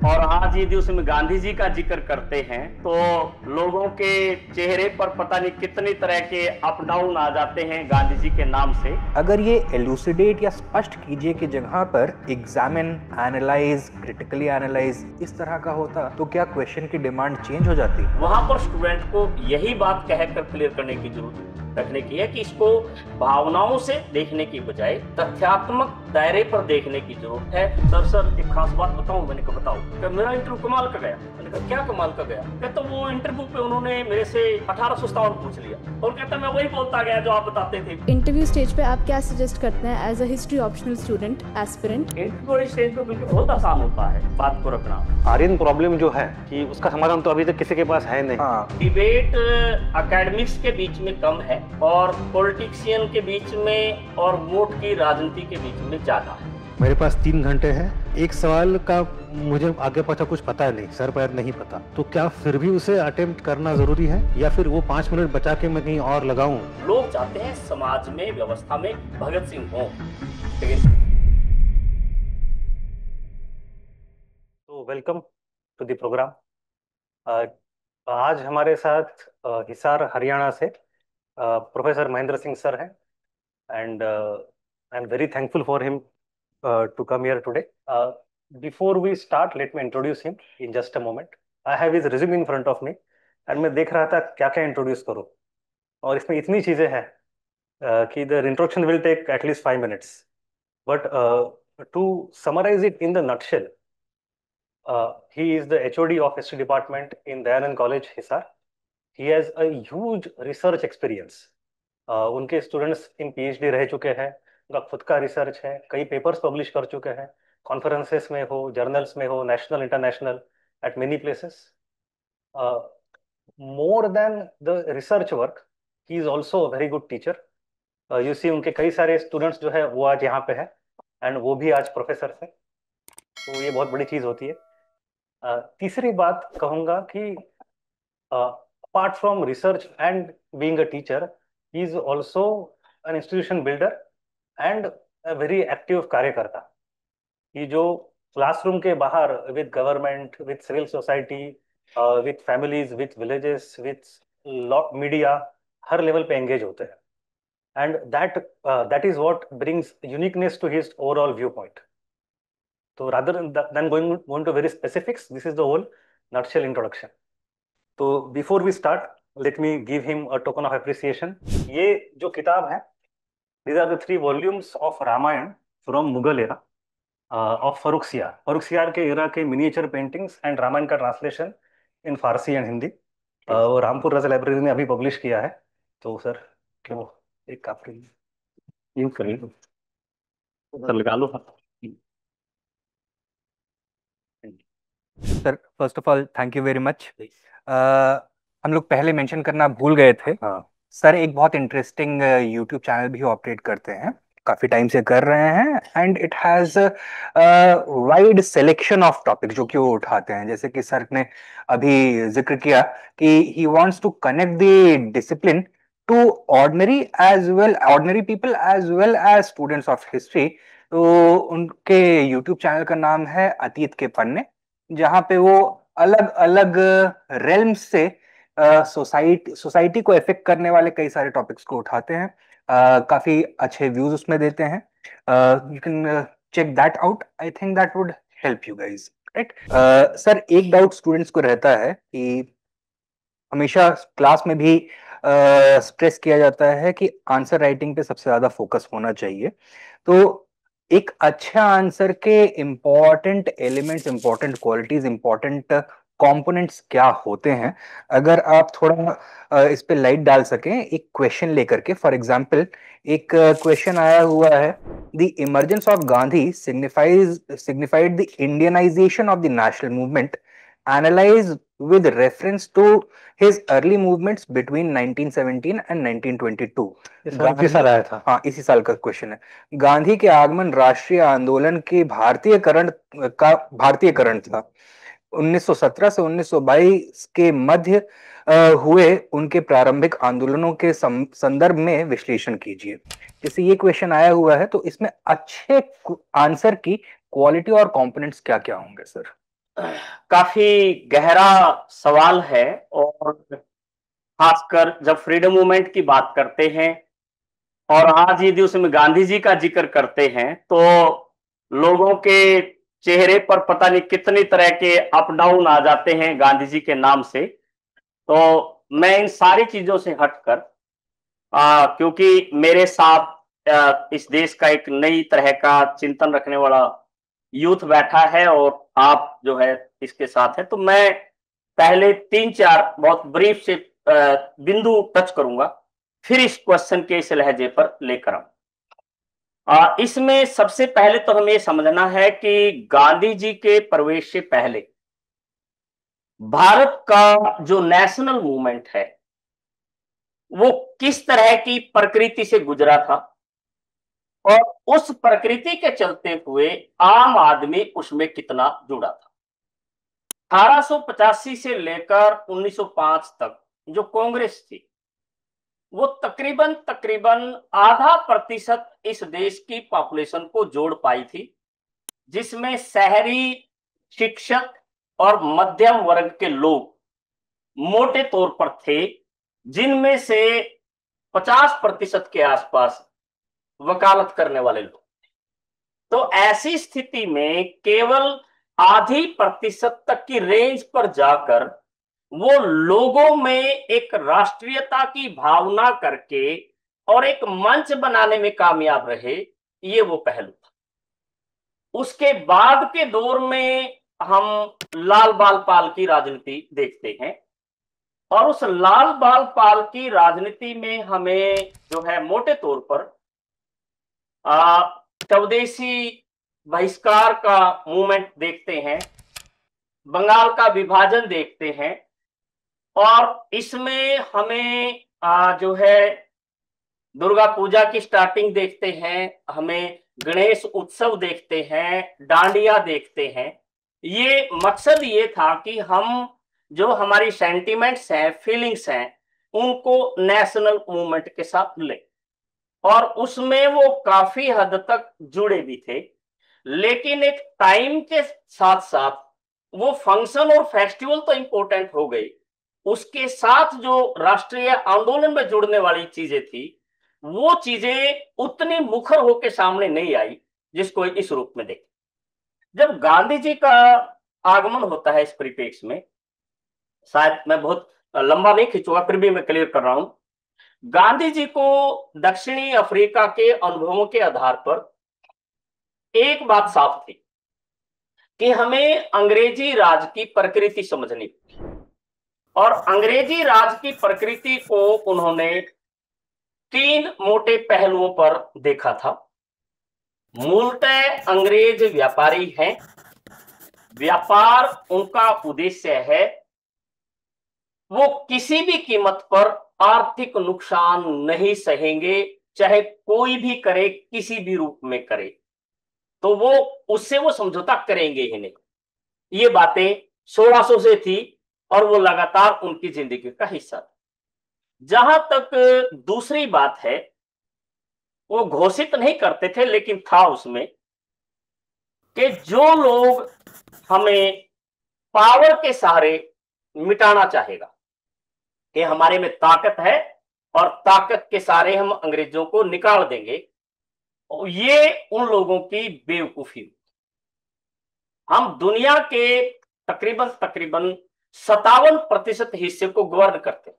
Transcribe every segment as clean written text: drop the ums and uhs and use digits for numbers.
और आज यदि उसमें गांधी जी का जिक्र करते हैं तो लोगों के चेहरे पर पता नहीं कितनी तरह के अप डाउन आ जाते हैं गांधी जी के नाम से। अगर ये एलुसिडेट या स्पष्ट कीजिए की जगह पर एग्जामिन, एनालाइज, क्रिटिकली एनालाइज इस तरह का होता तो क्या क्वेश्चन की डिमांड चेंज हो जाती? वहां पर स्टूडेंट को यही बात कहकर क्लियर करने की जरूरत रखने की है कि इसको भावनाओं से देखने की बजाय तथ्यात्मक दायरे पर देखने की जरूरत है। सर एक खास बात बताऊं? मैंने कहा बताओ। क्या मेरा इंटरव्यू कमाल का गया? मैंने कहा क्या कमाल का गया? कहता वो इंटरव्यू पे उन्होंने मेरे से 1857 पूछ लिया और कहता मैं वही बोलता गया जो आप बताते थे। इंटरव्यू स्टेज पे आप क्या सजेस्ट करते हैं as a history optional student aspirant? Interview stage पे बिल्कुल बहुत आसान होता है बात को रखना। आर्यन प्रॉब्लम जो है कि उसका समाधान तो अभी तक किसी के पास है नहीं। हाँ, डिबेट एकेडमिक्स के बीच में कम है और पॉलिटिशियन के बीच में और वोट की राजनीति के बीच में ज्यादा है। मेरे पास 3 घंटे हैं, एक सवाल का मुझे आगे पता कुछ पता नहीं, सर पैर नहीं पता, तो क्या फिर भी उसे अटेम्प्ट करना जरूरी है या फिर वो 5 मिनट बचा के मैं कहीं और लगाऊं? लोग चाहते हैं समाज में, व्यवस्था में भगत सिंह हो। लेकिन तो वेलकम टू द प्रोग्राम। आज हमारे साथ हिसार हरियाणा से प्रोफेसर महेंद्र सिंह सर हैं and I am very thankful for him to come here today. Before we start, let me introduce him in just a moment. I have his resume in front of me and मैं देख रहा था क्या क्या introduce करूं, और इसमें इतनी चीजें हैं कि the introduction will take at least 5 minutes. But to summarize it in the nutshell, he is the HOD of History Department in Dayanand College, Hisar. He has a huge research experience. उनके students in PhD रह चुके हैं, उनका खुद का research है, कई papers publish कर चुके हैं, कॉन्फ्रेंसेस में हो, जर्नल्स में हो, national international, at many places. More than the research work, he is also very good teacher. You see उनके कई सारे स्टूडेंट्स जो है वो आज यहाँ पे है एंड वो भी आज प्रोफेसर है, तो ये बहुत बड़ी चीज होती है. तीसरी बात कहूँगा कि apart from research and being a teacher, he is also an institution builder and a very active कार्यकर्ता. ये जो क्लासरूम के बाहर with government, with civil society, with families, with villages, with media, हर लेवल पे एंगेज होते हैं and that is what brings uniqueness to his overall view point. तो rather than going to very specifics, this is the whole nutshell introduction. तो before we start, let me give him a token of appreciation. ये जो किताब है, these are the 3 volumes of Ramayana from Mughal era of Farrukhsiyar. Farrukhsiyar के era के miniature paintings and Ramayana का translation in Farsi and Hindi वो रामपुर रजा library ने अभी पब्लिश किया है. तो सर क्यों एक आपके यूज कर लो सर, लगा लो. Sir first of all thank you very much. हम लोग पहले मेंशन करना भूल गए थे. हाँ, सर एक बहुत इंटरेस्टिंग यूट्यूब चैनल भी ऑपरेट करते हैं, काफी टाइम से कर रहे हैं, and it has wide selection of topic जो कि वो उठाते हैं. जैसे कि सर ने अभी जिक्र किया कि he wants to connect the discipline to ordinary people as well as students of history. तो उनके यूट्यूब चैनल का नाम है अतीत के पन्ने, जहाँ पे वो अलग अलग रेल्म्स से सोसाइटी को इफेक्ट करने वाले कई सारे टॉपिक्स को उठाते हैं. काफी अच्छे व्यूज उसमें देते हैं. You can check that out. I think that would help you guys, right? Sir एक डाउट स्टूडेंट्स को रहता है कि हमेशा क्लास में भी स्ट्रेस किया जाता है कि आंसर राइटिंग पे सबसे ज्यादा फोकस होना चाहिए. तो एक अच्छा आंसर के important elements, important qualities, important components क्या होते हैं, अगर आप थोड़ा इस पे लाइट डाल सकें एक क्वेश्चन लेकर के. फॉर एग्जांपल एक क्वेश्चन आया हुआ है, the emergence of Gandhi signified the indianization of the national movement, analyze with reference to his early movements between 1917 and 1922. इसी साल आया था. हाँ, इसी साल का क्वेश्चन है. गांधी के आगमन राष्ट्रीय आंदोलन के भारतीयकरण था. 1917 से 1922 के मध्य हुए उनके प्रारंभिक आंदोलनों के संदर्भ में विश्लेषण कीजिए. जैसे ये क्वेश्चन आया हुआ है, तो इसमें अच्छे आंसर की क्वालिटी और कंपोनेंट्स क्या क्या होंगे सर? काफी गहरा सवाल है, और खासकर जब फ्रीडम मूवमेंट की बात करते हैं और आज यदि उसमें गांधी जी का जिक्र करते हैं तो लोगों के चेहरे पर पता नहीं कितनी तरह के अप डाउन आ जाते हैं गांधी जी के नाम से। तो मैं इन सारी चीजों से हटकर, क्योंकि मेरे साथ इस देश का एक नई तरह का चिंतन रखने वाला यूथ बैठा है और आप जो है इसके साथ है, तो मैं पहले 3-4 बहुत ब्रीफ से बिंदु टच करूंगा, फिर इस क्वेश्चन के इस लहजे पर लेकर आऊं। इसमें सबसे पहले तो हमें समझना है कि गांधी जी के प्रवेश से पहले भारत का जो नेशनल मूवमेंट है वो किस तरह की प्रकृति से गुजरा था, और उस प्रकृति के चलते हुए आम आदमी उसमें कितना जुड़ा था। 1885 से लेकर 1905 तक जो कांग्रेस थी वो तकरीबन तकरीबन आधा प्रतिशत इस देश की पॉपुलेशन को जोड़ पाई थी, जिसमें शहरी, शिक्षक और मध्यम वर्ग के लोग मोटे तौर पर थे, जिनमें से 50% के आसपास वकालत करने वाले लोग। तो ऐसी स्थिति में केवल आधी प्रतिशत तक की रेंज पर जाकर वो लोगों में एक राष्ट्रीयता की भावना करके और एक मंच बनाने में कामयाब रहे, ये वो पहलू था। उसके बाद के दौर में हम लाल बाल पाल की राजनीति देखते हैं, और उस लाल बाल पाल की राजनीति में हमें जो है मोटे तौर पर स्वदेशी बहिष्कार का मूवमेंट देखते हैं, बंगाल का विभाजन देखते हैं, और इसमें हमें जो है दुर्गा पूजा की स्टार्टिंग देखते हैं, हमें गणेश उत्सव देखते हैं, डांडिया देखते हैं। ये मकसद ये था कि हम जो हमारी सेंटिमेंट्स हैं, फीलिंग्स हैं, उनको नेशनल मूवमेंट के साथ लें, और उसमें वो काफी हद तक जुड़े भी थे। लेकिन एक टाइम के साथ साथ वो फंक्शन और फेस्टिवल तो इंपॉर्टेंट हो गई, उसके साथ जो राष्ट्रीय आंदोलन में जुड़ने वाली चीजें थी वो चीजें उतनी मुखर होकर सामने नहीं आई जिसको इस रूप में देखें। जब गांधी जी का आगमन होता है इस परिप्रेक्ष्य में, शायद मैं बहुत लंबा नहीं खींचूंगा, फिर भी मैं क्लियर कर रहा हूं। गांधी जी को दक्षिणी अफ्रीका के अनुभवों के आधार पर एक बात साफ थी कि हमें अंग्रेजी राज की प्रकृति समझनी थी, और अंग्रेजी राज की प्रकृति को उन्होंने 3 मोटे पहलुओं पर देखा था। मूलतः अंग्रेज व्यापारी हैं, व्यापार उनका उद्देश्य है, वो किसी भी कीमत पर आर्थिक नुकसान नहीं सहेंगे, चाहे कोई भी करे, किसी भी रूप में करे, तो वो उससे वो समझौता करेंगे ही नहीं। ये बातें 1600 से थी और वो लगातार उनकी जिंदगी का हिस्सा था। जहां तक दूसरी बात है, वो घोषित नहीं करते थे लेकिन था उसमें कि जो लोग हमें पावर के सहारे मिटाना चाहेगा, कि हमारे में ताकत है और ताकत के सहारे हम अंग्रेजों को निकाल देंगे, ये उन लोगों की बेवकूफी। हम दुनिया के तकरीबन तकरीबन 57% हिस्से को गवर्न करते हैं,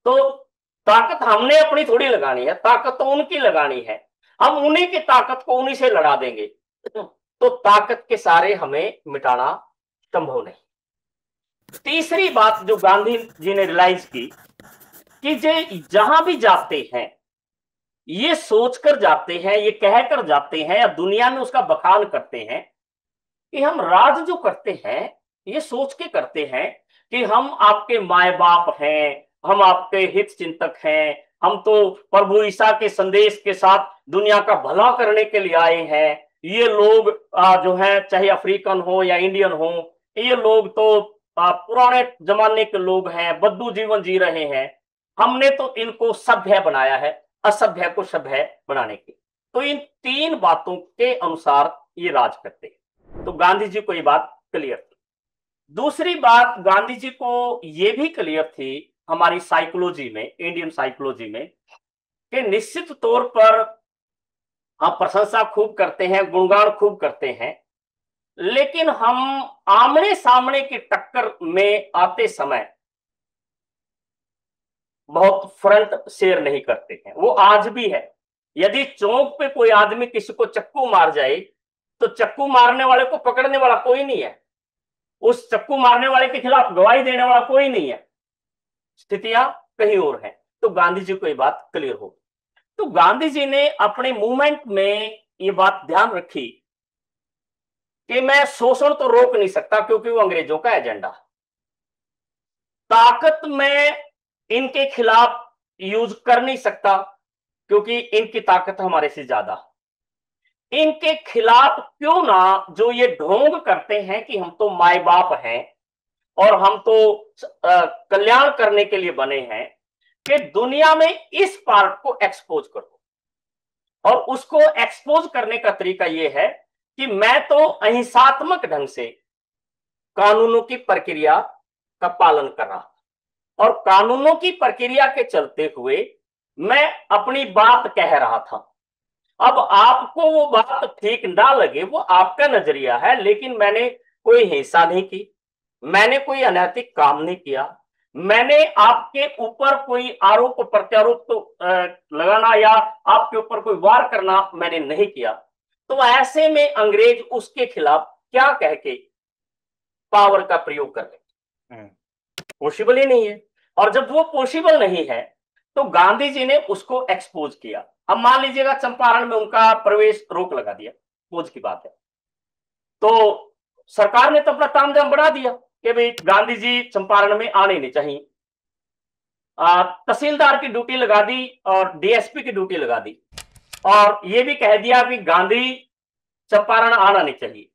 तो ताकत हमने अपनी थोड़ी लगानी है, ताकत तो उनकी लगानी है। हम उन्हीं की ताकत को उन्हीं से लड़ा देंगे, तो ताकत के सारे हमें मिटाना संभव नहीं। तीसरी बात जो गांधी जी ने रियलाइज की कि जहां भी जाते हैं ये सोचकर जाते हैं, ये कहकर जाते हैं, या दुनिया में उसका बखान करते हैं कि हम राज जो करते हैं ये सोच के करते हैं कि हम आपके माए बाप हैं, हम आपके हित चिंतक हैं, हम तो प्रभु ईसा के संदेश के साथ दुनिया का भला करने के लिए आए हैं। ये लोग जो है चाहे अफ्रीकन हो या इंडियन हो, ये लोग तो पुराने जमाने के लोग हैं, बद्दू जीवन जी रहे हैं, हमने तो इनको सभ्य बनाया है, असभ्य को सभ्य बनाने की। तो इन 3 बातों के अनुसार ये राज करते हैं। तो गांधी जी को ये बात क्लियर थी। दूसरी बात गांधी जी को ये भी क्लियर थी हमारी साइकोलॉजी में, इंडियन साइकोलॉजी में, कि निश्चित तौर पर हम प्रशंसा खूब करते हैं, गुणगान खूब करते हैं, लेकिन हम आमने सामने की टक्कर में आते समय बहुत फ्रंट शेयर नहीं करते हैं। वो आज भी है। यदि चौक पे कोई आदमी किसी को चक्कू मार जाए तो चक्कू मारने वाले को पकड़ने वाला कोई नहीं है, उस चक्कू मारने वाले के खिलाफ गवाही देने वाला कोई नहीं है, स्थितियां कहीं और हैं। तो गांधी जी को ये बात क्लियर हो। तो गांधी जी ने अपने मूवमेंट में ये बात ध्यान रखी कि मैं शोषण तो रोक नहीं सकता क्योंकि वो अंग्रेजों का एजेंडा, ताकत में इनके खिलाफ यूज कर नहीं सकता क्योंकि इनकी ताकत हमारे से ज्यादा। इनके खिलाफ क्यों ना जो ये ढोंग करते हैं कि हम तो माए बाप हैं और हम तो कल्याण करने के लिए बने हैं, कि दुनिया में इस पार्ट को एक्सपोज करो। और उसको एक्सपोज करने का तरीका यह है कि मैं तो अहिंसात्मक ढंग से कानूनों की प्रक्रिया का पालन कर रहा था और कानूनों की प्रक्रिया के चलते हुए मैं अपनी बात कह रहा था। अब आपको वो बात ठीक ना लगे, वो आपका नजरिया है, लेकिन मैंने कोई हिंसा नहीं की, मैंने कोई अनैतिक काम नहीं किया, मैंने आपके ऊपर कोई आरोप प्रत्यारोप तो लगाना या आपके ऊपर कोई वार करना मैंने नहीं किया। तो ऐसे में अंग्रेज उसके खिलाफ क्या कह के पावर का प्रयोग कर ले, पॉसिबल ही नहीं है। और जब वो पॉसिबल नहीं है तो गांधी जी ने उसको एक्सपोज किया। अब मान लीजिएगा चंपारण में उनका प्रवेश रोक लगा दिया, खोज की बात है, तो सरकार ने तो अपना तामझाम बढ़ा दिया कि भाई गांधी जी चंपारण में आने नहीं चाहिए। तहसीलदार की ड्यूटी लगा दी और डीएसपी की ड्यूटी लगा दी और ये भी कह दिया कि गांधी चंपारण आना नहीं चाहिए,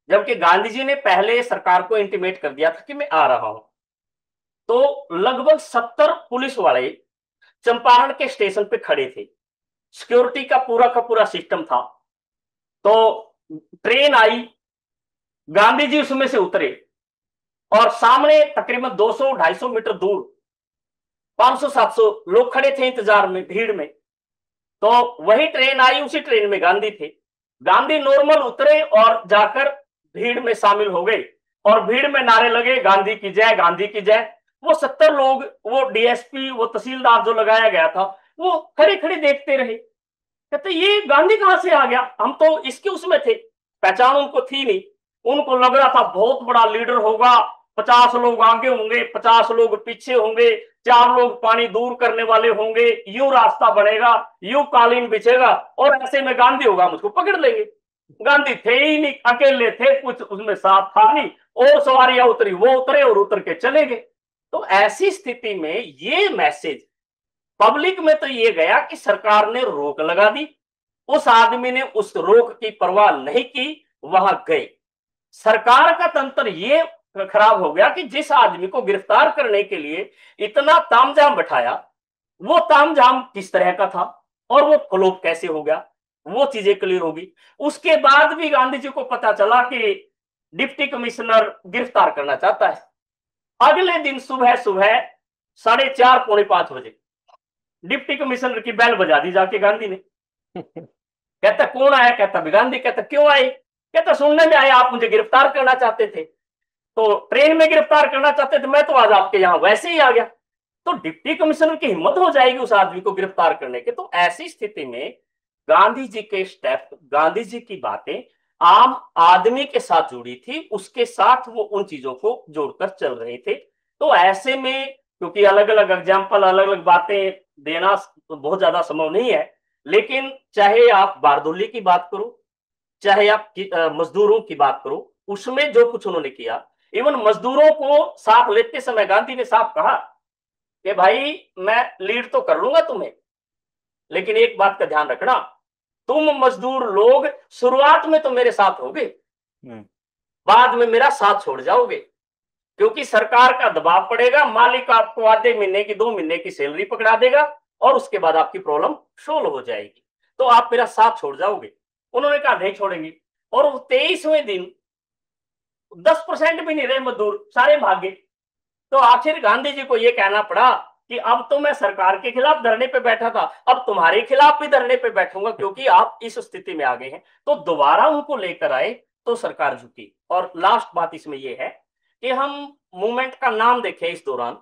जबकि गांधी जी ने पहले सरकार को इंटीमेट कर दिया था कि मैं आ रहा हूं। तो लगभग 70 पुलिस वाले चंपारण के स्टेशन पे खड़े थे, सिक्योरिटी का पूरा सिस्टम था। तो ट्रेन आई, गांधी जी उसमें से उतरे और सामने तकरीबन 200-250 मीटर दूर 500-700 लोग खड़े थे इंतजार में, भीड़ में। तो वही ट्रेन आई, उसी ट्रेन में गांधी थे। गांधी नॉर्मल उतरे और जाकर भीड़ में शामिल हो गए और भीड़ में नारे लगे, गांधी की जय, गांधी की जय। वो 70 लोग, वो डीएसपी, वो तहसीलदार जो लगाया गया था, वो खड़े खड़े देखते रहे। कहते ये गांधी कहां से आ गया, हम तो इसके उसमें थे, पहचान उनको थी नहीं। उनको लग रहा था बहुत बड़ा लीडर होगा, 50 लोग आगे होंगे, 50 लोग पीछे होंगे, 4 लोग पानी दूर करने वाले होंगे, यूं रास्ता बनेगा, यूं कालीन बिछेगा और ऐसे में गांधी होगा, मुझको पकड़ लेंगे। गांधी थे ही नहीं, अकेले थे, कुछ उसमें साथ था नहीं, और सवारियां उतरी, वो उतरे और उतर के चले गए। तो ऐसी स्थिति में ये मैसेज पब्लिक में तो ये गया कि सरकार ने रोक लगा दी, उस आदमी ने उस रोक की परवाह नहीं की, वहां गए। सरकार का तंत्र ये खराब हो गया कि जिस आदमी को गिरफ्तार करने के लिए इतना तामझाम बैठाया, वो तामझाम किस तरह का था और वो फ्लॉप कैसे हो गया, वो चीजें क्लियर होगी। उसके बाद भी गांधी जी को पता चला कि डिप्टी कमिश्नर गिरफ्तार करना चाहता है। अगले दिन सुबह 4:30-5 बजे डिप्टी कमिश्नर की बेल बजा दी जाके गांधी ने। कहता कौन आया, कहता गांधी। कहता क्यों आए, कहता सुनने में आया आप मुझे गिरफ्तार करना चाहते थे, तो ट्रेन में गिरफ्तार करना चाहते थे, मैं तो आज आपके यहां वैसे ही आ गया। तो डिप्टी कमिश्नर की हिम्मत हो जाएगी उस आदमी को गिरफ्तार करने के। तो ऐसी स्थिति में गांधी जी के स्टेप, गांधी जी की बातें आम आदमी के साथ जुड़ी थी, उसके साथ वो उन चीजों को जोड़कर चल रहे थे। तो ऐसे में क्योंकि अलग अलग एग्जाम्पल, अलग अलग बातें देना तो बहुत ज्यादा संभव नहीं है, लेकिन चाहे आप बारदोली की बात करो, चाहे आप मजदूरों की बात करो, उसमें जो कुछ उन्होंने किया, इवन मजदूरों को साथ लेते समय गांधी ने साफ कहा कि भाई मैं लीड तो कर लूंगा तुम्हें, लेकिन एक बात का ध्यान रखना, तुम मजदूर लोग शुरुआत में तो मेरे साथ होगे, बाद में मेरा साथ छोड़ जाओगे, क्योंकि सरकार का दबाव पड़ेगा, मालिक आपको आधे महीने की 2 महीने की सैलरी पकड़ा देगा और उसके बाद आपकी प्रॉब्लम सोल्व हो जाएगी, तो आप मेरा साथ छोड़ जाओगे। उन्होंने कहा नहीं छोड़ेंगे। और 23वें दिन 10% भी नहीं रहे मजदूर, सारे भागे। तो आखिर गांधी जी को यह कहना पड़ा कि अब तो मैं सरकार के खिलाफ धरने पे बैठा था, अब तुम्हारे खिलाफ भी धरने पे बैठूंगा, क्योंकि आप इस स्थिति में आ गए हैं। तो दोबारा उनको लेकर आए तो सरकार झुकी। और लास्ट बात इसमें यह है कि हम मूवमेंट का नाम देखें इस दौरान,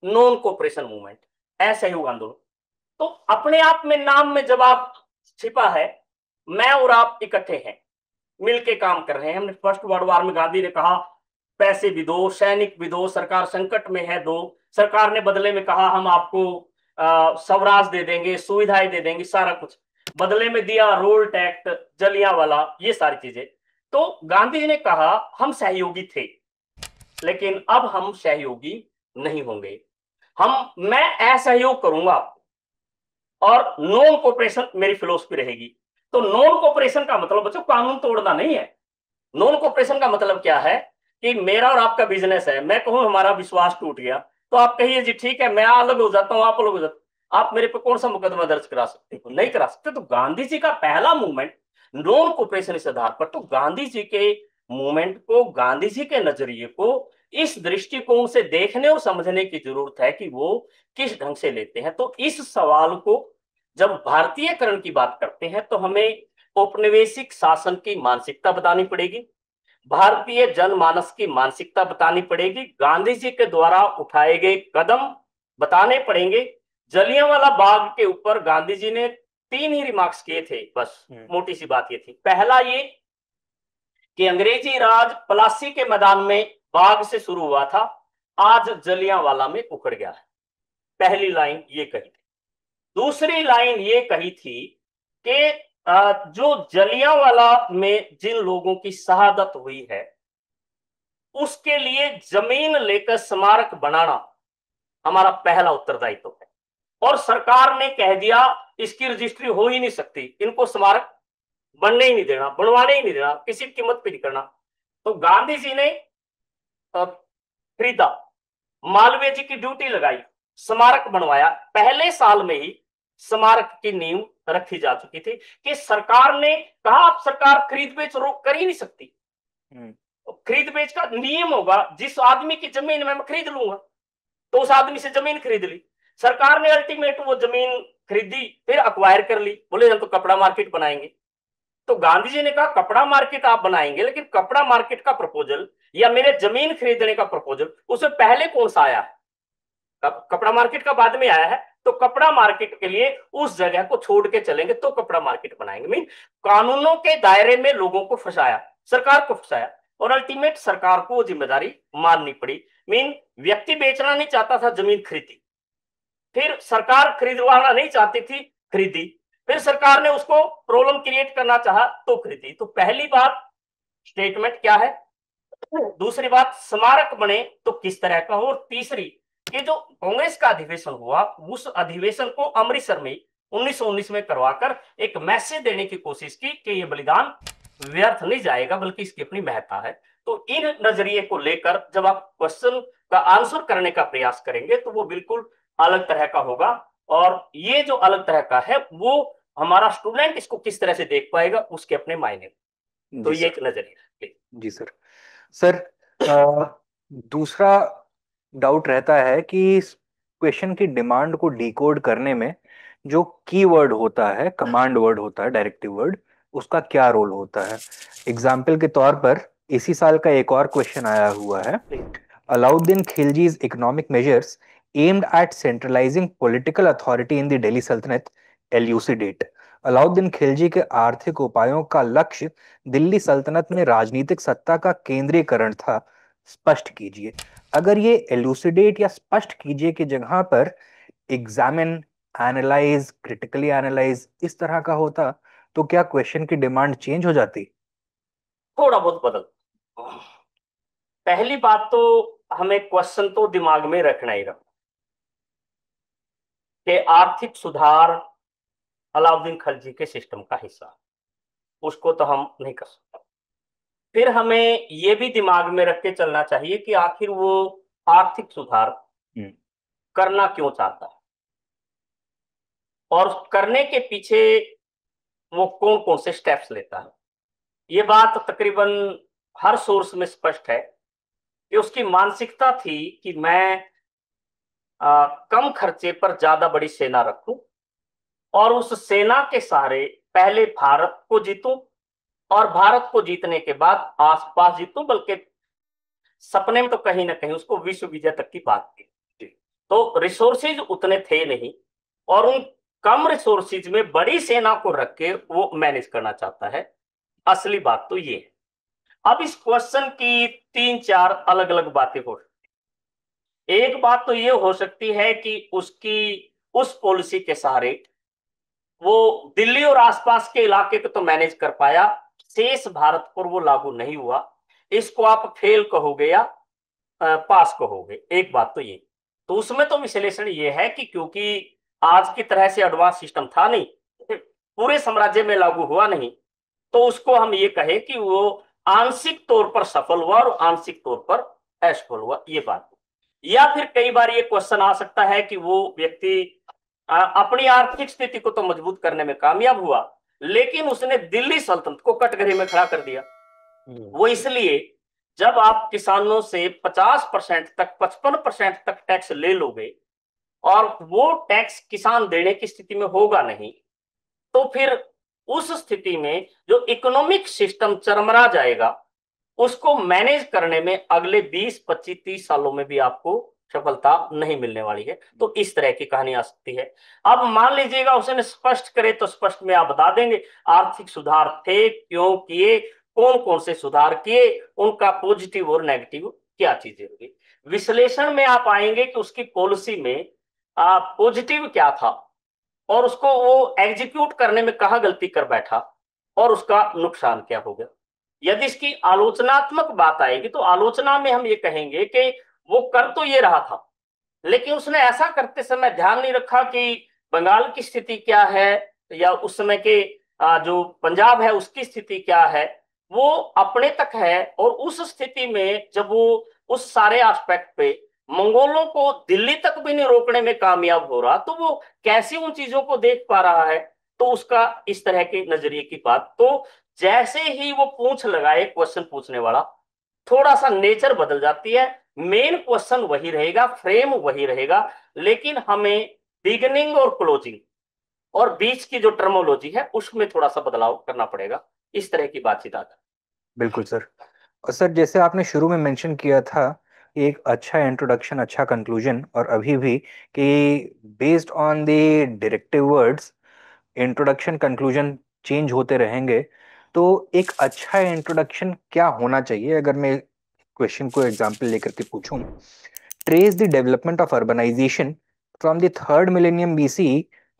नॉन कोऑपरेशन मूवमेंट, असहयोग आंदोलन। तो अपने आप में नाम में जवाब छिपा है, मैं और आप इकट्ठे हैं, मिलके काम कर रहे हैं। हमने फर्स्ट वर्ल्ड वॉर में गांधी ने कहा पैसे भी दो, सैनिक भी दो, सरकार संकट में है दो। सरकार ने बदले में कहा हम आपको स्वराज दे देंगे, सुविधाएं दे देंगे, सारा कुछ बदले में दिया, रोल टैक्स, जलियांवाला, ये सारी चीजें। तो गांधी जी ने कहा हम सहयोगी थे, लेकिन अब हम सहयोगी नहीं होंगे, मैं असहयोग करूंगा और नॉन कोऑपरेशन मेरी फिलोसफी रहेगी। तो नॉन कोऑपरेशन का मतलब बच्चों कानून तोड़ना नहीं है। नॉन कोऑपरेशन का मतलब क्या है कि मेरा और आपका बिजनेस है, मैं कहूं हमारा विश्वास टूट गया, तो आप कहिए जी ठीक है मैं अलग हो जाता हूं, आप अलग हो जाते, आप मेरे पे कौन सा मुकदमा दर्ज करा सकते हो? नहीं करा सकते। तो गांधी जी का पहला मूवमेंट नॉन कोऑपरेशन इस आधार पर। तो गांधी जी के मूवमेंट को, गांधी जी के नजरिए को इस दृष्टिकोण से देखने और समझने की जरूरत है कि वो किस ढंग से लेते हैं। तो इस सवाल को जब भारतीयकरण की बात करते हैं तो हमें औपनिवेशिक शासन की मानसिकता बतानी पड़ेगी, भारतीय जनमानस की मानसिकता बतानी पड़ेगी, गांधी जी के द्वारा उठाए गए कदम बताने पड़ेंगे। जलियांवाला बाग के ऊपर गांधी जी ने 3 ही रिमार्क्स किए थे, बस मोटी सी बात ये थी। पहला ये कि अंग्रेजी राज प्लासी के मैदान में बाग से शुरू हुआ था, आज जलियांवाला में उखड़ गया है। पहली लाइन ये कही थी। दूसरी लाइन ये कही थी कि जो जलियांवाला में जिन लोगों की शहादत हुई है उसके लिए जमीन लेकर स्मारक बनाना हमारा पहला उत्तरदायित्व है। और सरकार ने कह दिया इसकी रजिस्ट्री हो ही नहीं सकती, इनको स्मारक बनने ही नहीं देना, बनवाने ही नहीं देना, किसी कीमत पे नहीं करना। तो गांधी जी ने खरीदा, मालवीय जी की ड्यूटी लगाई, स्मारक बनवाया। पहले साल में ही स्मारक की नींव रखी जा चुकी थी कि सरकार ने कहा अब सरकार खरीद बेच रोक कर ही नहीं सकती। खरीद बेच का नियम होगा, जिस आदमी की जमीन मैं खरीद लूंगा, तो उस आदमी से जमीन खरीद ली। सरकार ने अल्टीमेट वो जमीन खरीदी, फिर अक्वायर कर ली, बोले हम तो कपड़ा मार्केट बनाएंगे। तो गांधी जी ने कहा कपड़ा मार्केट आप बनाएंगे, लेकिन कपड़ा मार्केट का प्रपोजल या मेरे जमीन खरीदने का प्रपोजल उससे पहले कौन सा आया है? कपड़ा मार्केट का बाद में आया है। तो कपड़ा मार्केट के लिए उस जगह को छोड़ के चलेंगे तो कपड़ा मार्केट बनाएंगे। मीन कानूनों के दायरे में लोगों को फंसाया, सरकार को फंसाया, और अल्टीमेट सरकार को जिम्मेदारी माननी पड़ी। मीन व्यक्ति बेचना नहीं चाहता था, जमीन खरीदी, फिर सरकार खरीदवाना नहीं चाहती थी, खरीदी, फिर सरकार ने उसको प्रॉब्लम क्रिएट करना चाहा तो खरीदी। तो पहली बात स्टेटमेंट क्या है, दूसरी बात स्मारक बने तो किस तरह का हो, और तीसरी कि जो कांग्रेस का अधिवेशन हुआ उस अधिवेशन को अमृतसर में 1919 में करवाकर एक मैसेज देने की कोशिश की कि ये बलिदान व्यर्थ नहीं जाएगा बल्कि इसकी अपनी महत्ता है। तो इन नजरिए को लेकर जब आप क्वेश्चन का आंसर करने का प्रयास करेंगे तो वो बिल्कुल अलग तरह का होगा, और ये जो अलग तरह का है वो हमारा स्टूडेंट इसको किस तरह से देख पाएगा उसके अपने मायने। तो ये एक नजरिया। जी सर। सर दूसरा डाउट रहता है कि क्वेश्चन की डिमांड को डिकोड करने में जो कीवर्ड होता है, कमांड वर्ड होता है, डायरेक्टिव वर्ड, उसका क्या रोल होता है। एग्जाम्पल के तौर पर इसी साल का एक और क्वेश्चन आया हुआ है, Alauddin Khilji's economic measures aimed at centralising political authority in the Delhi सल्तनत एल्यूसिडेट। अलाउद्दीन खिलजी के आर्थिक उपायों का लक्ष्य दिल्ली सल्तनत में राजनीतिक सत्ता का केंद्रीकरण था, स्पष्ट कीजिए। अगर ये एलुसिडेट या स्पष्ट कीजिए की जगह पर एग्जामिन, एनालाइज, क्रिटिकली एनालाइज इस तरह का होता तो क्या क्वेश्चन की डिमांड चेंज हो जाती? थोड़ा बहुत बदल। पहली बात तो हमें क्वेश्चन तो दिमाग में रखना ही रखना कि आर्थिक सुधार अलाउद्दीन खिलजी के सिस्टम का हिस्सा, उसको तो हम नहीं कर सकते। फिर हमें यह भी दिमाग में रख के चलना चाहिए कि आखिर वो आर्थिक सुधार करना क्यों चाहता है और करने के पीछे वो कौन कौन से स्टेप्स लेता है। ये बात तकरीबन हर सोर्स में स्पष्ट है कि उसकी मानसिकता थी कि मैं कम खर्चे पर ज्यादा बड़ी सेना रखूं और उस सेना के सहारे पहले भारत को जीतूं और भारत को जीतने के बाद आसपास जीतूं, बल्कि सपने में तो कहीं ना कहीं उसको विश्व विजय तक की बात थी। तो रिसोर्सेज उतने थे नहीं और उन कम रिसोर्सेज में बड़ी सेना को रख के वो मैनेज करना चाहता है। असली बात तो ये है। अब इस क्वेश्चन की तीन चार अलग अलग बातें हो सकती। एक बात तो ये हो सकती है कि उसकी उस पॉलिसी के सहारे वो दिल्ली और आसपास के इलाके को तो मैनेज कर पाया, शेष भारत पर वो लागू नहीं हुआ। इसको आप फेल कहोगे या पास कहोगे, एक बात तो ये। तो उसमें तो विश्लेषण ये है कि क्योंकि आज की तरह से एडवांस सिस्टम था नहीं, पूरे साम्राज्य में लागू हुआ नहीं, तो उसको हम ये कहें कि वो आंशिक तौर पर सफल हुआ और आंशिक तौर पर असफल हुआ, ये बात। या फिर कई बार ये क्वेश्चन आ सकता है कि वो व्यक्ति अपनी आर्थिक स्थिति को तो मजबूत करने में कामयाब हुआ, लेकिन उसने दिल्ली सल्तनत को कटघरे में खड़ा कर दिया। वो इसलिए, जब आप किसानों से 50% तक 55% तक टैक्स ले लोगे और वो टैक्स किसान देने की स्थिति में होगा नहीं, तो फिर उस स्थिति में जो इकोनॉमिक सिस्टम चरमरा जाएगा, उसको मैनेज करने में अगले 20, 25, 30 सालों में भी आपको सफलता नहीं मिलने वाली है। तो इस तरह की कहानी आ सकती है। अब मान लीजिएगा उसने स्पष्ट करे तो स्पष्ट में आप बता देंगे आर्थिक सुधार थे, क्यों किए, कौन कौन से सुधार किए, उनका पॉजिटिव और नेगेटिव क्या चीजें होगी। विश्लेषण में आप आएंगे कि उसकी पॉलिसी में पॉजिटिव क्या था और उसको वो एग्जीक्यूट करने में कहाँ गलती कर बैठा और उसका नुकसान क्या हो गया। यदि इसकी आलोचनात्मक बात आएगी तो आलोचना में हम ये कहेंगे कि वो कर तो ये रहा था, लेकिन उसने ऐसा करते समय ध्यान नहीं रखा कि बंगाल की स्थिति क्या है या उस समय के जो पंजाब है उसकी स्थिति क्या है, वो अपने तक है। और उस स्थिति में जब वो उस सारे एस्पेक्ट पे मंगोलों को दिल्ली तक भी नहीं रोकने में कामयाब हो रहा, तो वो कैसे उन चीजों को देख पा रहा है। तो उसका इस तरह के नजरिए की बात, तो जैसे ही वो पूछ लगाए क्वेश्चन पूछने वाला, थोड़ा सा नेचर बदल जाती है। मेन क्वेश्चन वही रहेगा, फ्रेम वही रहेगा, लेकिन हमें बिगिनिंग और क्लोजिंग और बीच की जो टर्मोलॉजी है उसमें थोड़ा सा बदलाव करना पड़ेगा। इस तरह की बातचीत आता है। बिल्कुल सर। और सर जैसे आपने शुरू में मेंशन किया था, एक अच्छा इंट्रोडक्शन अच्छा कंक्लूजन, और अभी भी कि based on the directive words introduction conclusion change होते रहेंगे। तो एक अच्छा इंट्रोडक्शन क्या होना चाहिए, अगर मैं क्वेश्चन को एग्जांपल लेकर के पूछूं? Trace the development of urbanisation from the third millennium BC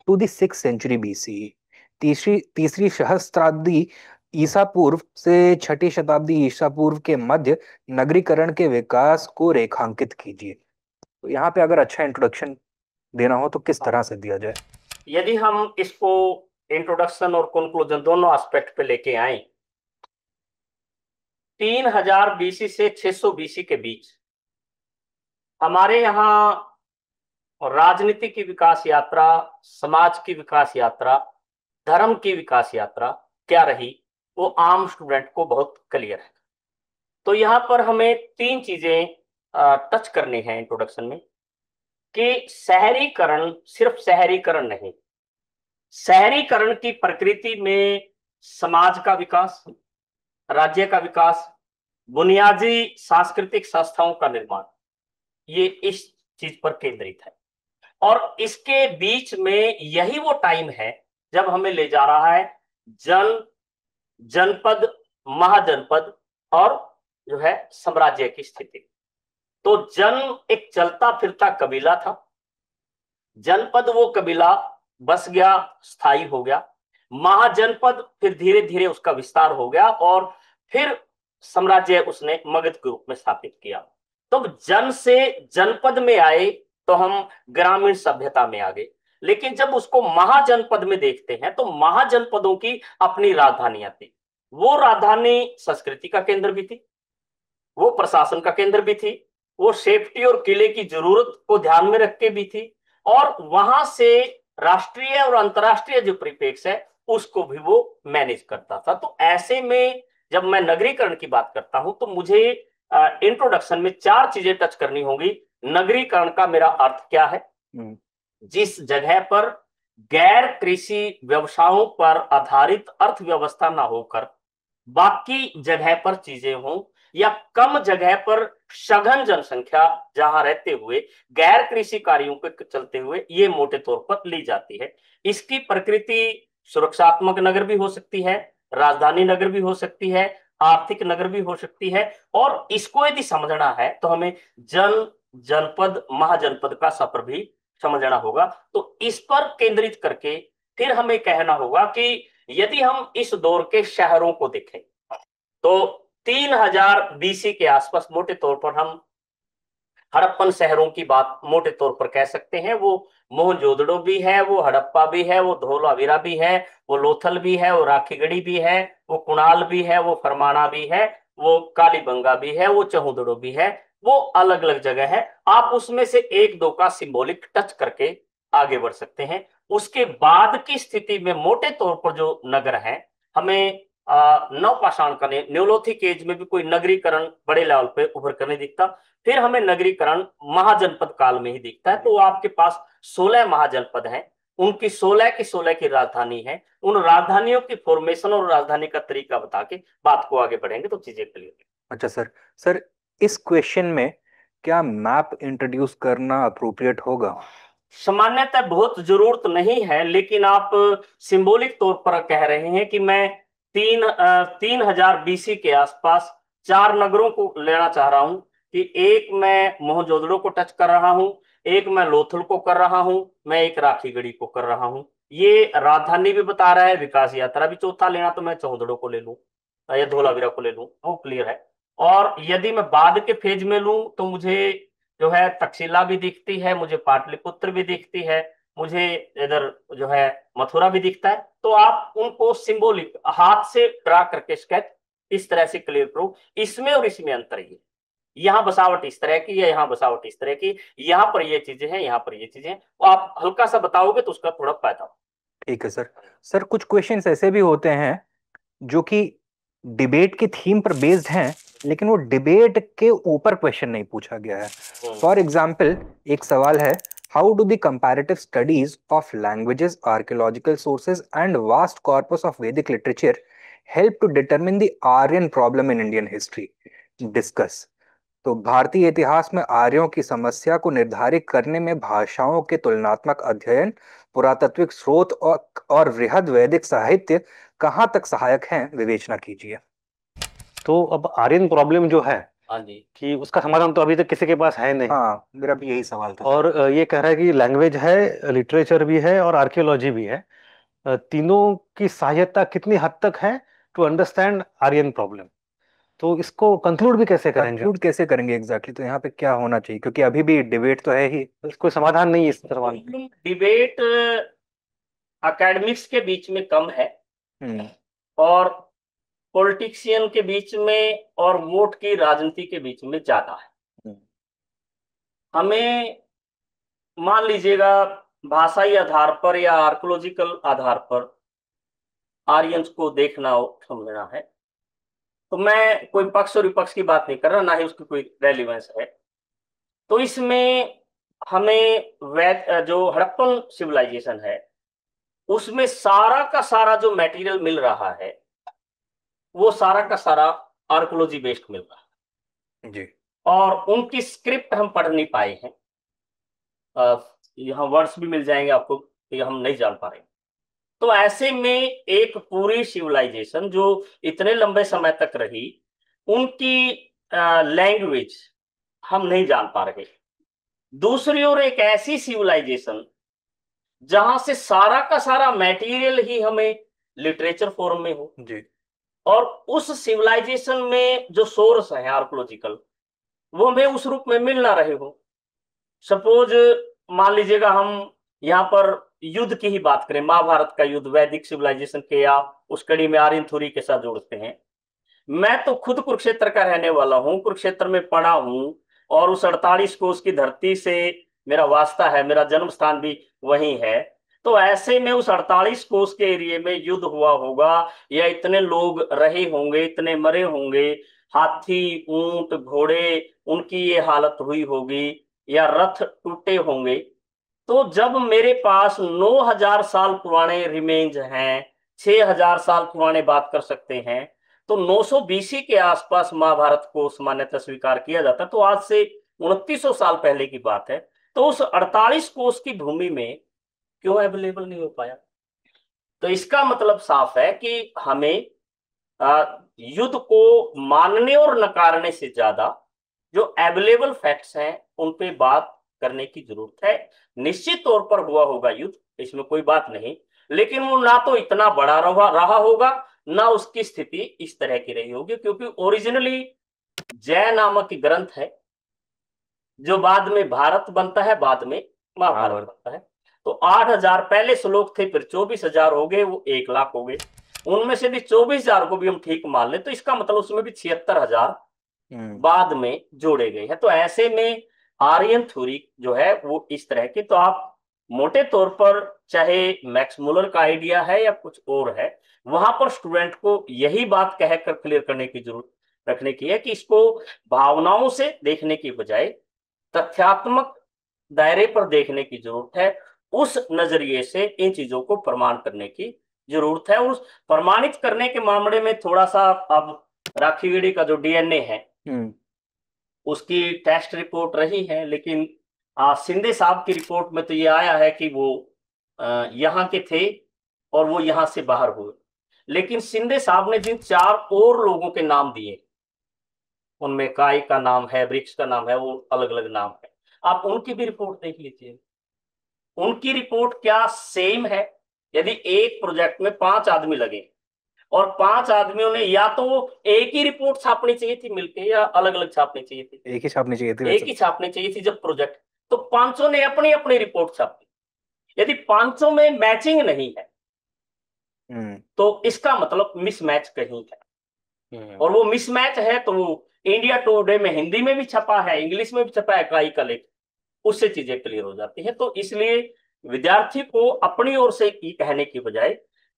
to the 6th century BC. तीसरी तीसरी सहस्त्राब्दी ईसा पूर्व से 6ठी शताब्दी ईसा पूर्व के मध्य नगरीकरण के विकास को रेखांकित कीजिए। तो यहाँ पे अगर अच्छा इंट्रोडक्शन देना हो तो किस तरह से दिया जाए? यदि हम इसको इंट्रोडक्शन और कंक्लूजन दोनों एस्पेक्ट पे लेके आए, 3000 बीसी से 600 बीसी के बीच हमारे यहाँ राजनीति की विकास यात्रा, समाज की विकास यात्रा, धर्म की विकास यात्रा क्या रही, वो आम स्टूडेंट को बहुत क्लियर है। तो यहाँ पर हमें तीन चीजें टच करनी है इंट्रोडक्शन में, कि शहरीकरण सिर्फ शहरीकरण नहीं, शहरीकरण की प्रकृति में समाज का विकास, राज्य का विकास, बुनियादी सांस्कृतिक संस्थाओं का निर्माण, ये इस चीज पर केंद्रित है। और इसके बीच में यही वो टाइम है जब हमें ले जा रहा है जनपद, महाजनपद और जो है साम्राज्य की स्थिति। तो एक चलता फिरता कबीला था, जनपद वो कबीला बस गया, स्थायी हो गया, महाजनपद फिर धीरे धीरे उसका विस्तार हो गया और फिर साम्राज्य उसने मगध के रूप में स्थापित किया। तो जन से जनपद में आए तो हम ग्रामीण सभ्यता में आ गए, लेकिन जब उसको महाजनपद में देखते हैं तो महाजनपदों की अपनी राजधानियां थी। वो राजधानी संस्कृति का केंद्र भी थी, वो प्रशासन का केंद्र भी थी, वो सेफ्टी और किले की जरूरत को ध्यान में रख के भी थी, और वहां से राष्ट्रीय और अंतर्राष्ट्रीय जो परिप्रेक्ष्य है उसको भी वो मैनेज करता था। तो ऐसे में जब मैं नगरीकरण की बात करता हूं तो मुझे इंट्रोडक्शन में 4 चीजें टच करनी होंगी। नगरीकरण का मेरा अर्थ क्या है, जिस जगह पर गैर कृषि व्यवसायों पर आधारित अर्थव्यवस्था ना होकर बाकी जगह पर चीजें हों, या कम जगह पर सघन जनसंख्या जहां रहते हुए गैर कृषि कार्यों के चलते हुए ये मोटे तौर पर ली जाती है। इसकी प्रकृति सुरक्षात्मक नगर भी हो सकती है, राजधानी नगर भी हो सकती है, आर्थिक नगर भी हो सकती है। और इसको यदि समझना है तो हमें जनपद महाजनपद का सफर भी समझना होगा। तो इस पर केंद्रित करके फिर हमें कहना होगा कि यदि हम इस दौर के शहरों को देखें तो 3000 बीसी के आसपास मोटे तौर पर हम हड़प्पन शहरों की बात मोटे तौर पर कह सकते हैं। वो मोहनजोदड़ो भी है, वो हड़प्पा भी है, वो धोलावीरा भी है, वो लोथल भी है, वो राखीगढ़ी भी है, वो कुणाल भी है, वो फरमाना भी है, वो कालीबंगा भी है, वो चहुदड़ो भी है। वो अलग अलग जगह है। आप उसमें से एक दो का सिंबॉलिक टच करके आगे बढ़ सकते हैं। उसके बाद की स्थिति में मोटे तौर पर जो नगर है, हमें नवपाषाण का न्यूलोथिक एज में भी कोई नगरीकरण बड़े लेवल पे उभर कर नहीं दिखता। फिर हमें नगरीकरण महाजनपद काल में ही दिखता है। तो आपके पास 16 महाजनपद हैं, उनकी 16 की 16 की राजधानी है। उन राजधानियों की फॉर्मेशन और राजधानी का तरीका बता के बात को आगे बढ़ेंगे तो चीजें क्लियर। अच्छा सर, सर इस क्वेश्चन में क्या मैप इंट्रोड्यूस करना अप्रोप्रिएट होगा? सामान्यतः बहुत जरूरत नहीं है, लेकिन आप सिंबॉलिक तौर पर कह रहे हैं कि मैं 3000 बीसी के आसपास 4 नगरों को लेना चाह रहा हूं कि एक मैं मोहनजोदड़ो को टच कर रहा हूं, एक मैं लोथल को कर रहा हूं, मैं एक राखीगढ़ी को कर रहा हूं। ये राजधानी भी बता रहा है, विकास यात्रा भी चौथा लेना तो मैं चौदड़ो को ले लूं या धोलावीरा को ले लूं, वो क्लियर है। और यदि मैं बाद के फेज में लूं तो मुझे जो है तक्षशिला भी दिखती है, मुझे पाटलिपुत्र भी दिखती है, मुझे इधर जो है मथुरा भी दिखता है। तो आप उनको सिंबॉलिक हाथ से ड्रा करके स्केच इस तरह से क्लियर करो। इसमें और इसमें अंतर ये, यहाँ बसावट इस तरह की है, यहाँ बसावट इस तरह की, यहाँ पर ये चीजें हैं, यहाँ पर ये चीजें हैं। तो आप हल्का सा बताओगे तो उसका थोड़ा फायदा हो। ठीक है सर। सर कुछ क्वेश्चंस ऐसे भी होते हैं जो कि डिबेट के थीम पर बेस्ड हैं, लेकिन वो डिबेट के ऊपर क्वेश्चन नहीं पूछा गया है। फॉर एग्जाम्पल एक सवाल है, how do the comparative studies of languages, archaeological sources and vast corpus of Vedic literature help to determine the Aryan problem in Indian history? Discuss. तो भारतीय इतिहास में आर्यों की समस्या को निर्धारित करने में भाषाओं के तुलनात्मक अध्ययन, पुरातात्विक स्रोत और वृहद वैदिक साहित्य कहाँ तक सहायक हैं, विवेचना कीजिए। तो अब आर्यन प्रॉब्लम जो है हाँ जी, कि उसका समाधान तो अभी तक किसी के पास है नहीं। हाँ, मेरा भी यही सवाल था। और ये कह रहा है कि लैंग्वेज है, लिटरेचर भी है और आर्कियोलॉजी भी है। तीनों की सहायता कितनी हद तक है टू अंडरस्टैंड आर्यन प्रॉब्लम? तो इसको कंक्लूड भी कैसे करेंगे? कंक्लूड कैसे करेंगे एग्जैक्टली? तो यहाँ पे क्या होना चाहिए, क्योंकि अभी भी डिबेट तो है ही, कोई समाधान नहीं है इस सवाल में। डिबेट एकेडमिक्स के बीच में कम है हम्म, और पॉलिटिशियन के बीच में और वोट की राजनीति के बीच में ज्यादा है। हमें मान लीजिएगा भाषाई आधार पर या आर्कोलॉजिकल आधार पर आर्यंस को देखना हो, समझना है, तो मैं कोई पक्ष और विपक्ष की बात नहीं कर रहा, ना ही उसकी कोई रेलिवेंस है। तो इसमें हमें जो हड़प्पन सिविलाइजेशन है उसमें सारा का सारा जो मटेरियल मिल रहा है वो सारा का सारा आर्कोलॉजी बेस्ड मिल रहा है जी। और उनकी स्क्रिप्ट हम पढ़ नहीं पाए हैं। यहाँ वर्ड्स भी मिल जाएंगे आपको, ये हम नहीं जान पा रहे। तो ऐसे में एक पूरी सिविलाइजेशन जो इतने लंबे समय तक रही, उनकी लैंग्वेज हम नहीं जान पा रहे। दूसरी ओर एक ऐसी सिविलाइजेशन जहां से सारा का सारा मटेरियल ही हमें लिटरेचर फॉर्म में हो जी। और उस सिविलाइजेशन में जो सोर्स है आर्कोलॉजिकल वो हमें उस रूप में मिल ना रहे हो। सपोज मान लीजिएगा हम यहाँ पर युद्ध की ही बात करें, महाभारत का युद्ध वैदिक सिविलाइजेशन के या उस कड़ी में आर्यन थ्योरी के साथ जोड़ते हैं। मैं तो खुद कुरुक्षेत्र का रहने वाला हूँ, कुरुक्षेत्र में पढ़ा हूँ और उस 48 को उसकी धरती से मेरा वास्ता है, मेरा जन्म स्थान भी वही है। तो ऐसे में उस 48 कोस के एरिया में युद्ध हुआ होगा, या इतने लोग रहे होंगे, इतने मरे होंगे, हाथी ऊंट घोड़े उनकी ये हालत हुई होगी, या रथ टूटे होंगे। तो जब मेरे पास 9,000 साल पुराने रिमेन्स हैं, 6,000 साल पुराने बात कर सकते हैं, तो 900 बीसी के आसपास महाभारत को सामान्यतः स्वीकार किया जाता है, तो आज से 2900 साल पहले की बात है। तो उस 48 कोस की भूमि में क्यों अवेलेबल नहीं हो पाया? तो इसका मतलब साफ है कि हमें युद्ध को मानने और नकारने से ज्यादा जो अवेलेबल फैक्ट्स हैं उन पे बात करने की जरूरत है। निश्चित तौर पर हुआ होगा युद्ध, इसमें कोई बात नहीं, लेकिन वो ना तो इतना बड़ा रहा होगा, ना उसकी स्थिति इस तरह की रही होगी, क्योंकि ओरिजिनली जय नामक ग्रंथ है, जो बाद में भारत बनता है, बाद में महाभारत बनता है। तो 8,000 पहले श्लोक थे, फिर 24,000 हो गए, वो 1,00,000 हो गए। उनमें से भी 24,000 को भी हम ठीक मान ले तो इसका मतलब उसमें भी 76,000 बाद में जोड़े गए हैं। तो ऐसे में आर्यन थ्योरी जो है वो इस तरह की, तो आप मोटे तौर पर चाहे मैक्स मुलर का आइडिया है या कुछ और है, वहां पर स्टूडेंट को यही बात कहकर क्लियर करने की जरूरत रखने की है कि इसको भावनाओं से देखने की बजाय तथ्यात्मक दायरे पर देखने की जरूरत है। उस नजरिए से इन चीजों को प्रमाण करने की जरूरत है। उस प्रमाणित करने के मामले में थोड़ा सा, अब राखीगढ़ी का जो डीएनए है उसकी टेस्ट रिपोर्ट रही है, लेकिन शिंदे साहब की रिपोर्ट में तो ये आया है कि वो यहाँ के थे और वो यहाँ से बाहर हुए। लेकिन शिंदे साहब ने जिन 4 और लोगों के नाम दिए, उनमें काय का नाम है, वृक्ष का नाम है, वो अलग अलग नाम है, आप उनकी भी रिपोर्ट देख लीजिए। उनकी रिपोर्ट क्या सेम है? यदि एक प्रोजेक्ट में 5 आदमी लगे और 5 आदमियों ने या तो एक ही रिपोर्ट छापनी चाहिए थी मिलके, या अलग अलग छापनी चाहिए थी? एक ही छापनी चाहिए थी, एक ही छापनी चाहिए थी जब प्रोजेक्ट। तो 500 ने अपनी अपनी रिपोर्ट छापी। यदि 500 में मैचिंग नहीं है तो इसका मतलब मिसमैच कहीं है, और वो मिसमैच है तो वो इंडिया टुडे में हिंदी में भी छपा है, इंग्लिश में भी छपा है काई का लेख, उससे चीजें क्लियर हो जाती है। तो इसलिए विद्यार्थी को अपनी ओर से ये कहने की बजाय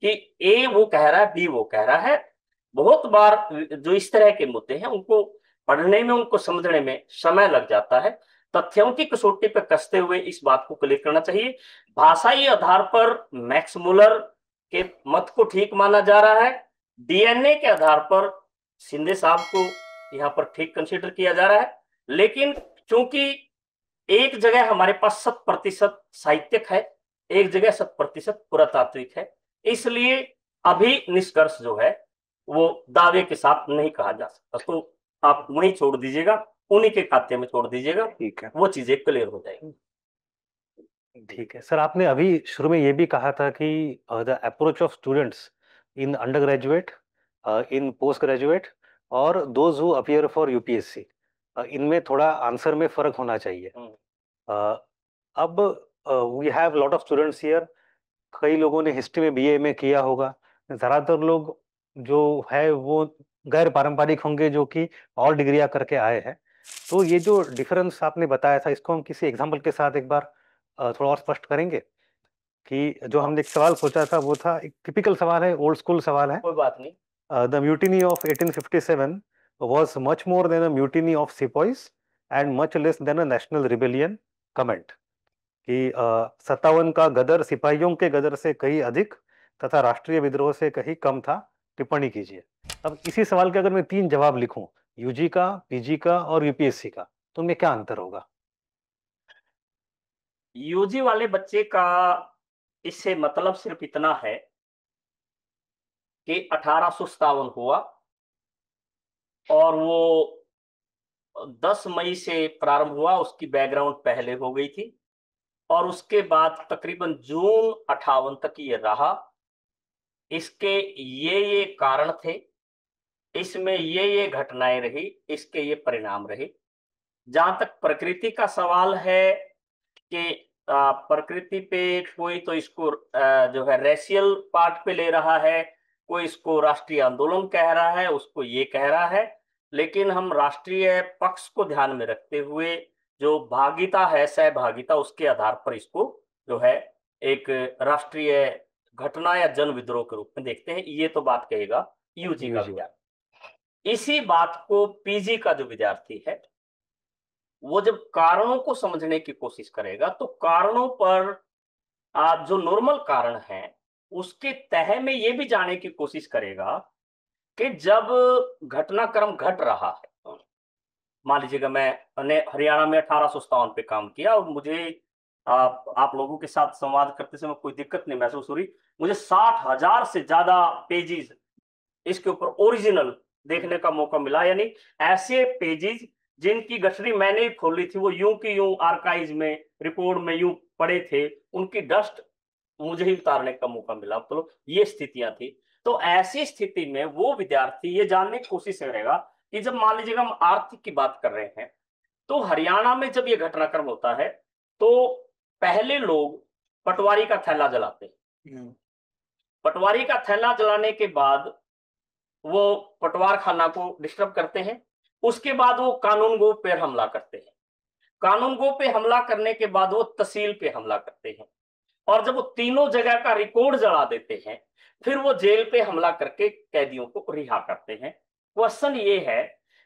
कि ए वो कह रहा है, बी वो कह रहा है, बहुत बार जो इस तरह के मुद्दे हैं उनको पढ़ने में, उनको समझने में समय लग जाता है। तथ्यों की कसौटी पर कसते हुए इस बात को क्लियर करना चाहिए। भाषाई आधार पर मैक्स मुलर के मत को ठीक माना जा रहा है, डीएनए के आधार पर शिंदे साहब को यहाँ पर ठीक कंसीडर किया जा रहा है, लेकिन चूंकि एक जगह हमारे पास 100% साहित्यिक है, एक जगह 100% पुरातात्विक है, इसलिए अभी निष्कर्ष जो है वो दावे के साथ नहीं कहा जा सकता। तो आप वहीं छोड़ दीजिएगा, उन्हीं के खाते में छोड़ दीजिएगा, ठीक है, वो चीजें क्लियर हो जाएगी। ठीक है सर, आपने अभी शुरू में ये भी कहा था कि the approach of students in undergraduate, in postgraduate और those who appear for UPSC, इनमें थोड़ा आंसर में फर्क होना चाहिए। अब we have lot of students here, कई लोगों ने हिस्ट्री में बीए में किया होगा, ज़्यादातर लोग जो है वो गैर पारंपरिक होंगे जो कि और डिग्रियां करके आए हैं। तो ये जो डिफरेंस आपने बताया था इसको हम किसी एग्जांपल के साथ एक बार थोड़ा और स्पष्ट करेंगे कि जो हमने एक सवाल सोचा था वो था, एक टिपिकल सवाल है, ओल्ड स्कूल सवाल है। कोई बात नहीं। The mutiny of 1857 was much more than a mutiny of sepoys and much less than a national rebellion. Comment कि 57 का गदर सिपाहियों के गदर से कहीं अधिक तथा राष्ट्रीय विद्रोह से कहीं कम था, टिप्पणी कीजिए। अब इसी सवाल के अगर मैं 3 जवाब लिखूं, यूजी का, पीजी का और यूपीएससी का, तो उनमें क्या अंतर होगा? यूजी वाले बच्चे का इससे मतलब सिर्फ इतना है कि 1857 हुआ और वो 10 मई से प्रारंभ हुआ, उसकी बैकग्राउंड पहले हो गई थी, और उसके बाद तकरीबन जून 58 तक ये रहा। इसके ये कारण थे, इसमें ये घटनाएं रही, इसके ये परिणाम रहे। जहां तक प्रकृति का सवाल है कि प्रकृति पे कोई तो इसको जो है रेशियल पार्ट पे ले रहा है, कोई इसको राष्ट्रीय आंदोलन कह रहा है, उसको ये कह रहा है, लेकिन हम राष्ट्रीय पक्ष को ध्यान में रखते हुए जो भागीता है, सहभागिता, उसके आधार पर इसको जो है एक राष्ट्रीय घटना या जन विद्रोह के रूप में देखते हैं, ये तो बात कहेगा यूजी का विद्यार्थी। इसी बात को पीजी का जो विद्यार्थी है वो जब कारणों को समझने की कोशिश करेगा तो कारणों पर जो नॉर्मल कारण है उसके तह में ये भी जानने की कोशिश करेगा कि जब घटनाक्रम घट रहा है, मान लीजिएगा मैंने हरियाणा में 1857 पे काम किया और मुझे आप लोगों के साथ संवाद करते समय कोई दिक्कत नहीं महसूस हो रही, मुझे 60,000 से ज्यादा पेजेस इसके ऊपर ओरिजिनल देखने का मौका मिला। यानी ऐसे पेजेस जिनकी गठरी मैंने ही खोली थी, वो यूं की यूं आर्काइव में रिकॉर्ड में यूं पड़े थे, उनकी डस्ट मुझे ही उतारने का मौका मिला। तो ये स्थितियां थी। तो ऐसी स्थिति में वो विद्यार्थी ये जानने की कोशिश करेगा कि जब मान लीजिएगा हम आर्थिक की बात कर रहे हैं तो हरियाणा में जब ये घटनाक्रम होता है तो पहले लोग पटवारी का थैला जलाते हैं। पटवारी का थैला जलाने के बाद वो पटवार खाना को डिस्टर्ब करते हैं। उसके बाद वो कानून गो पे हमला करते हैं। कानून गो पे हमला करने के बाद वो तहसील पे हमला करते हैं। और जब वो तीनों जगह का रिकॉर्ड जला देते हैं फिर वो जेल पे हमला करके कैदियों को रिहा करते हैं। क्वेश्चन ये है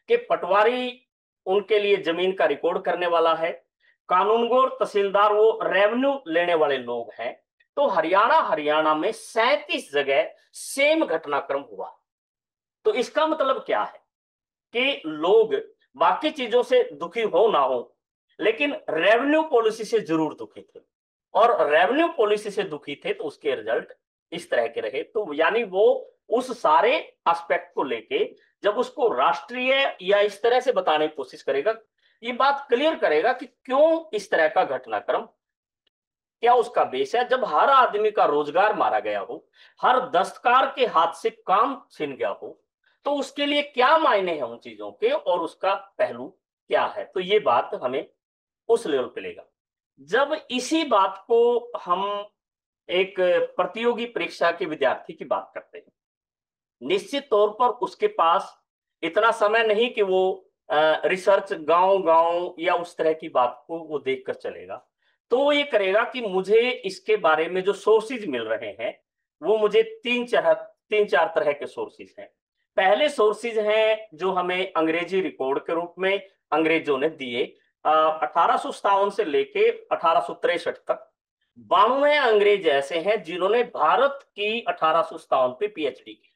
कि पटवारी उनके लिए जमीन का रिकॉर्ड करने वाला है, कानूनगो तहसीलदार वो रेवेन्यू लेने वाले लोग हैं। तो हरियाणा में 37 जगह सेम घटनाक्रम हुआ। तो इसका मतलब क्या है कि लोग बाकी चीजों से दुखी हो ना हो लेकिन रेवेन्यू पॉलिसी से जरूर दुखी थे, और रेवेन्यू पॉलिसी से दुखी थे तो उसके रिजल्ट इस तरह के रहे। तो यानी वो उस सारे एस्पेक्ट को लेके जब उसको राष्ट्रीय या इस तरह से बताने की कोशिश करेगा, ये बात क्लियर करेगा कि क्यों इस तरह का घटनाक्रम, क्या उसका बेस है। जब हर आदमी का रोजगार मारा गया हो, हर दस्तकार के हाथ से काम छिन गया हो, तो उसके लिए क्या मायने हैं उन चीजों के और उसका पहलू क्या है। तो ये बात हमें उस लेवल पे लेगा। जब इसी बात को हम एक प्रतियोगी परीक्षा के विद्यार्थी की बात करते हैं, निश्चित तौर पर उसके पास इतना समय नहीं कि वो रिसर्च गांव गांव या उस तरह की बात को वो देखकर चलेगा। तो वो ये करेगा कि मुझे इसके बारे में जो सोर्सेज मिल रहे हैं वो मुझे तीन चार तरह के सोर्सेज हैं। पहले सोर्सेज हैं जो हमें अंग्रेजी रिकॉर्ड के रूप में अंग्रेजों ने दिए। 1857 से लेके 1863 तक 92 अंग्रेज ऐसे हैं जिन्होंने भारत की 1857 पे पीएचडी की,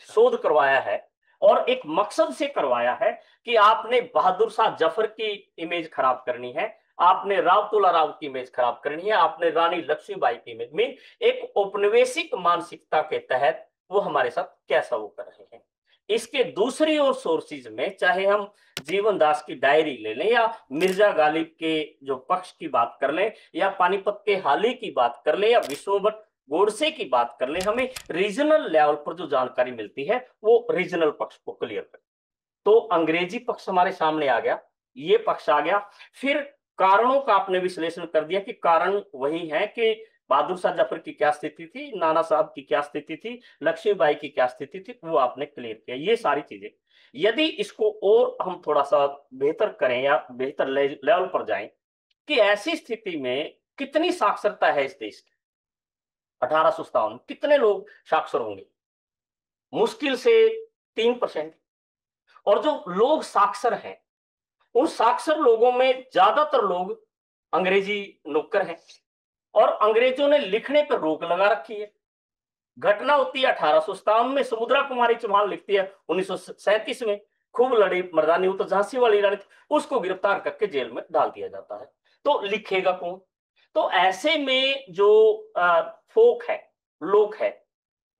शोध करवाया है। और एक मकसद से करवाया है कि आपने बहादुर शाह जफर की इमेज खराब करनी है, आपने रावतुल्ला राव की इमेज खराब करनी है, आपने रानी लक्ष्मीबाई की इमेज में एक औपनिवेशिक मानसिकता के तहत वो हमारे साथ कैसा वो कर रहे हैं। इसके दूसरी ओर सोर्सेज में चाहे हम जीवन दास की डायरी ले लें या मिर्जा गालिब के जो पक्ष की बात कर लें या पानीपत के हाली की बात कर लें या विश्वभट गोडसे की बात कर लें, हमें रीजनल लेवल पर जो जानकारी मिलती है वो रीजनल पक्ष को क्लियर कर। तो अंग्रेजी पक्ष हमारे सामने आ गया, ये पक्ष आ गया। फिर कारणों का आपने विश्लेषण कर दिया कि कारण वही है कि बहादुर शाह जफर की क्या स्थिति थी, नाना साहब की क्या स्थिति थी, लक्ष्मीबाई की क्या स्थिति थी, वो आपने क्लियर किया। ये सारी चीजें यदि इसको और हम थोड़ा सा बेहतर करें या बेहतर लेवल पर जाएं कि ऐसी स्थिति में कितनी साक्षरता है इस देश की, 1857 कितने लोग साक्षर होंगे, मुश्किल से 3%। और जो लोग साक्षर हैं उन साक्षर लोगों में ज्यादातर लोग अंग्रेजी नौकर हैं और अंग्रेजों ने लिखने पर रोक लगा रखी है। घटना होती है 1857 में, समुद्रा कुमारी चौहान लिखती है 1937 में, खूब लड़ी मर्दानी, वो तो झांसी वाली रानी थी, उसको गिरफ्तार करके जेल में डाल दिया जाता है। तो लिखेगा कौन। तो ऐसे में जो फोक है, लोक है,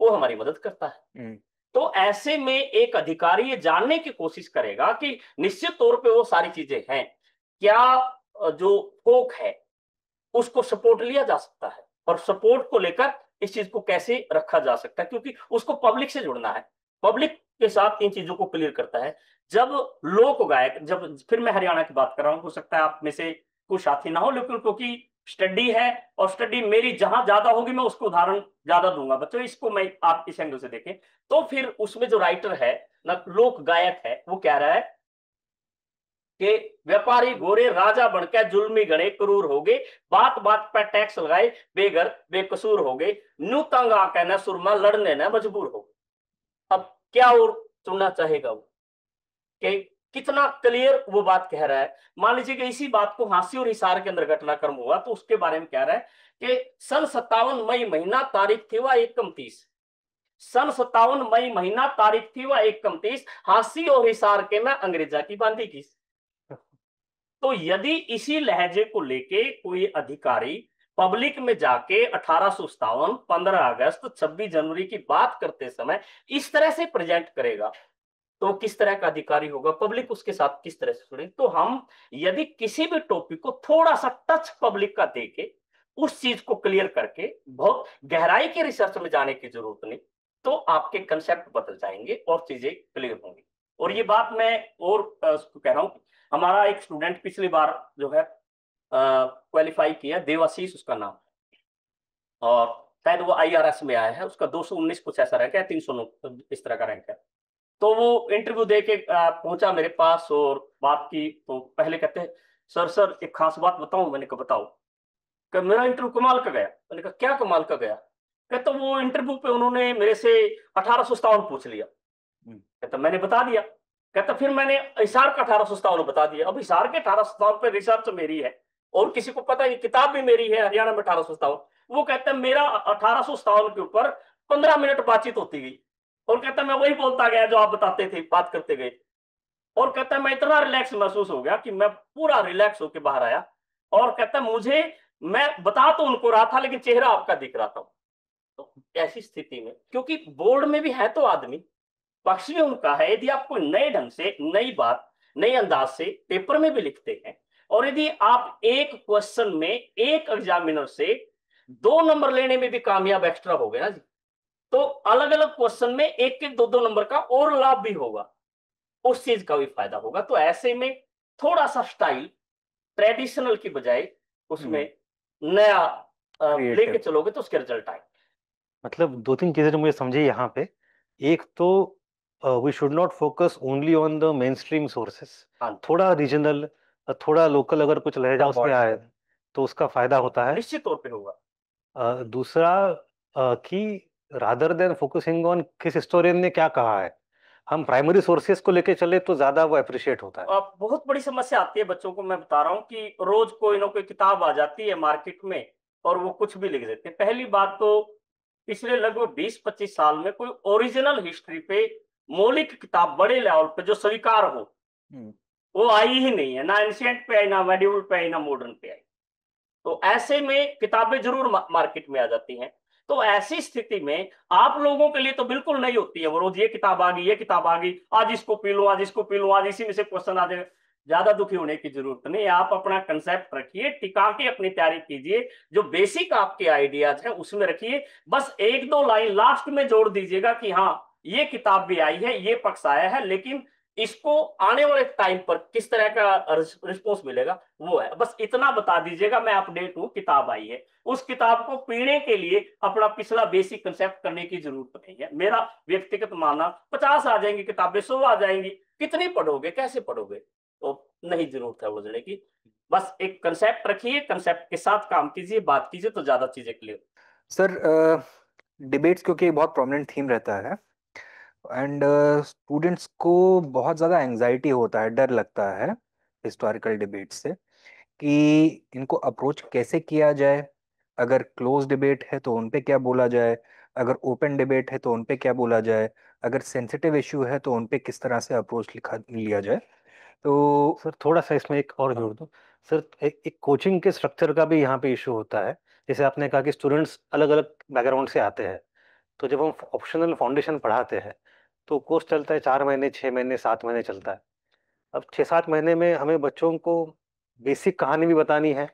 वो हमारी मदद करता है। तो ऐसे में एक अधिकारी ये जानने की कोशिश करेगा कि निश्चित तौर पे वो सारी चीजें हैं, क्या जो फोक है उसको सपोर्ट लिया जा सकता है और सपोर्ट को लेकर इस चीज को कैसे रखा जा सकता है, क्योंकि उसको पब्लिक से जुड़ना है, पब्लिक के साथ इन चीजों को क्लियर करता है। जब लोक गायक, जब फिर मैं हरियाणा की बात कर रहा हूं, हो सकता है आप में से कुछ साथी ना हो, लेकिन क्योंकि स्टडी है और स्टडी मेरी जहां ज्यादा होगी मैं उसको उदाहरण ज्यादा दूंगा बच्चों, इसको मैं आप इस एंगल से देखें। तो फिर उसमें जो राइटर है ना, लोक गायक है, वो कह रहा है कि व्यापारी गोरे राजा बनकर जुल्मी गणे क्रूर हो गए, बात बात पर टैक्स लगाए बेघर बेकसूर हो गए, न्यू तंग आकर न सुरमा लड़ने न मजबूर हो गए। अब क्या और सुनना चाहेगा वो, कि कितना क्लियर वो बात कह रहा है। मान लीजिए कि इसी बात को हांसी और हिसार के अंदर घटनाक्रम हुआ तो उसके बारे में कह रहा है कि सन 57 मई महीना, तारीख थी वह 1-29, सन 57 मई महीना, तारीख थी वह 1-29, हांसी और हिसार के मैं अंग्रेजा की बांधी की। तो यदि इसी लहजे को लेके कोई अधिकारी पब्लिक में जाके 1857, 15 अगस्त, 26 जनवरी की बात करते समय इस तरह से प्रेजेंट करेगा तो किस तरह का अधिकारी होगा, पब्लिक उसके साथ किस तरह से जुड़े। तो हम यदि किसी भी टॉपिक को थोड़ा सा टच पब्लिक का देके उस चीज को क्लियर करके बहुत गहराई के रिसर्च में जाने की जरूरत नहीं, तो आपके कंसेप्ट बदल जाएंगे और चीजें क्लियर होंगी। और ये बात मैं और कह रहा हूं, हमारा एक स्टूडेंट पिछली बार जो है क्वालिफाई किया, देवाशीष उसका नाम, और शायद वो IRS में आया है, उसका 219 कुछ ऐसा रैंक है, 309 इस तरह का रैंक है। तो वो इंटरव्यू दे के पहुंचा मेरे पास और बात की, तो पहले कहते हैं सर एक खास बात बताऊं। मैंने कहा बताओ। कि मेरा इंटरव्यू कमाल का गया। मैंने कहा क्या कमाल का गया? कहते वो इंटरव्यू पे उन्होंने मेरे से 1857 पूछ लिया। कहता मैंने बता दिया। कहता फिर मैंने हिसार का 1857 बता दिया। अब हिसार के 1857 पे रिसर्च मेरी है और किसी को पता है, किताब भी मेरी है हरियाणा में 1857। वो कहता है मेरा 1857 के ऊपर 15 मिनट बातचीत होती गई और कहता मैं वही बोलता गया जो आप बताते थे, बात करते गए। और कहता मैं इतना रिलैक्स महसूस हो गया कि मैं पूरा रिलैक्स होकर बाहर आया। और कहता मुझे, मैं बता तो उनको रहा था लेकिन चेहरा आपका दिख रहा था। तो ऐसी स्थिति में, क्योंकि बोर्ड में भी है तो आदमी, पक्ष भी उनका है, यदि आप कोई नए ढंग से नई बात नए अंदाज से पेपर में भी लिखते हैं और यदि आप एक क्वेश्चन में एक एग्जामिनर से 2 नंबर लेने में भी कामयाब एक्स्ट्रा हो गए ना जी, तो अलग अलग क्वेश्चन में एक एक 2-2 नंबर का और लाभ भी होगा, उस चीज का भी फायदा होगा। तो ऐसे में थोड़ा सा स्टाइल ट्रेडिशनल की बजाय उसमें नया लेके चलोगे तो उसके रिजल्ट आए। मतलब 2-3 चीजें जो मुझे समझी यहाँ पे, एक तो we should not focus only on the main stream sources, थोड़ा रीजनल, थोड़ा लोकल अगर कुछ लहजा उसमें आए तो उसका फायदा होता है, निश्चित तौर पे होगा। दूसरा कि रादर देन फोकसिंग ऑन किस हिस्टोरियन ने क्या कहा है, हम प्राइमरी सोर्सेस को लेके चले तो ज्यादा वो अप्रिशिएट होता है। बहुत बड़ी समस्या आती है बच्चों को, मैं बता रहा हूँ कि रोज कोई ना कोई किताब आ जाती है मार्केट में और वो कुछ भी लिख देते हैं। पहली बात तो पिछले लगभग 20-25 साल में कोई ओरिजिनल हिस्ट्री पे मौलिक किताब बड़े लेवल पे जो स्वीकार हो वो आई ही नहीं है, ना एंशिएंट पे आई, ना मेडिवल पे आई, ना मॉडर्न पे आई। तो ऐसे में किताबें जरूर मार्केट में आ जाती हैं। तो ऐसी स्थिति में आप लोगों के लिए तो बिल्कुल नहीं होती है, वो रोज ये किताब आ गई, ये किताब आ गई, आज इसको पी लो, आज इसको पी लो, आज इसी में से क्वेश्चन आ जाए। ज्यादा दुखी होने की जरूरत नहीं, आप अपना कंसेप्ट रखिए, टिका के अपनी तैयारी कीजिए, जो बेसिक आपके आइडियाज हैं उसमें रखिए। बस 1-2 लाइन लास्ट में जोड़ दीजिएगा कि हाँ ये किताब भी आई है, ये पक्ष आया है, लेकिन इसको आने वाले टाइम पर किस तरह का रिस्पॉन्स मिलेगा वो है। बस इतना बता दीजिएगा, मैं अपडेट हूं, किताब आई है। उस किताब को पीने के लिए अपना पिछला बेसिक कंसेप्ट करने की जरूरत नहीं है। मेरा व्यक्तिगत मानना 50 आ जाएंगी किताबें, 100 आ जाएंगी, कितनी पढ़ोगे, कैसे पढ़ोगे? तो नहीं जरूरत है उलझने की। बस एक कंसेप्ट रखिए, कंसेप्ट के साथ काम कीजिए, बात कीजिए तो ज्यादा चीजें क्लियर। सर डिबेट्स क्योंकि बहुत प्रोमिनेंट थीम रहता है एंड स्टूडेंट्स को बहुत ज़्यादा एंजाइटी होता है, डर लगता है हिस्टोरिकल डिबेट से कि इनको अप्रोच कैसे किया जाए। अगर क्लोज डिबेट है तो उन पे क्या बोला जाए, अगर ओपन डिबेट है तो उन पे क्या बोला जाए, अगर सेंसिटिव इशू है तो उन पे किस तरह से अप्रोच लिया जाए। तो सर थोड़ा सा इसमें एक और जोड़ दूं सर, एक कोचिंग के स्ट्रक्चर का भी यहाँ पे इशू होता है। जैसे आपने कहा कि स्टूडेंट्स अलग अलग बैकग्राउंड से आते हैं, तो जब हम ऑप्शनल फाउंडेशन पढ़ाते हैं तो कोर्स चलता है 4 महीने, 6 महीने, 7 महीने चलता है। अब 6-7 महीने में हमें बच्चों को बेसिक कहानी भी बतानी है,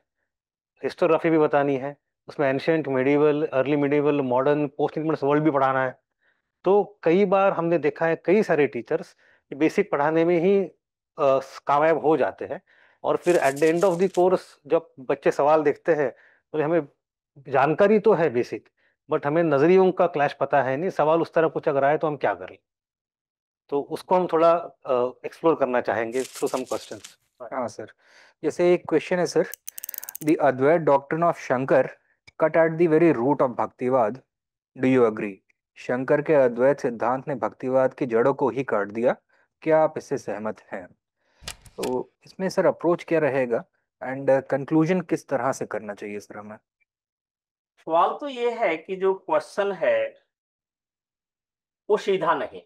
हिस्टोग्राफी भी बतानी है, उसमें ancient, medieval, early medieval, modern, post independence world भी पढ़ाना है। तो कई बार हमने देखा है कई सारे टीचर्स बेसिक पढ़ाने में ही कामयाब हो जाते हैं, और फिर at the end of the course जब बच्चे सवाल देखते हैं तो हमें जानकारी तो है बेसिक, बट हमें नजरियों का क्लैश पता है नहीं, सवाल उस तरह पूछा रहा है तो हम क्या करें। तो उसको हम थोड़ा एक्सप्लोर करना चाहेंगे थ्रू सम क्वेश्चंस। हाँ सर, जैसे एक क्वेश्चन है sir, the Advaita doctrine of Shankara cut at the very root of Bhaktivad, do you agree? Shankara के अद्वैत सिद्धांत ने भक्तिवाद की जड़ों को ही काट दिया, क्या आप इससे सहमत हैं? तो इसमें सर अप्रोच क्या रहेगा एंड कंक्लूजन किस तरह से करना चाहिए सर हमें? सवाल तो ये है कि जो क्वेश्चन है वो सीधा नहीं।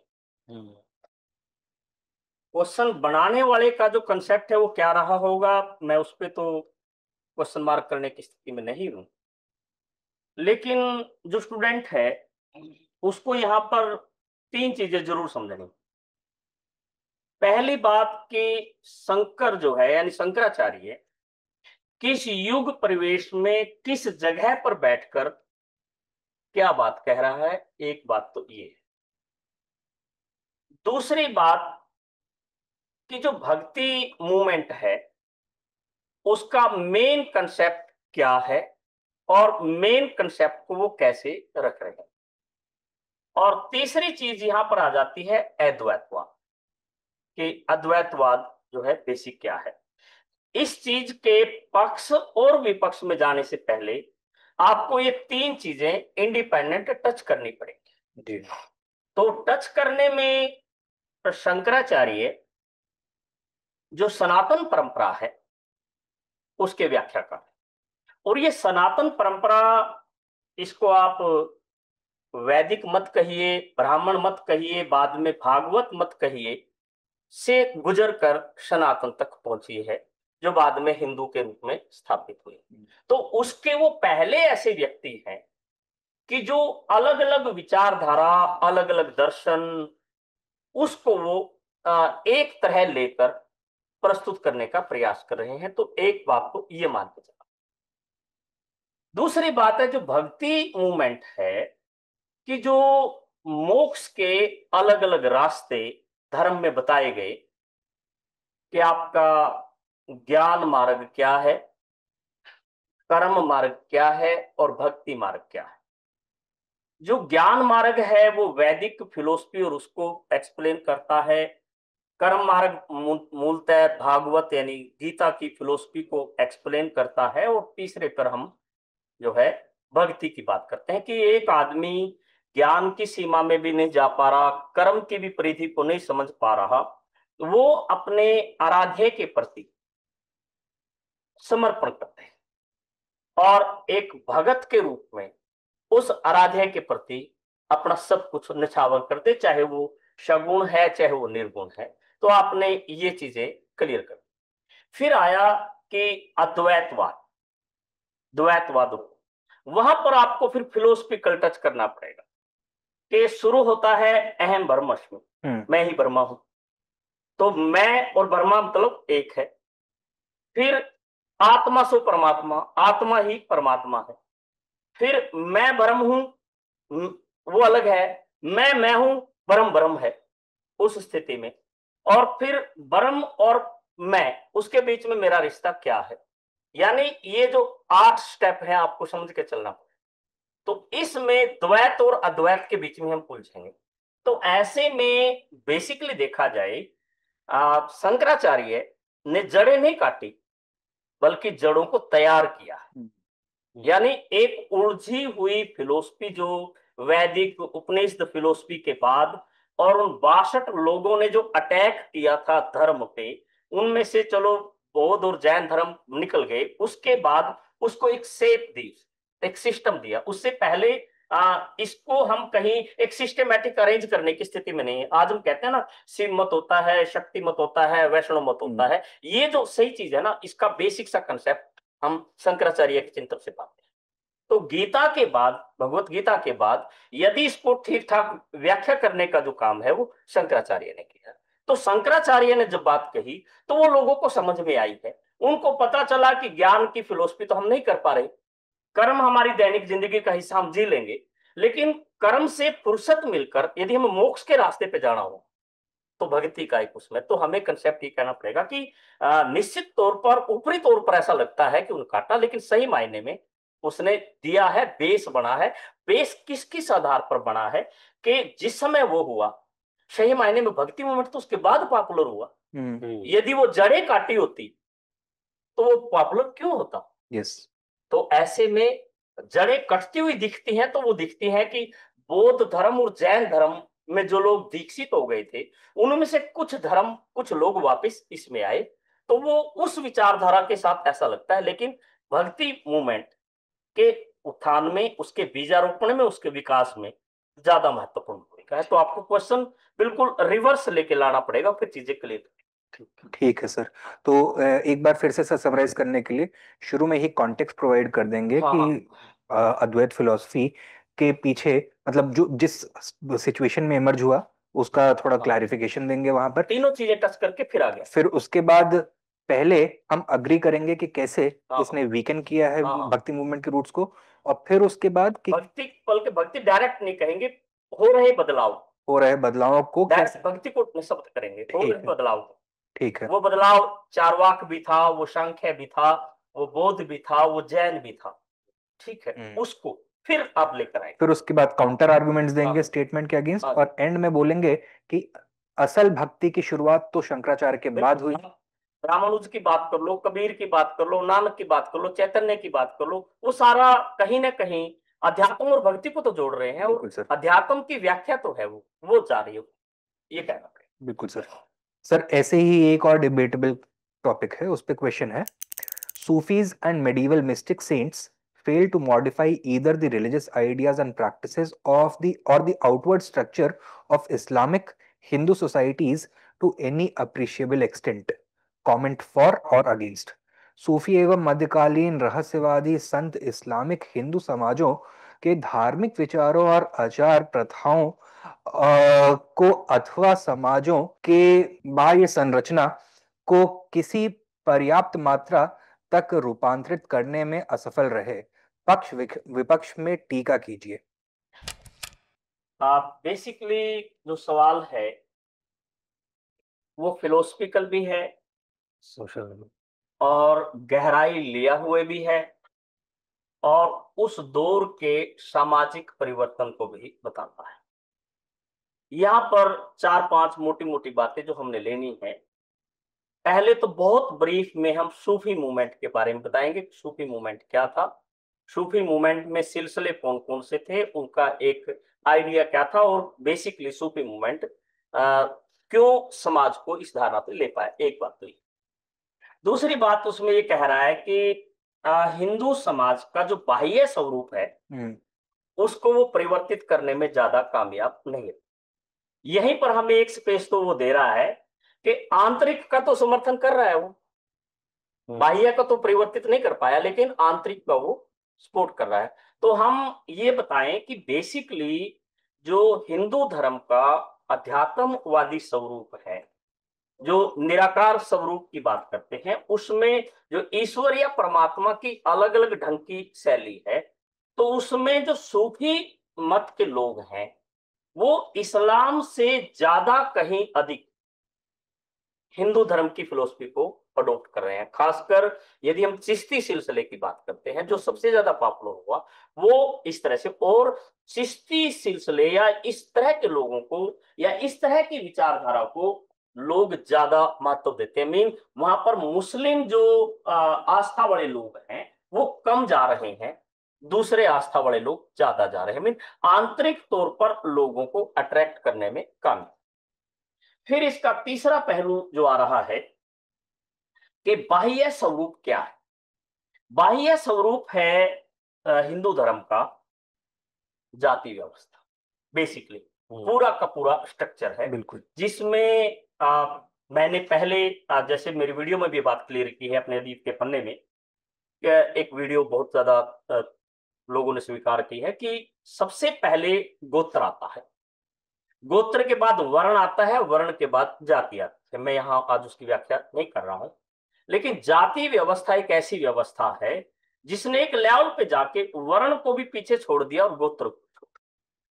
क्वेश्चन बनाने वाले का जो कंसेप्ट है वो क्या रहा होगा, मैं उस पर तो क्वेश्चन मार्क करने की स्थिति में नहीं हूं। लेकिन जो स्टूडेंट है उसको यहाँ पर तीन चीजें जरूर समझनी। पहली बात कि शंकर जो है यानी शंकराचार्य किस युग परिवेश में किस जगह पर बैठकर क्या बात कह रहा है, एक बात तो ये है। दूसरी बात कि जो भक्ति मूवमेंट है उसका मेन कंसेप्ट क्या है और मेन कंसेप्ट को वो कैसे रख रहे हैं। और तीसरी चीज यहां पर आ जाती है अद्वैतवाद, कि अद्वैतवाद जो है बेसिक क्या है। इस चीज के पक्ष और विपक्ष में जाने से पहले आपको ये तीन चीजें इंडिपेंडेंट टच करनी पड़ेगी। जी। तो टच करने में शंकराचार्य जो सनातन परंपरा है उसके व्याख्याकार है। और ये सनातन परंपरा, इसको आप वैदिक मत कहिए, ब्राह्मण मत कहिए, बाद में भागवत मत कहिए, से गुजर कर सनातन तक पहुंची है, जो बाद में हिंदू के रूप में स्थापित हुई। तो उसके वो पहले ऐसे व्यक्ति हैं कि जो अलग अलग विचारधारा, अलग अलग दर्शन, उसको वो एक तरह लेकर प्रस्तुत करने का प्रयास कर रहे हैं। तो एक बात तो ये मान के चला। दूसरी बात है जो भक्ति मूवमेंट है कि जो मोक्ष के अलग अलग रास्ते धर्म में बताए गए कि आपका ज्ञान मार्ग क्या है, कर्म मार्ग क्या है और भक्ति मार्ग क्या है। जो ज्ञान मार्ग है वो वैदिक फिलोसफी और उसको एक्सप्लेन करता है। कर्म मार्ग मूलतः भागवत यानी गीता की फिलोसफी को एक्सप्लेन करता है। और तीसरे पर हम जो है भक्ति की बात करते हैं कि एक आदमी ज्ञान की सीमा में भी नहीं जा पा रहा, कर्म की भी परिधि को नहीं समझ पा रहा, वो अपने आराध्य के प्रति समर्पण करते हैं और एक भगत के रूप में उस आराध्य के प्रति अपना सब कुछ निछावर करते, चाहे वो सगुण है चाहे वो निर्गुण है। तो आपने ये चीजें क्लियर कर। फिर आया कि अद्वैतवाद, द्वैतवाद, वहां पर आपको फिर फिलोसफिकल टच करना पड़ेगा कि शुरू होता है अहम ब्रह्मास्मि, मैं ही ब्रह्मा हूं। तो मैं और ब्रह्मा मतलब एक है। फिर आत्मा सो परमात्मा, आत्मा ही परमात्मा है। फिर मैं ब्रह्म हूं, वो अलग है। मैं हूं, ब्रह्म ब्रह्म है उस स्थिति में। और फिर ब्रह्म और मैं, उसके बीच में मेरा रिश्ता क्या है। यानी ये जो 8 स्टेप है आपको समझ के चलना पड़ेगा। तो इसमें द्वैत और अद्वैत के बीच में हम उलझेंगे। तो ऐसे में बेसिकली देखा जाए शंकराचार्य ने जड़ें नहीं काटी बल्कि जड़ों को तैयार किया है। यानी एक उलझी हुई फिलोसफी जो वैदिक उपनिषद फिलोसफी के बाद और उन 62 लोगों ने जो अटैक किया था धर्म पे, उनमें से चलो बौद्ध और जैन धर्म निकल गए, उसके बाद उसको एक शेप दी, एक सिस्टम दिया। उससे पहले इसको हम कहीं एक सिस्टमेटिक अरेंज करने की स्थिति में नहीं है। आज हम कहते हैं ना शिव मत होता है, शक्ति मत होता है, वैष्णव मत होता है। ये जो सही चीज है ना, इसका बेसिक सा कंसेप्ट हम शंकराचार्य के चिंतन से पाते हैं। तो गीता के बाद, भगवत गीता के बाद यदि इसको ठीक ठाक व्याख्या करने का जो काम है वो शंकराचार्य ने किया। तो शंकराचार्य ने जब बात कही तो वो लोगों को समझ में आई है। उनको पता चला कि ज्ञान की फिलोसफी तो हम नहीं कर पा रहे, कर्म हमारी दैनिक जिंदगी का हिस्सा हम जी लेंगे, लेकिन कर्म से फुर्सत मिलकर यदि हमें मोक्ष के रास्ते पे जाना हो तो भक्ति का एक उसमें तो हमें कंसेप्ट ये कहना पड़ेगा कि निश्चित तौर पर, ऊपरी तौर पर ऐसा लगता है कि उन्होंने काटा, लेकिन सही मायने में उसने दिया है, बेस बना है। बेस किस किस आधार पर बना है कि जिस समय वो हुआ सही मायने में भक्ति मूवमेंट तो उसके बाद पॉपुलर हुआ। हम्म। यदि वो जड़ें काटी होती तो वो पॉपुलर क्यों होता? यस। तो ऐसे में जड़ें कटती हुई दिखती हैं, तो वो दिखती है कि बौद्ध धर्म और जैन धर्म में जो लोग दीक्षित हो गए थे, उनमें से कुछ लोग वापस इसमें आए, तो वो उस विचारधारा के साथ ऐसा लगता है। लेकिन भक्ति मूवमेंट के उत्थान में, उसके बीजारोपण में, उसके विकास में ज्यादा महत्वपूर्ण भूमिका है। तो आपको क्वेश्चन बिल्कुल रिवर्स लेके लाना पड़ेगा, फिर चीजें क्लियर। ठीक है सर। तो एक बार फिर से सर समराइज करने के लिए शुरू में ही कॉन्टेक्स्ट प्रोवाइड कर देंगे हाँ, कि अद्वैत फिलॉसफी के पीछे मतलब जो जिस सिचुएशन में इमर्ज हुआ उसका थोड़ा हाँ। क्लैरिफिकेशन देंगे वहां पर। तीनों चीजें टच करके फिर आ गया। फिर उसके बाद पहले हम अग्री करेंगे कि कैसे हाँ, इसने वीकन किया है हाँ। भक्ति मूवमेंट के रूट्स को, और फिर उसके बाद कि भक्ति, बल्कि भक्ति डायरेक्ट नहीं कहेंगे, हो रहे बदलाव, हो रहे बदलावों को डायरेक्ट भक्ति को निःशब्द करेंगे, हो ठीक रहे है। बदलाव को। ठीक है। वो बदलाव चारवाक भी था, वो सांख्य भी था, वो बौद्ध भी था, वो जैन भी था। ठीक है, उसको फिर आप लेकर आए। फिर उसके बाद काउंटर आर्गुमेंट्स देंगे हाँ। स्टेटमेंट के अगेंस्ट, हाँ। और एंड में बोलेंगे कि असल भक्ति की शुरुआत तो शंकराचार्य के बाद हुई। रामानुज की बात कर लो, कबीर की बात कर लो, नानक की बात कर लो, चैतन्य की बात कर लो, वो सारा कहीं ना कहीं अध्यात्म और भक्ति को तो जोड़ रहे हैं, बिल्कुल और सर। अध्यात्म की व्याख्या तो है वो जा रही है, ये कहना पड़ेगा। बिल्कुल सर। सर ऐसे ही एक और डिबेटेबल टॉपिक है, उस पे क्वेश्चन है, Sufis and medieval mystic saints fail to modify either the religious ideas and practices of the or the outward structure of Islamic Hindu societies to any appreciable extent. Comment for or against. सूफी एवं मध्यकालीन रहस्यवादी संत Islamic Hindu समाजों के धार्मिक विचारों और आचार प्रथाओं को अथवा समाजों के बाह्य संरचना को किसी पर्याप्त मात्रा तक रूपांतरित करने में असफल रहे। पक्ष विपक्ष में टीका कीजिए। बेसिकली जो सवाल है वो फिलोसफिकल भी है सोशल। और गहराई लिया हुए भी है, और उस दौर के सामाजिक परिवर्तन को भी बताता है। यहाँ पर 4-5 मोटी मोटी बातें जो हमने लेनी है। पहले तो बहुत ब्रीफ में हम सूफी मूवमेंट के बारे में बताएंगे। सूफी मूवमेंट क्या था, सूफी मूवमेंट में सिलसिले कौन कौन से थे, उनका एक आइडिया क्या था, और बेसिकली सूफी मूवमेंट क्यों समाज को इस धारा पे ले पाए। एक बात तो ये। दूसरी बात उसमें ये कह रहा है कि हिंदू समाज का जो बाह्य स्वरूप है उसको वो परिवर्तित करने में ज्यादा कामयाब नहीं है। यहीं पर हमें एक स्पेस तो वो दे रहा है कि आंतरिक का तो समर्थन कर रहा है वो, बाह्य का तो परिवर्तित नहीं कर पाया, लेकिन आंतरिक का वो सपोर्ट कर रहा है। तो हम ये बताएं कि बेसिकली जो हिंदू धर्म का अध्यात्मवादी स्वरूप है, जो निराकार स्वरूप की बात करते हैं, उसमें जो ईश्वर या परमात्मा की अलग अलग ढंग की शैली है, तो उसमें जो सूफी मत के लोग हैं वो इस्लाम से ज्यादा कहीं अधिक हिंदू धर्म की फिलोसफी को अडॉप्ट कर रहे हैं। खासकर यदि हम चिश्ती सिलसिले की बात करते हैं, जो सबसे ज्यादा पॉपुलर हुआ वो इस तरह से, और चिश्ती सिलसिले या इस तरह के लोगों को या इस तरह की विचारधारा को लोग ज्यादा महत्व देते हैं। मीन वहां पर मुस्लिम जो आस्था वाले लोग हैं वो कम जा रहे हैं, दूसरे आस्था वाले लोग ज्यादा जा रहे हैं। मीन आंतरिक तौर पर लोगों को अट्रैक्ट करने में कामयाब। फिर इसका तीसरा पहलू जो आ रहा है कि बाह्य स्वरूप क्या है। बाह्य स्वरूप है हिंदू धर्म का जाति व्यवस्था, बेसिकली पूरा का पूरा स्ट्रक्चर है। बिल्कुल। जिसमें मैंने पहले जैसे मेरी वीडियो में भी बात क्लियर की है अपने अदीब के पन्ने में, एक वीडियो बहुत ज्यादा लोगों ने स्वीकार की है कि सबसे पहले गोत्र आता है, गोत्र के बाद वर्ण आता है, वर्ण के बाद जाति आती है। मैं यहाँ आज उसकी व्याख्या नहीं कर रहा हूं, लेकिन जाति व्यवस्था एक ऐसी व्यवस्था है जिसने एक लेवल पे जाके वर्ण को भी पीछे छोड़ दिया और गोत्र को,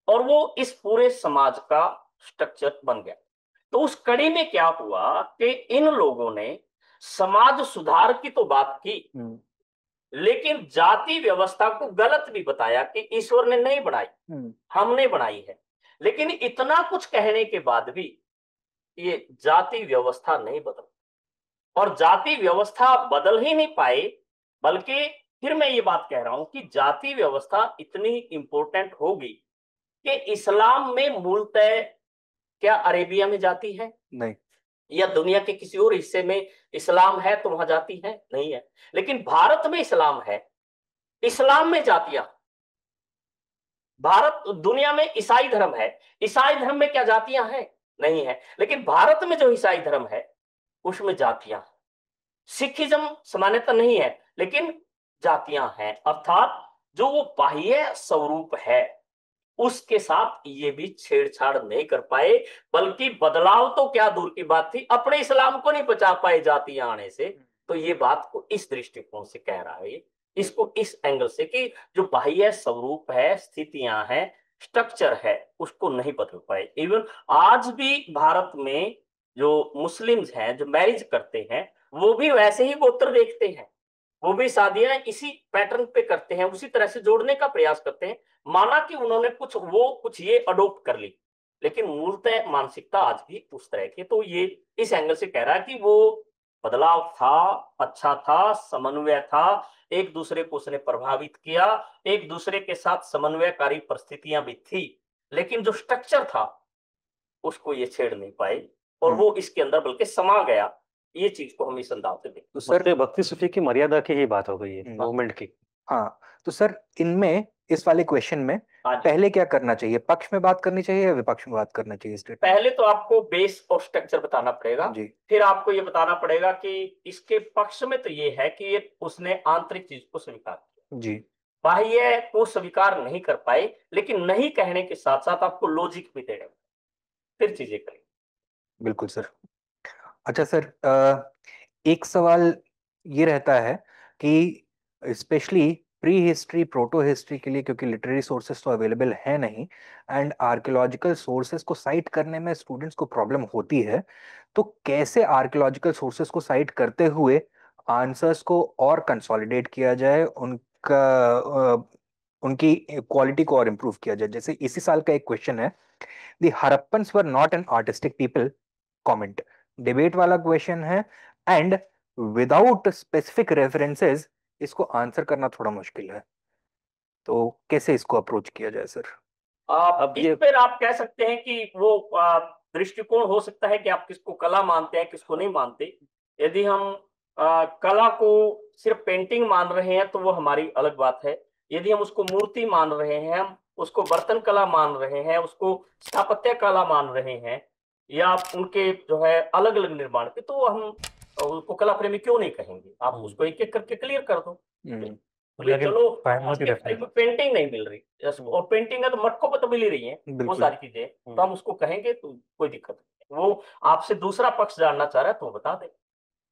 और वो इस पूरे समाज का स्ट्रक्चर बन गया। तो उस कड़ी में क्या हुआ कि इन लोगों ने समाज सुधार की तो बात की, लेकिन जाति व्यवस्था को गलत भी बताया कि ईश्वर ने नहीं बनाई, हमने बनाई है। लेकिन इतना कुछ कहने के बाद भी ये जाति व्यवस्था नहीं बदल, और जाति व्यवस्था बदल ही नहीं पाए, बल्कि फिर मैं ये बात कह रहा हूं कि जाति व्यवस्था इतनी इंपॉर्टेंट होगी कि इस्लाम में मूलतः क्या अरेबिया में जाति है? नहीं। या दुनिया के किसी और हिस्से में इस्लाम है तो वहां जाति है? नहीं है। लेकिन भारत में इस्लाम है, इस्लाम में जातियां। भारत दुनिया में ईसाई धर्म है, ईसाई धर्म में क्या जातियां हैं? नहीं है। लेकिन भारत में जो ईसाई धर्म है उसमें जातियां हैं। सिखिज्म सामान्यता नहीं है, लेकिन जातियां हैं। अर्थात जो वो बाह्य स्वरूप है उसके साथ ये भी छेड़छाड़ नहीं कर पाए, बल्कि बदलाव तो क्या दूर की बात थी, अपने इस्लाम को नहीं बचा पाए जातियां आने से। तो ये बात को इस दृष्टिकोण से कह रहा है, इसको इस एंगल से कि जो बाह्य स्वरूप है, स्थितियां हैं, स्ट्रक्चर है, उसको नहीं बदल पाए। इवन आज भी भारत में जो मुस्लिम्स हैं जो मैरिज करते हैं वो भी वैसे ही गोत्र देखते हैं, वो भी शादियां इसी पैटर्न पे करते हैं, उसी तरह से जोड़ने का प्रयास करते हैं। माना कि उन्होंने कुछ ये अडोप्ट कर ली, लेकिन मूलतः मानसिकता आज भी उस तरह की। तो ये इस एंगल से कह रहा है कि वो बदलाव था, अच्छा था, समन्वय था, एक दूसरे को उसने प्रभावित किया, एक दूसरे के साथ समन्वयकारी परिस्थितियां भी थी, लेकिन जो स्ट्रक्चर था उसको ये छेड़ नहीं पाए, और वो इसके अंदर बल्कि समा गया। ये चीज को हम इस अंदाज से देखते तो सर भक्ति सूफी की मर्यादा की ही बात हो गई है, मूवमेंट की। हाँ, तो सर इनमें इस वाले क्वेश्चन में हैं। पहले क्या करना चाहिए, पक्ष में बात करनी चाहिए या विपक्ष में बात करना चाहिए स्टेट? पहले तो आपको बेस और स्ट्रक्चर बताना पड़ेगा जी। फिर आपको ये बताना पड़ेगा कि इसके पक्ष में तो ये है कि ये उसने आंतरिक चीज को स्वीकार किया, जी। बाह्य को स्वीकार नहीं कर पाए, लेकिन नहीं कहने के साथ साथ आपको लॉजिक भी देना, फिर चीजें करें। बिल्कुल सर। अच्छा सर, एक सवाल ये रहता है कि specially pre history proto history के लिए, क्योंकि लिटरेरी सोर्सेस तो अवेलेबल है नहीं एंड आर्कियोलॉजिकल सोर्सेस को साइट करने में स्टूडेंट्स को प्रॉब्लम होती है, तो कैसे आर्कियोलॉजिकल सोर्सेस को साइट करते हुए आंसर्स को और कंसोलिडेट किया जाए, उनकी क्वालिटी को और इम्प्रूव किया जाए? जैसे इसी साल का एक क्वेश्चन है, the Harappans were not an artistic people, comment, debate वाला क्वेश्चन है एंड विदाउट स्पेसिफिक रेफरेंसेस इसको आंसर करना थोड़ा मुश्किल है, तो कैसे इसको अप्रोच किया जाए सर? अब इस पर आप कह सकते हैं कि वो दृष्टिकोण हो सकता है कि आप किसको कला मानते हैं, किसको नहीं मानते। यदि हम कला को सिर्फ पेंटिंग मान रहे हैं तो वो हमारी अलग बात है। यदि हम उसको मूर्ति मान रहे हैं, हम उसको बर्तन कला मान रहे हैं, उसको स्थापत्य कला मान रहे हैं, या उनके जो है अलग अलग निर्माण के, तो हम उसको कला प्रेमी क्यों नहीं कहेंगे। आप उसको एक एक करके क्लियर कर दो। चलो पेंटिंग नहीं मिल रही, और पेंटिंग है तो मटकों पर तो मिल ही रही है वो सारी चीजें, तो हम उसको कहेंगे तो कोई दिक्कत नहीं। वो आपसे दूसरा पक्ष जानना चाह रहा है तो वो बता दे,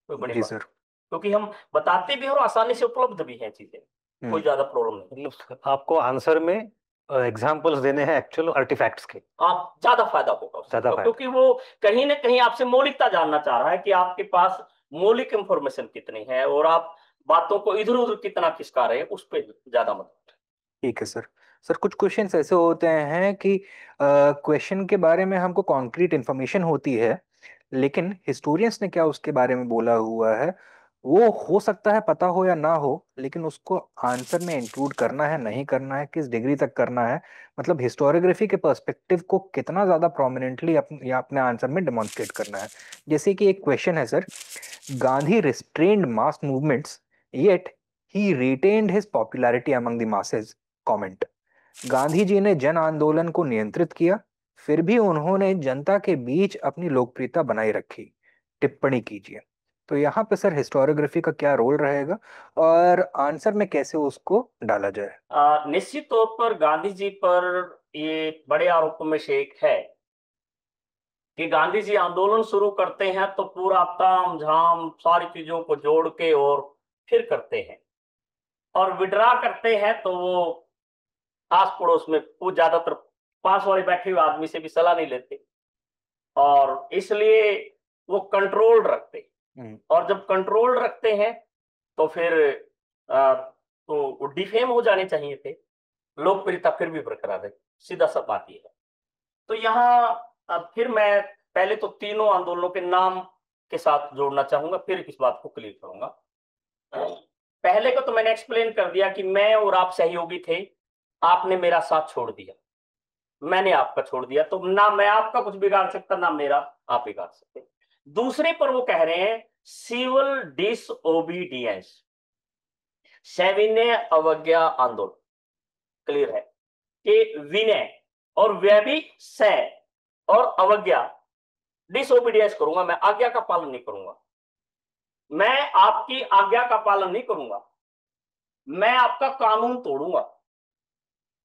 कोई बड़ी बात, क्योंकि हम बताते भी और आसानी से उपलब्ध भी हैं चीजें, कोई ज्यादा प्रॉब्लम नहीं। मतलब आपको आंसर में एग्जांपल्स देने हैं एक्चुअल आर्टिफैक्ट्स के, आप ज्यादा फायदा होगा ज्यादा, क्योंकि वो कहीं ना कहीं आपसे मौलिकता जानना चाह रहा है कि आपके पास मौलिक इंफॉर्मेशन कितनी है और आप बातों को इधर उधर कितना खिसका रहे हैं, उस पर ज्यादा मदद। ठीक है सर। सर कुछ क्वेश्चंस ऐसे होते हैं कि क्वेश्चन के बारे में हमको कॉन्क्रीट इंफॉर्मेशन होती है, लेकिन हिस्टोरियंस ने क्या उसके बारे में बोला हुआ है वो हो सकता है पता हो या ना हो, लेकिन उसको आंसर में इंक्लूड करना है नहीं करना है, किस डिग्री तक करना है, मतलब हिस्टोरियोग्राफी के पर्सपेक्टिव को कितना ज्यादा प्रोमिनेंटली या अपने आंसर में डेमोन्स्ट्रेट करना है। जैसे कि एक क्वेश्चन है sir, Gandhi restrained mass movements yet he retained his popularity among the masses, comment, Gandhi ji ने जन आंदोलन को नियंत्रित किया फिर भी उन्होंने जनता के बीच अपनी लोकप्रियता बनाए रखी, टिप्पणी कीजिए। तो यहाँ पे सर हिस्टोरियोग्राफी का क्या रोल रहेगा और आंसर में कैसे उसको डाला जाए? निश्चित तौर पर गांधी जी पर ये बड़े आरोपों में से एक है कि गांधी जी आंदोलन शुरू करते हैं तो पूरा ताम झाम सारी चीजों को जोड़ के और फिर करते हैं, और विड्रा करते हैं तो वो आस पड़ोस में वो ज्यादातर पास वाले बैठे हुए आदमी से भी सलाह नहीं लेते, और इसलिए वो कंट्रोल रखते, और जब कंट्रोल रखते हैं तो फिर तो डिफेम हो जाने चाहिए थे, लोकप्रियता फिर भी बरकरार है, सीधा सा बात ये है। तो यहाँ फिर मैं पहले तो तीनों आंदोलनों के नाम के साथ जोड़ना चाहूंगा, फिर इस बात को क्लियर करूंगा। पहले को तो मैंने एक्सप्लेन कर दिया कि मैं और आप सहयोगी थे, आपने मेरा साथ छोड़ दिया, मैंने आपका छोड़ दिया, तो ना मैं आपका कुछ बिगाड़ सकता ना मेरा आप बिगाड़ सकते। दूसरे पर वो कह रहे हैं सिविल डिसओबीडियंस, सविनय अवज्ञा आंदोलन। क्लियर है कि विनय और व्यय भी स और अवज्ञा, डिसओबीडियंस करूंगा, मैं आज्ञा का पालन नहीं करूंगा, मैं आपकी आज्ञा का पालन नहीं करूंगा, मैं आपका कानून तोड़ूंगा,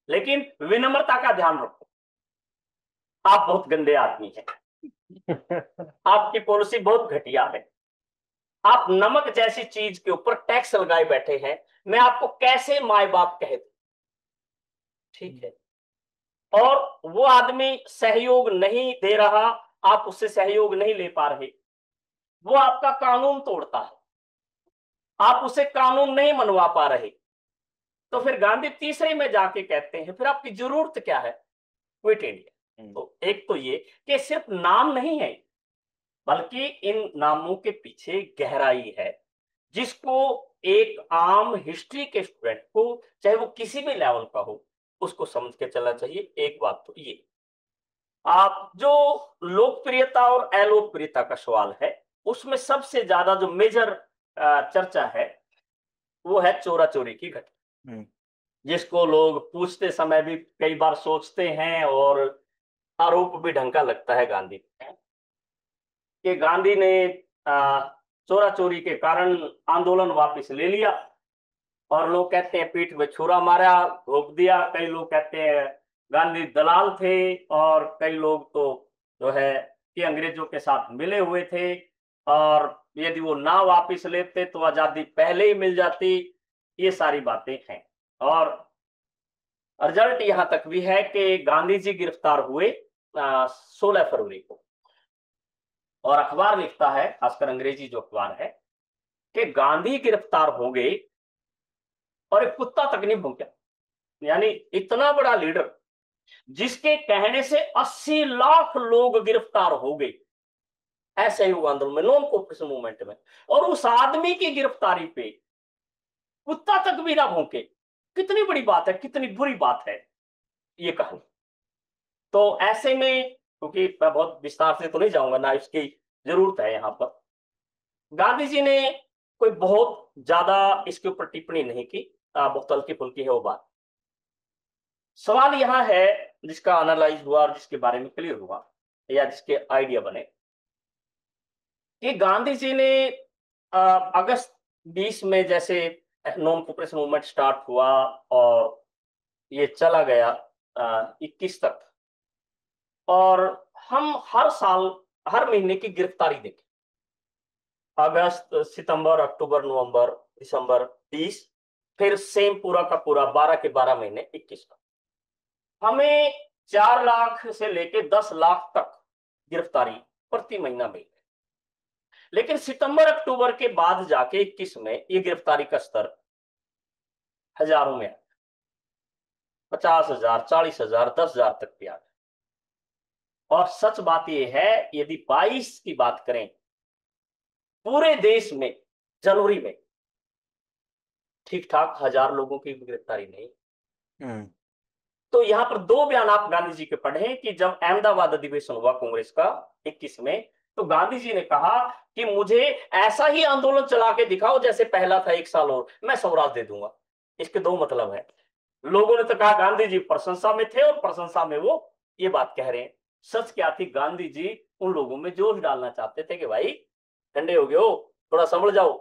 लेकिन विनम्रता का ध्यान रखो, आप बहुत गंदे आदमी हैं, आपकी पॉलिसी बहुत घटिया है, आप नमक जैसी चीज के ऊपर टैक्स लगाए बैठे हैं, मैं आपको कैसे माए बाप कह दूं। ठीक है, और वो आदमी सहयोग नहीं दे रहा, आप उससे सहयोग नहीं ले पा रहे, वो आपका कानून तोड़ता है, आप उसे कानून नहीं मनवा पा रहे, तो फिर गांधी तीसरे में जाके कहते हैं फिर आपकी जरूरत क्या है, क्विट इंडिया। तो एक तो ये कि सिर्फ नाम नहीं है, बल्कि इन नामों के पीछे गहराई है, जिसको एक आम हिस्ट्री के स्टूडेंट को, चाहे वो किसी भी लेवल का हो, उसको समझ के चलना चाहिए। एक बात तो ये, आप जो लोकप्रियता और अलोकप्रियता का सवाल है, उसमें सबसे ज्यादा जो मेजर चर्चा है वो है चोरा चोरी की घटना, जिसको लोग पूछते समय भी कई बार सोचते हैं और आरोप भी ढंग का लगता है गांधी कि गांधी ने चोरा चोरी के कारण आंदोलन वापस ले लिया, और लोग कहते हैं पीठ में छुरा मारा, घोप दिया, कई लोग कहते हैं गांधी दलाल थे, और कई लोग तो जो है कि अंग्रेजों के साथ मिले हुए थे, और यदि वो ना वापस लेते तो आजादी पहले ही मिल जाती। ये सारी बातें हैं, और रिजल्ट यहां तक भी है कि गांधी जी गिरफ्तार हुए 16 फरवरी को, और अखबार लिखता है, खासकर अंग्रेजी जो अखबार है, कि गांधी गिरफ्तार हो गए और एक कुत्ता तक नहीं भौंका। यानी इतना बड़ा लीडर जिसके कहने से 80 लाख लोग गिरफ्तार हो गए ऐसे ही आंदोलन में, नॉन कॉपरेशन मूवमेंट में, और उस आदमी की गिरफ्तारी पे कुत्ता तक भी ना भौंके, कितनी बड़ी बात है, कितनी बुरी बात है ये कहानी। तो ऐसे में, क्योंकि मैं बहुत विस्तार से तो नहीं जाऊंगा, ना इसकी जरूरत है यहां पर, गांधी जी ने कोई बहुत ज्यादा इसके ऊपर टिप्पणी नहीं की, बहुत हल्की फुल्की है वो बात। सवाल यहां है जिसका एनालाइज हुआ और जिसके बारे में क्लियर हुआ, या जिसके आइडिया बने, कि गांधी जी ने अगस्त 20 में जैसे नॉन कॉपरेशन मूवमेंट स्टार्ट हुआ और ये चला गया 21 तक, और हम हर साल हर महीने की गिरफ्तारी देखें, अगस्त, सितंबर, अक्टूबर, नवंबर, दिसंबर 20, फिर सेम पूरा का पूरा 12 के 12 महीने 21 का, हमें 4 लाख से लेके 10 लाख तक गिरफ्तारी प्रति महीना मिल गई। लेकिन सितंबर अक्टूबर के बाद जाके 21 में ये गिरफ्तारी का स्तर हजारों में, 50,000, 40,000, 10,000 तक भी आ गया। और सच बात यह है, यदि 22 की बात करें पूरे देश में जनवरी में ठीक ठाक 1000 लोगों की गिरफ्तारी नहीं। तो यहां पर 2 बयान आप गांधी जी के पढ़े कि जब अहमदाबाद अधिवेशन हुआ कांग्रेस का 21 में, तो गांधी जी ने कहा कि मुझे ऐसा ही आंदोलन चला के दिखाओ जैसे पहला था, 1 साल और मैं स्वराज दे दूंगा। इसके 2 मतलब है। लोगों ने तो कहा गांधी जी प्रशंसा में थे और प्रशंसा में वो ये बात कह रहे हैं। सच क्या थी, गांधी जी उन लोगों में जोश डालना चाहते थे कि भाई ठंडे हो गए हो, थोड़ा संभल जाओ,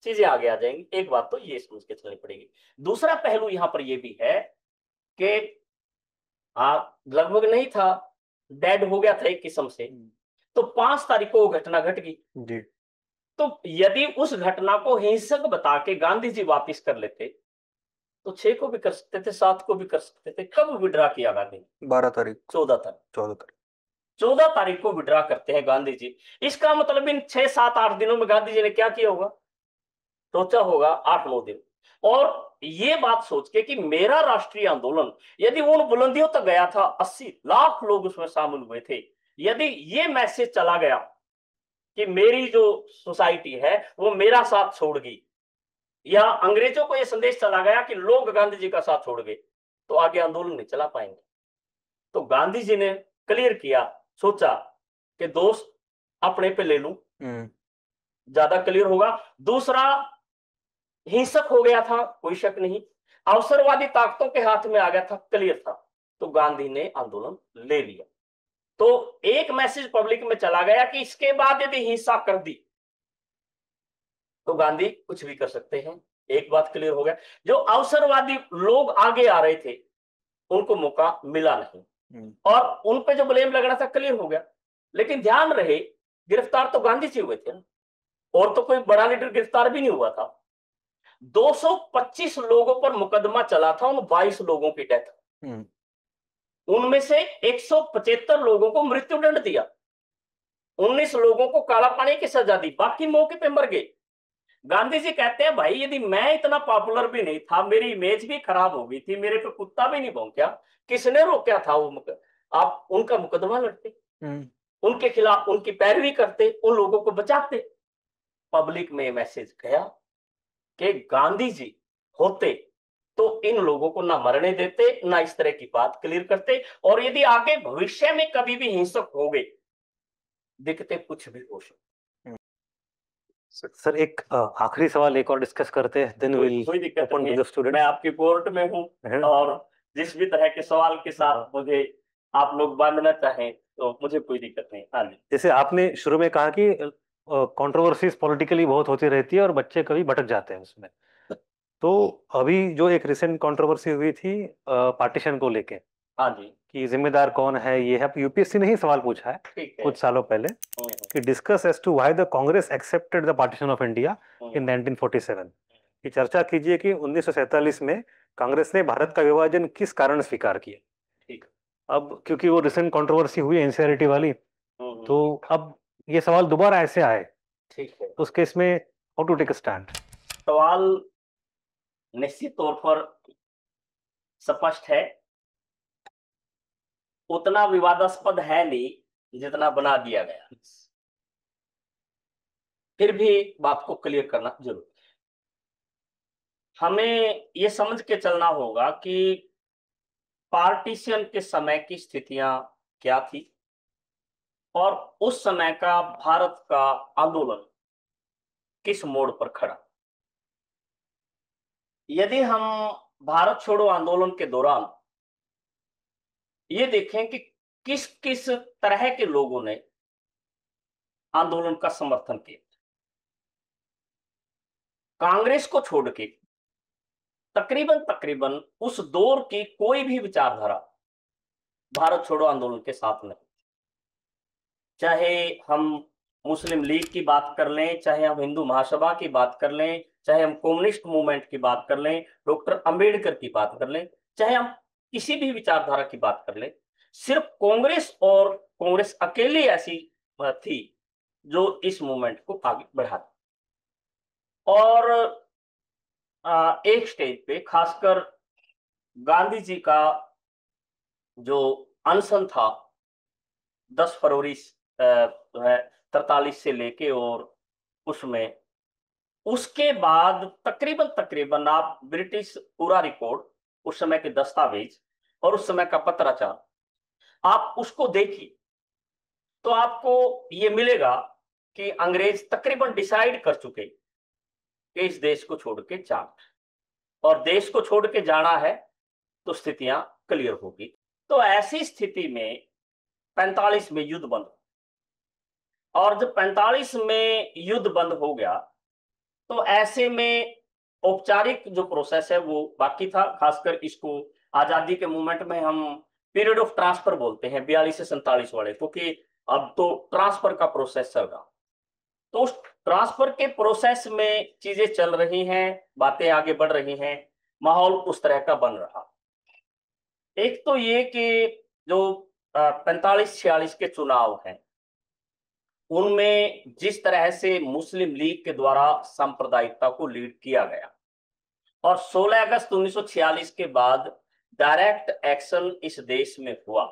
चीजें आगे आ जाएंगी। एक बात तो ये समझ के चलनी पड़ेगी। दूसरा पहलू यहां पर यह भी है कि लगभग नहीं था, डेड हो गया था एक किस्म से, तो 5 तारीख को घटना घट गई। तो यदि उस घटना को हिंसक बता के गांधी जी वापिस कर लेते तो 6 को भी कर सकते थे, 7 को भी कर सकते थे। कब विड्रा किया गांधी? 12 तारीख, 14 तारीख, 14 तारीख को विड्रा करते हैं गांधी जी। इसका मतलब इन 6, 7, 8 दिनों में गांधी जी ने क्या किया होगा? सोचा होगा 8-9 दिन। और ये बात सोच के कि मेरा राष्ट्रीय आंदोलन यदि उन बुलंदियों तक गया था, 80 लाख लोग उसमें शामिल हुए थे, यदि ये मैसेज चला गया कि मेरी जो सोसाइटी है वो मेरा साथ छोड़ गई, या अंग्रेजों को यह संदेश चला गया कि लोग गांधी जी का साथ छोड़ गए, तो आगे आंदोलन नहीं चला पाएंगे। तो गांधी जी ने क्लियर किया, सोचा कि दोस्त अपने पे ले लूं, ज्यादा क्लियर होगा। दूसरा, हिंसक हो गया था, कोई शक नहीं, अवसरवादी ताकतों के हाथ में आ गया था, क्लियर था। तो गांधी ने आंदोलन ले लिया। तो एक मैसेज पब्लिक में चला गया कि इसके बाद यदि हिंसा कर दी तो गांधी कुछ भी कर सकते हैं। एक बात क्लियर हो गया, जो अवसरवादी लोग आगे आ रहे थे उनको मौका मिला नहीं, और उन पे जो ब्लेम लगना था क्लियर हो गया। लेकिन ध्यान रहे, गिरफ्तार तो गांधी जी हुए थे ना, और तो कोई बड़ा लीडर गिरफ्तार भी नहीं हुआ था। 225 लोगों पर मुकदमा चला था, उन 22 लोगों की डेथ, उनमें से 175 लोगों को मृत्युदंड दिया, 19 लोगों को काला पानी की सजा दी, बाकी मौके पे मर गए। गांधी जी कहते हैं भाई यदि मैं इतना पॉपुलर भी नहीं था, मेरी इमेज भी खराब हो गई थी, मेरे पे कुत्ता भी नहीं भौंका, किसने रोका था वो आप उनका मुकदमा लड़ते, उनके खिलाफ उनकी पैरवी करते, उन लोगों को बचाते। पब्लिक में मैसेज गया कि गांधी जी होते तो इन लोगों को ना मरने देते, ना इस तरह की बात क्लियर करते, और यदि आगे भविष्य में कभी भी हिंसक हो गए, दिखते कुछ भी हो सकते। सर एक आखिरी सवाल एक और डिस्कस करते हैं, देन विल कोई दिक्कत ओपन नहीं टू है, द स्टूडेंट। मैं आपकी कोर्ट में हूँ, और जिस भी तरह के सवाल के साथ मुझे आप लोग बांधना चाहें तो मुझे कोई दिक्कत नहीं। हाँ जी, जैसे आपने शुरू में कहा कि कंट्रोवर्सीज पॉलिटिकली बहुत होती रहती है और बच्चे कभी भटक जाते हैं उसमें, तो अभी जो एक रिसेंट कंट्रोवर्सी हुई थी पार्टीशन को लेके, हाँ जी, कि जिम्मेदार कौन है, ये है यूपीएससी ने ही सवाल पूछा है ठीक है। कुछ सालों पहले कि discuss as to why the Congress accepted the partition of India in 1947, की चर्चा कीजिए कि 1947 में कांग्रेस ने भारत का विभाजन किस कारण स्वीकार किया। ठीक। अब क्योंकि वो रिसेंट कंट्रोवर्सी हुई एनसीईआरटी वाली, तो अब ये सवाल दोबारा ऐसे आए, ठीक है, उस केस में how to take a stand. सवाल निश्चित तौर पर स्पष्ट है, उतना विवादास्पद है नहीं जितना बना दिया गया, फिर भी बात को क्लियर करना जरूरी है। हमें यह समझ के चलना होगा कि पार्टीशन के समय की स्थितियां क्या थी और उस समय का भारत का आंदोलन किस मोड़ पर खड़ा। यदि हम भारत छोड़ो आंदोलन के दौरान ये देखें कि किस किस तरह के लोगों ने आंदोलन का समर्थन किया, कांग्रेस को छोड़ के तकरीबन उस दौर की कोई भी विचारधारा भारत छोड़ो आंदोलन के साथ नहीं। चाहे हम मुस्लिम लीग की बात कर लें, चाहे हम हिंदू महासभा की बात कर लें, चाहे हम कम्युनिस्ट मूवमेंट की बात कर लें, डॉक्टर अंबेडकर की बात कर लें, चाहे हम किसी भी विचारधारा की बात कर लें, सिर्फ कांग्रेस और कांग्रेस अकेली ऐसी थी जो इस मूवमेंट को आगे बढ़ा। और एक स्टेज पे खासकर गांधी जी का जो अनशन था 10 फरवरी जो है 43 से लेके, और उसमें उसके बाद तकरीबन आप ब्रिटिश पूरा रिकॉर्ड, उस समय के दस्तावेज और उस समय का पत्राचार आप उसको देखिए तो आपको ये मिलेगा कि अंग्रेज तकरीबन डिसाइड कर चुके कि इस देश को छोड़ के जाना, और देश को छोड़ के जाना है तो स्थितियां क्लियर होगी। तो ऐसी स्थिति में 45 में युद्ध बंद, और जब 45 में युद्ध बंद हो गया तो ऐसे में औपचारिक जो प्रोसेस है वो बाकी था। खासकर इसको आजादी के मूवमेंट में हम पीरियड ऑफ ट्रांसफर बोलते हैं, 42 से 47 वाले, क्योंकि अब तो ट्रांसफर का प्रोसेस चल रहा। तो उस ट्रांसफर के प्रोसेस में चीजें चल रही हैं, बातें आगे बढ़ रही हैं, माहौल उस तरह का बन रहा। एक तो ये कि जो 45-46 के चुनाव हैं उनमें जिस तरह से मुस्लिम लीग के द्वारा सांप्रदायिकता को लीड किया गया और 16 अगस्त 1946 के बाद डायरेक्ट एक्शन इस देश में हुआ,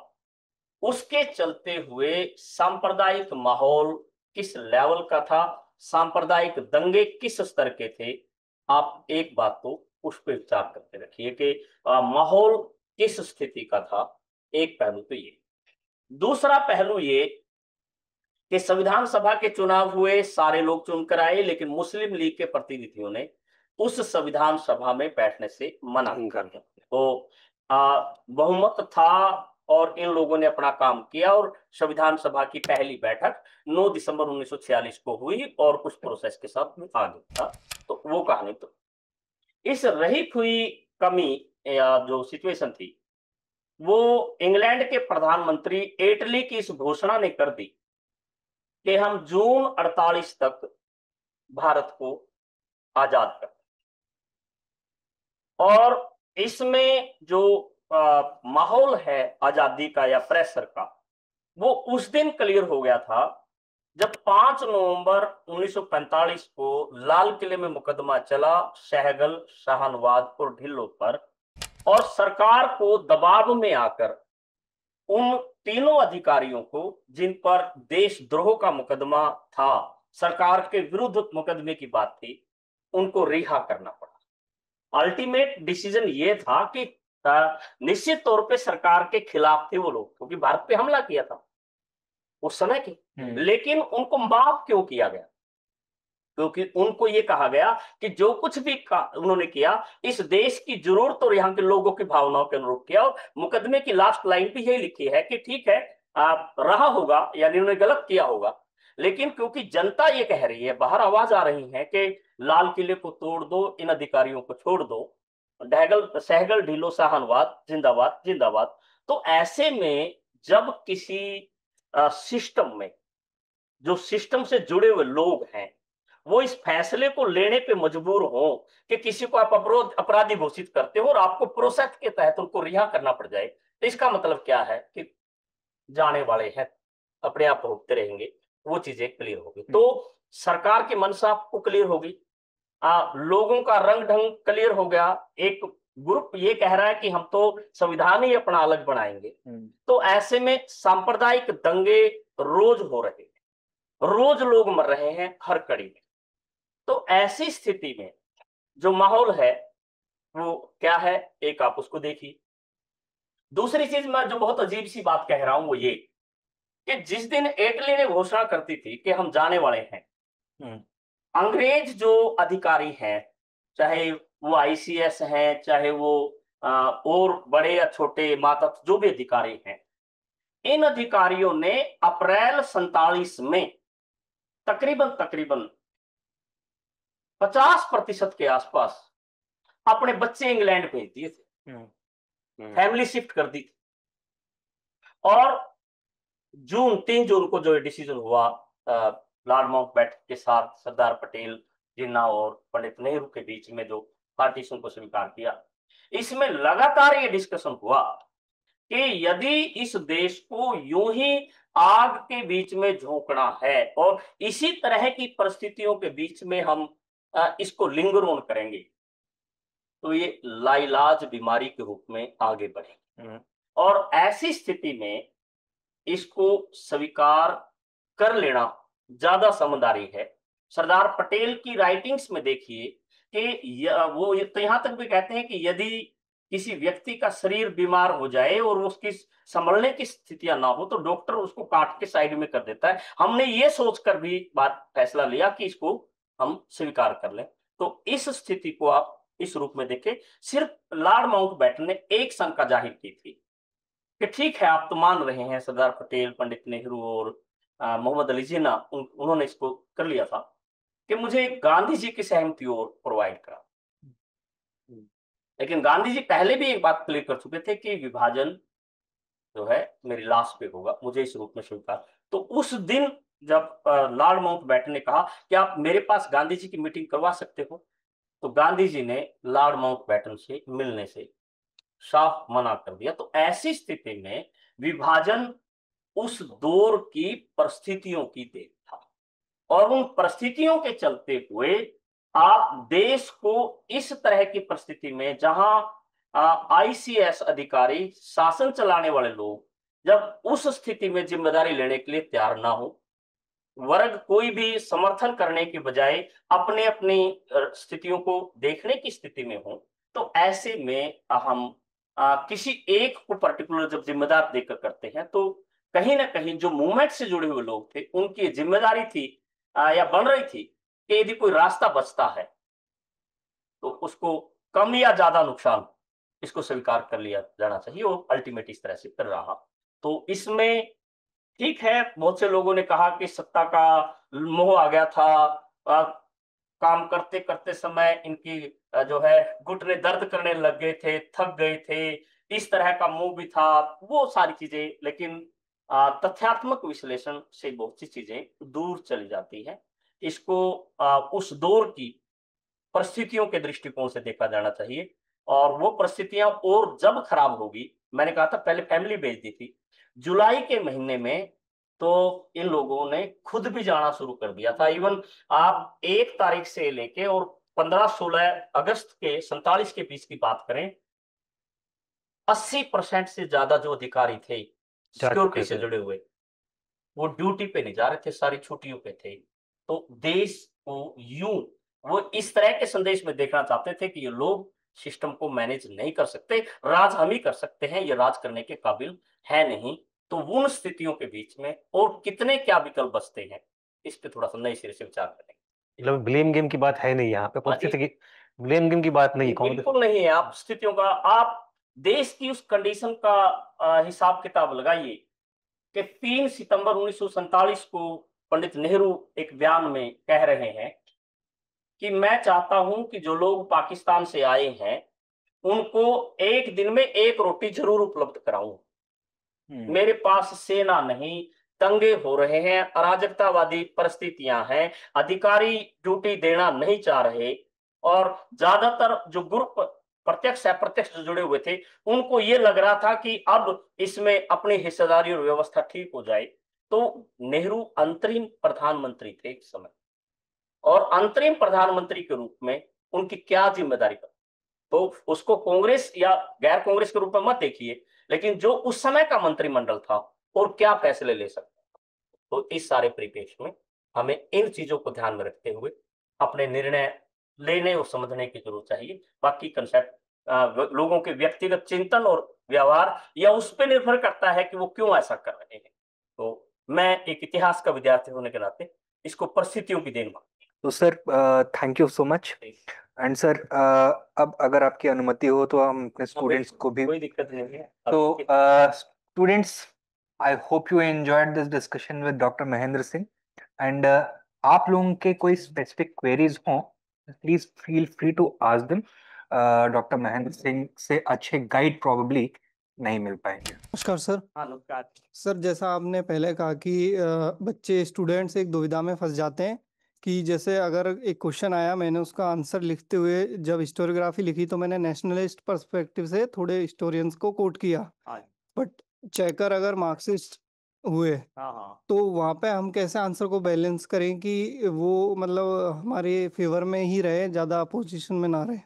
उसके चलते हुए सांप्रदायिक माहौल किस लेवल का था, सांप्रदायिक दंगे किस स्तर के थे, आप एक बात तो उस पर विचार करते रखिए कि माहौल किस स्थिति का था। एक पहलू तो ये। दूसरा पहलू ये कि संविधान सभा के चुनाव हुए, सारे लोग चुनकर आए, लेकिन मुस्लिम लीग के प्रतिनिधियों ने उस संविधान सभा में बैठने से मना कर दिया। तो बहुमत था और इन लोगों ने अपना काम किया और संविधान सभा की पहली बैठक 9 दिसंबर 1946 को हुई और उस प्रोसेस के साथ आगे था। तो वो कहानी। तो इस रही हुई कमी या जो सिचुएशन थी, वो इंग्लैंड के प्रधानमंत्री एटली की इस घोषणा ने कर दी कि हम जून 48 तक भारत को आजाद कर, और इसमें जो माहौल है आजादी का या प्रेशर का, वो उस दिन क्लियर हो गया था जब 5 नवंबर 1945 को लाल किले में मुकदमा चला सहगल, शाहनवाज और ढिल्लों पर, और सरकार को दबाव में आकर उन तीनों अधिकारियों को जिन पर देशद्रोह का मुकदमा था, सरकार के विरुद्ध मुकदमे की बात थी, उनको रिहा करना पड़ा। अल्टीमेट डिसीजन ये था कि निश्चित तौर पे सरकार के खिलाफ थे वो लोग, क्योंकि भारत पे हमला किया था उस समय के, लेकिन उनको माफ क्यों किया गया? क्योंकि उनको ये कहा गया कि जो कुछ भी उन्होंने किया इस देश की जरूरत और यहाँ के लोगों की भावनाओं के अनुरूप किया। और मुकदमे की लास्ट लाइन भी यही लिखी है कि ठीक है रहा होगा, यानी उन्होंने गलत किया होगा, लेकिन क्योंकि जनता ये कह रही है, बाहर आवाज आ रही है कि लाल किले को तोड़ दो, इन अधिकारियों को छोड़ दो, सहगल ढिल्लो शाहनवाज जिंदाबाद जिंदाबाद। तो ऐसे में जब किसी सिस्टम में, जो सिस्टम से जुड़े हुए लोग हैं, वो इस फैसले को लेने पे मजबूर हो कि किसी को आप अपराधी घोषित करते हो और आपको प्रोसेस के तहत उनको रिहा करना पड़ जाए, तो इसका मतलब क्या है कि जाने वाले हैं, अपने आप भुगतते रहेंगे, वो चीजें क्लियर होगी। तो सरकार की मंशा आपको क्लियर होगी, लोगों का रंग ढंग क्लियर हो गया। एक ग्रुप ये कह रहा है कि हम तो संविधान ही अपना अलग बनाएंगे। तो ऐसे में सांप्रदायिक दंगे रोज हो रहे हैं, रोज लोग मर रहे हैं हर कड़ी में। तो ऐसी स्थिति में जो माहौल है वो क्या है, एक आप उसको देखिए। दूसरी चीज मैं जो बहुत अजीब सी बात कह रहा हूं वो ये कि जिस दिन एटली ने घोषणा करती थी कि हम जाने वाले हैं, अंग्रेज जो अधिकारी हैं, चाहे वो आईसीएस हैं, चाहे वो और बड़े या छोटे मातहत जो भी अधिकारी हैं, इन अधिकारियों ने अप्रैल 47 में तकरीबन 50% के आसपास अपने बच्चे इंग्लैंड भेज दिए थे, फैमिली शिफ्ट कर दी थी। और 3 जून को जो डिसीजन हुआ लॉर्ड माउंटबेटन के साथ सरदार पटेल, जिन्ना और पंडित नेहरू के बीच में जो पार्टीशन को स्वीकार किया, इसमें लगातार ये डिस्कशन हुआ कि यदि इस देश को यूं ही आग के बीच में झोंकना है और इसी तरह की परिस्थितियों के बीच में हम इसको लिंगर ऑन करेंगे, तो ये लाइलाज बीमारी के रूप में आगे बढ़ेगी। और ऐसी स्थिति में इसको स्वीकार कर लेना ज्यादा समझदारी है। सरदार पटेल की राइटिंग्स में देखिए कि वो तो यहां तक भी कहते हैं कि यदि किसी व्यक्ति का शरीर बीमार हो जाए और उसकी संभलने की स्थितियां ना हो तो डॉक्टर उसको काट के साइड में कर देता है। हमने ये सोचकर भी बात फैसला लिया कि इसको हम स्वीकार कर लें। तो इस स्थिति को आप इस रूप में देखें। सिर्फ लॉर्ड माउंटबेटन ने एक शंका जाहिर की थी कि ठीक है, आप तो मान रहे हैं सरदार पटेल, पंडित नेहरू और मोहम्मद अली जिन्ना, उन्होंने इसको कर लिया था, कि मुझे गांधी जी की सहमति और प्रोवाइड करा। लेकिन गांधी जी पहले भी एक बात क्लियर कर चुके थे कि विभाजन जो है मेरी लाश पे होगा, मुझे इस रूप में स्वीकार। तो उस दिन जब लॉर्ड माउंटबेटन ने कहा कि आप मेरे पास गांधी जी की मीटिंग करवा सकते हो, तो गांधी जी ने लॉर्ड माउंटबेटन से मिलने से साफ मना कर दिया। तो ऐसी स्थिति में विभाजन उस दौर की परिस्थितियों की देन था और उन परिस्थितियों के चलते हुए आप देश को इस तरह की परिस्थिति में, जहां आईसीएस अधिकारी, शासन चलाने वाले लोग, जब उस स्थिति में जिम्मेदारी लेने के लिए तैयार ना हो, वर्ग कोई भी समर्थन करने की बजाय अपने अपनी स्थितियों को देखने की स्थिति में हो, तो ऐसे में हम किसी एक को पर्टिकुलर जब जिम्मेदार देकर करते हैं, तो कहीं ना कहीं जो मूवमेंट से जुड़े हुए लोग थे, उनकी जिम्मेदारी थी या बन रही थी कि यदि कोई रास्ता बचता है तो उसको कम या ज्यादा नुकसान, इसको स्वीकार कर लिया जाना चाहिए, और अल्टीमेट इस तरह से कर रहा। तो इसमें ठीक है, बहुत से लोगों ने कहा कि सत्ता का मोह आ गया था, काम करते करते समय इनकी जो है घुटने दर्द करने लग गए थे, थक गए थे, इस तरह का मोह भी था, वो सारी चीजें। लेकिन तथ्यात्मक विश्लेषण से बहुत सी चीजें दूर चली जाती है। इसको उस दौर की परिस्थितियों के दृष्टिकोण से देखा जाना चाहिए, और वो परिस्थितियां और जब खराब होगी, मैंने कहा था पहले फैमिली भेज दी थी, जुलाई के महीने में तो इन लोगों ने खुद भी जाना शुरू कर दिया था। इवन आप 1 तारीख से लेके और 15-16 अगस्त के 47 के बीच की बात करें, 80% से ज्यादा जो अधिकारी थे जा सिक्योरिटी चुके से थे। जुड़े हुए, वो ड्यूटी पे नहीं जा रहे थे, सारी छुट्टियों पे थे। तो देश को यूं वो इस तरह के संदेश में देखना चाहते थे कि ये लोग सिस्टम को मैनेज नहीं कर सकते, राज हम ही कर सकते हैं, ये राज करने के काबिल है नहीं। तो उन स्थितियों के बीच में और कितने क्या विकल्प बचते हैं, इस पे थोड़ा सा नए सिरे से विचार करें। मतलब ब्लेम गेम की बात है नहीं यहाँ पे, हाँ जी, परिस्थिति की ब्लेम गेम की बात नहीं है। कांग्रेस बिल्कुल नहीं है। आप स्थितियों का, आप देश की उस कंडीशन का हिसाब किताब लगाइए कि 3 सितंबर 1947 को पंडित नेहरू एक बयान में कह रहे हैं कि मैं चाहता हूं कि जो लोग पाकिस्तान से आए हैं, उनको एक दिन में 1 रोटी जरूर उपलब्ध कराऊं। मेरे पास सेना नहीं, दंगे हो रहे हैं, अराजकतावादी परिस्थितियां हैं, अधिकारी ड्यूटी देना नहीं चाह रहे, और ज्यादातर जो ग्रुप प्रत्यक्ष अप्रत्यक्ष जो जुड़े हुए थे, उनको ये लग रहा था कि अब इसमें अपनी हिस्सेदारी और व्यवस्था ठीक हो जाए। तो नेहरू अंतरिम प्रधानमंत्री थे एक समय, और अंतरिम प्रधानमंत्री के रूप में उनकी क्या जिम्मेदारी थी, तो उसको कांग्रेस या गैर कांग्रेस के रूप में मत देखिए, लेकिन जो उस समय का मंत्रिमंडल था और क्या फैसले ले सकते हैं। तो इस सारे परिपेक्ष में हमें इन चीजों को ध्यान में रखते हुए अपने निर्णय लेने और समझने की जरूरत चाहिए। बाकी कंसेप्ट लोगों के व्यक्तिगत चिंतन और व्यवहार या उस पर निर्भर करता है कि वो क्यों ऐसा कर रहे हैं। तो मैं एक इतिहास का विद्यार्थी होने के नाते इसको परिस्थितियों की देन मानता तो sir thank you so much. हूं। एंड सर अब अगर आपकी अनुमति हो तो हम अपने स्टूडेंट्स को भी, कोई दिक्कत नहीं है। तो students, I hope you enjoyed this discussion with doctor Mahendra Singh. And आप लोगों के कोई स्पेसिफिक क्वेरीज हों, please feel free to ask them. Doctor Mahendra Singh से अच्छे गाइड प्रोबेबली नहीं मिल पाएंगे। नमस्कार सर। हाँ, नमस्कार। सर, जैसा आपने पहले कहा कि बच्चे स्टूडेंट्स एक दुविधा में फंस जाते हैं कि जैसे अगर एक क्वेश्चन आया, मैंने उसका आंसर लिखते हुए जब हिस्टोरियोग्राफी लिखी तो मैंने नेशनलिस्ट पर्सपेक्टिव से थोड़े हिस्टोरियंस को कोट किया, हाँ बट चेकर अगर मार्क्सिस्ट हुए हाँ हाँ। तो वहाँ पे हम कैसे आंसर को बैलेंस करें कि वो मतलब हमारे फेवर में ही रहे, ज़्यादा अपोजिशन में ना रहे।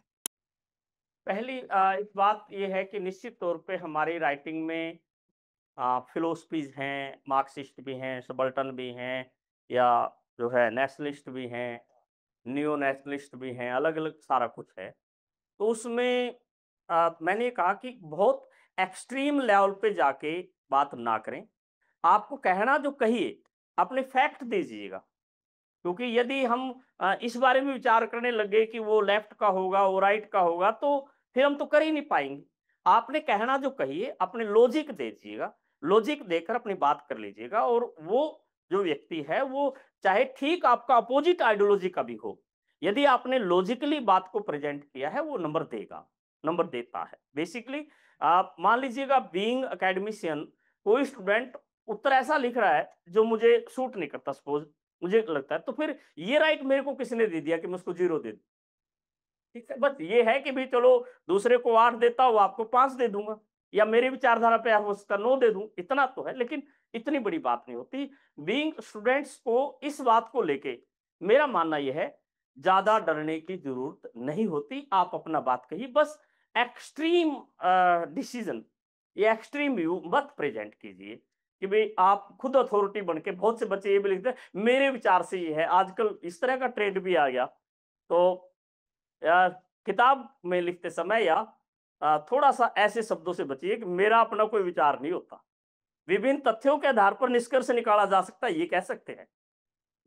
पहली एक बात ये है कि निश्चित तौर पे हमारी राइटिंग में फिलोसफीज हैं, मार्क्सिस्ट भी हैं, सबल्टन भी हैं, या जो है नेशनलिस्ट भी हैं, नियो नेशनलिस्ट भी हैं, अलग अलग सारा कुछ है। तो उसमें मैंने ये कहा कि बहुत एक्सट्रीम लेवल पे जाके बात ना करें। आपको कहना जो कहिए, अपने फैक्ट दीजिएगा, क्योंकि यदि हम इस बारे में विचार करने लगे कि वो लेफ्ट का होगा, वो राइट का होगा, तो फिर हम तो कर ही नहीं पाएंगे। आपने कहना जो कहिए, अपने लॉजिक दीजिएगा, लॉजिक देकर अपनी बात कर लीजिएगा, और वो जो व्यक्ति है वो चाहे ठीक आपका अपोजिट आइडियोलॉजी का भी हो, यदि आपने लॉजिकली बात को प्रेजेंट किया है, वो नंबर देगा, नंबर देता है। बेसिकली आप मान लीजिएगा, बीइंग एकेडमिशियन, कोई स्टूडेंट उत्तर ऐसा लिख रहा है जो मुझे सूट नहीं करता, सपोज मुझे लगता है, तो फिर ये राइट मेरे को किसने दे दिया कि मैं उसको 0 दे दूं? ठीक है, बस ये है कि भाई चलो दूसरे को 8 देता हूं, आपको 5 दे दूंगा, या मेरी विचारधारा पे हो सकता 9 दे दूं, इतना तो है, लेकिन इतनी बड़ी बात नहीं होती। बीइंग स्टूडेंट्स को इस बात को लेके मेरा मानना यह है, ज्यादा डरने की जरूरत नहीं होती। आप अपना बात कहिए, बस एक्सट्रीम डिसीजन या एक्सट्रीम व्यू मत प्रेजेंट कीजिए कि भाई आप खुद अथॉरिटी बन के। बहुत से बच्चे ये भी लिखते हैं मेरे विचार से ये है, आजकल इस तरह का ट्रेंड भी आ गया। तो किताब में लिखते समय या थोड़ा सा ऐसे शब्दों से बचिए कि मेरा अपना कोई विचार नहीं होता। विभिन्न तथ्यों के आधार पर निष्कर्ष निकाला जा सकता है, ये कह सकते हैं,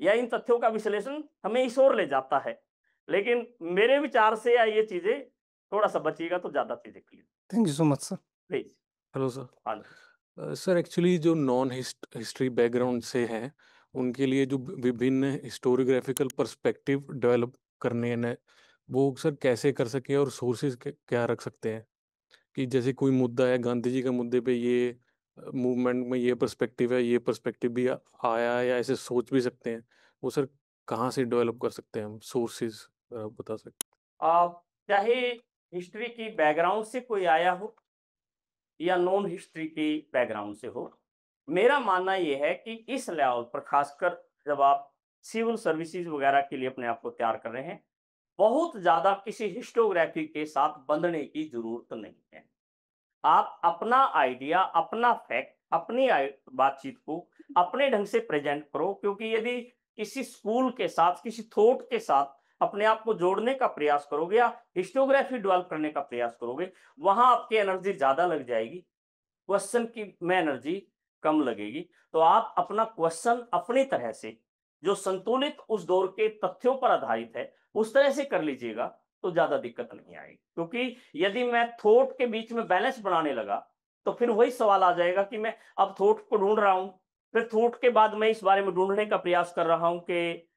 या इन तथ्यों का विश्लेषण हमें इस ओर ले जाता है। लेकिन मेरे विचार से या ये चीजें थोड़ा सा बचिएगा तो ज्यादा चीजें clear. Thank you so much sir. Please. Hello sir. हाँ जी। सर एक्चुअली जो नॉन हिस्ट्री बैकग्राउंड से हैं उनके लिए जो विभिन्न हिस्टोरियोग्राफिकल पर्सपेक्टिव डेवलप करने हैं वो सर कैसे कर सके और सोर्सेज क्या रख सकते हैं कि जैसे कोई मुद्दा है गांधी जी के मुद्दे पे ये मूवमेंट में ये पर्सपेक्टिव है, ये पर्सपेक्टिव भी आया है या ऐसे सोच भी सकते हैं, वो सर कहाँ से डेवलप कर सकते हैं हम सोर्सेज बता सकते चाहे हिस्ट्री की बैकग्राउंड से कोई आया हो या नॉन हिस्ट्री की बैकग्राउंड से हो, मेरा मानना यह है कि इस लेवल पर खासकर जब आप सिविल सर्विसेज वगैरह के लिए अपने आप को तैयार कर रहे हैं, बहुत ज्यादा किसी हिस्टोग्राफी के साथ बंधने की जरूरत नहीं है। आप अपना आइडिया, अपना फैक्ट, अपनी बातचीत को अपने ढंग से प्रेजेंट करो, क्योंकि यदि किसी स्कूल के साथ, किसी थॉट के साथ अपने आप को जोड़ने का प्रयास करोगे या हिस्टोग्राफी डेवलप करने का प्रयास करोगे, वहां आपकी एनर्जी ज्यादा लग जाएगी, क्वेश्चन की में एनर्जी कम लगेगी। तो आप अपना क्वेश्चन अपनी तरह से जो संतुलित उस दौर के तथ्यों पर आधारित है उस तरह से कर लीजिएगा तो ज्यादा दिक्कत नहीं आएगी। क्योंकि यदि मैं थॉट के बीच में बैलेंस बनाने लगा तो फिर वही सवाल आ जाएगा कि मैं अब थॉट को ढूंढ रहा हूं, फिर थॉट के बाद मैं इस बारे में ढूंढने का प्रयास कर रहा हूं कि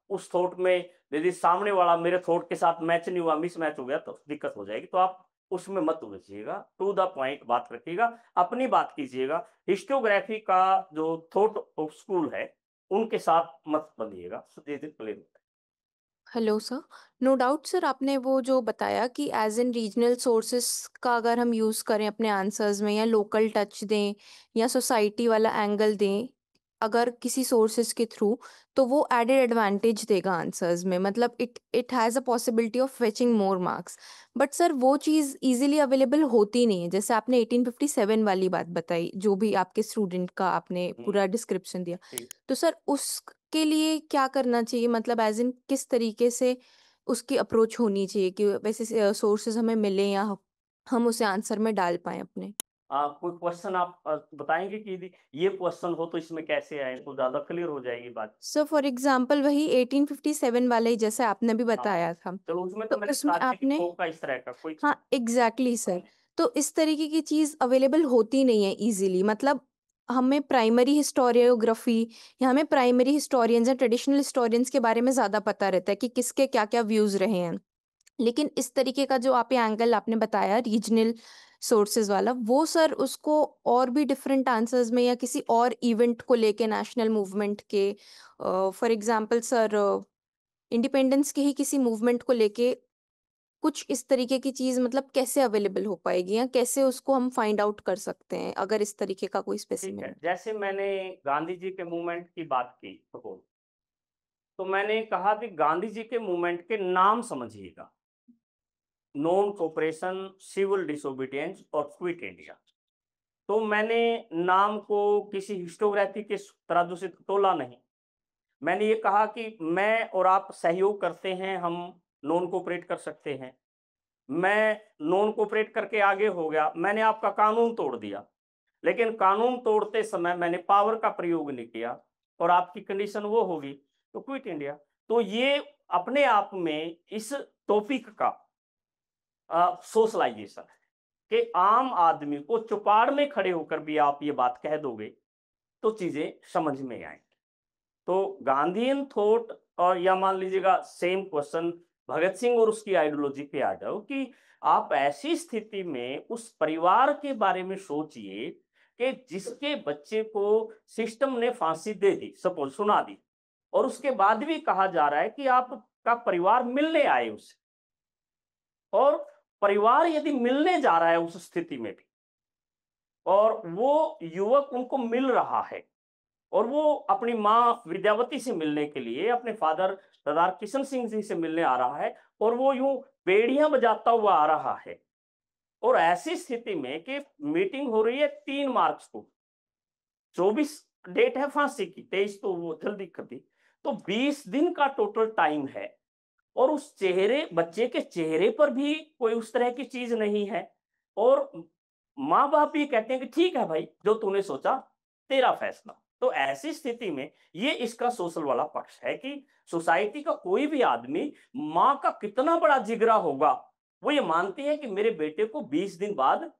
उस थॉट में यदि सामने वाला मेरे थॉट के साथ मैच नहीं हुआ, मिसमैच हो गया, तो दिक्कत हो जाएगी। तो आप उसमें मत उलझिएगा, टू द पॉइंट बात रखिएगा, अपनी बात कीजिएगा। हिस्टोग्राफी का जो थॉट स्कूल है उनके साथ मत बंधिएगा। Hello sir. No doubt sir, आपने वो जो बताया कि एज इन रीजनल सोर्सेस का अगर हम यूज़ करें अपने आंसर्स में, या लोकल टच दें या सोसाइटी वाला एंगल दें अगर किसी सोर्सेस के थ्रू, तो वो एडेड एडवांटेज देगा आंसर्स में। मतलब it has a possibility of fetching more marks. But sir वो चीज़ इजीली अवेलेबल होती नहीं है। जैसे आपने 1857 वाली बात बताई, जो भी आपके स्टूडेंट का आपने पूरा डिस्क्रिप्शन दिया, तो सर उसके लिए क्या करना चाहिए? मतलब एज इन किस तरीके से उसकी अप्रोच होनी चाहिए कि वैसे सोर्सेज हमें मिले या हम उसे आंसर में डाल पाए अपने? कोई क्वेश्चन आप बताएंगे कि यदि ये क्वेश्चन हो तो इसमें कैसे आए, तो ज्यादा क्लियर हो जाएगी बात। सर फॉर एग्जांपल वही 1857 वाले ही जैसे आपने भी बताया था, चलो उसमें तो तो मैंने उसमें बता दिया कि आपने, होगा इस तरह का कोई। हाँ एग्जैक्टली सर। तो इस तरीके की चीज़ अवेलेबल होती नहीं है इजीली। मतलब हमें प्राइमरी हिस्टोरियोग्राफी या हमें प्राइमरी हिस्टोरियंस या ट्रेडिशनल हिस्टोरियंस के बारे में ज़्यादा पता रहता है कि किसके क्या क्या व्यूज़ रहे हैं। लेकिन इस तरीके का जो आप एंगल आपने बताया रीजनल सोर्सेज वाला, वो सर उसको और भी डिफरेंट आंसर्स में या किसी और इवेंट को लेके, नेशनल मूवमेंट के, फॉर एग्जांपल सर इंडिपेंडेंस के ही किसी मूवमेंट को लेके कुछ इस तरीके की चीज़, मतलब कैसे अवेलेबल हो पाएगी या कैसे उसको हम फाइंड आउट कर सकते हैं अगर इस तरीके का कोई ठीक है, स्पेसिमेन? जैसे मैंने गांधी जी के मूवमेंट की बात की तो मैंने कहा कि गांधी जी के मूवमेंट के नाम समझिएगा, नॉन कोऑपरेशन, सिविल डिसोबीडियंस और क्विट इंडिया। तो मैंने नाम को किसी हिस्टोग्राफी के तराजू से तोला नहीं। मैंने ये कहा कि मैं और आप सहयोग करते हैं, हम नॉन कोऑपरेट कर सकते हैं। मैं नॉन कोऑपरेट करके आगे हो गया, मैंने आपका कानून तोड़ दिया, लेकिन कानून तोड़ते समय मैंने पावर का प्रयोग नहीं किया और आपकी कंडीशन वो होगी तो क्विट इंडिया। तो ये अपने आप में इस टॉपिक का सोशलाइजेशन है कि आम आदमी को चौपाड़ में खड़े होकर भी आप ये बात कह दोगे तो चीजें समझ में आएंगी। तो गांधीयन थॉट, और या मान लीजिएगा सेम क्वेश्चन भगत सिंह और उसकी आइडियोलॉजी पे आ जाओ कि आप ऐसी स्थिति में उस परिवार के बारे में सोचिए कि जिसके बच्चे को सिस्टम ने फांसी दे दी, सपोज सुना दी, और उसके बाद भी कहा जा रहा है कि आपका परिवार मिलने आए उसे, और परिवार यदि मिलने जा रहा है उस स्थिति में भी और वो युवक उनको मिल रहा है और वो अपनी माँ विद्यावती से मिलने के लिए अपने फादर सरदार किशन सिंह जी से मिलने आ रहा है, और वो यूं बेड़ियां बजाता हुआ आ रहा है। और ऐसी स्थिति में कि मीटिंग हो रही है 3 मार्च को, 24 डेट है फांसी की, 23 तो वो जल्दी कर दी, तो 20 दिन का टोटल टाइम है। और उस चेहरे, बच्चे के चेहरे पर भी कोई उस तरह की चीज नहीं है, और माँ बाप भी कहते हैं कि ठीक है भाई, जो तूने सोचा तेरा फैसला। तो ऐसी स्थिति में ये इसका सोशल वाला पक्ष है कि सोसाइटी का कोई भी आदमी, माँ का कितना बड़ा जिगरा होगा, वो ये मानती है कि मेरे बेटे को 20 दिन बाद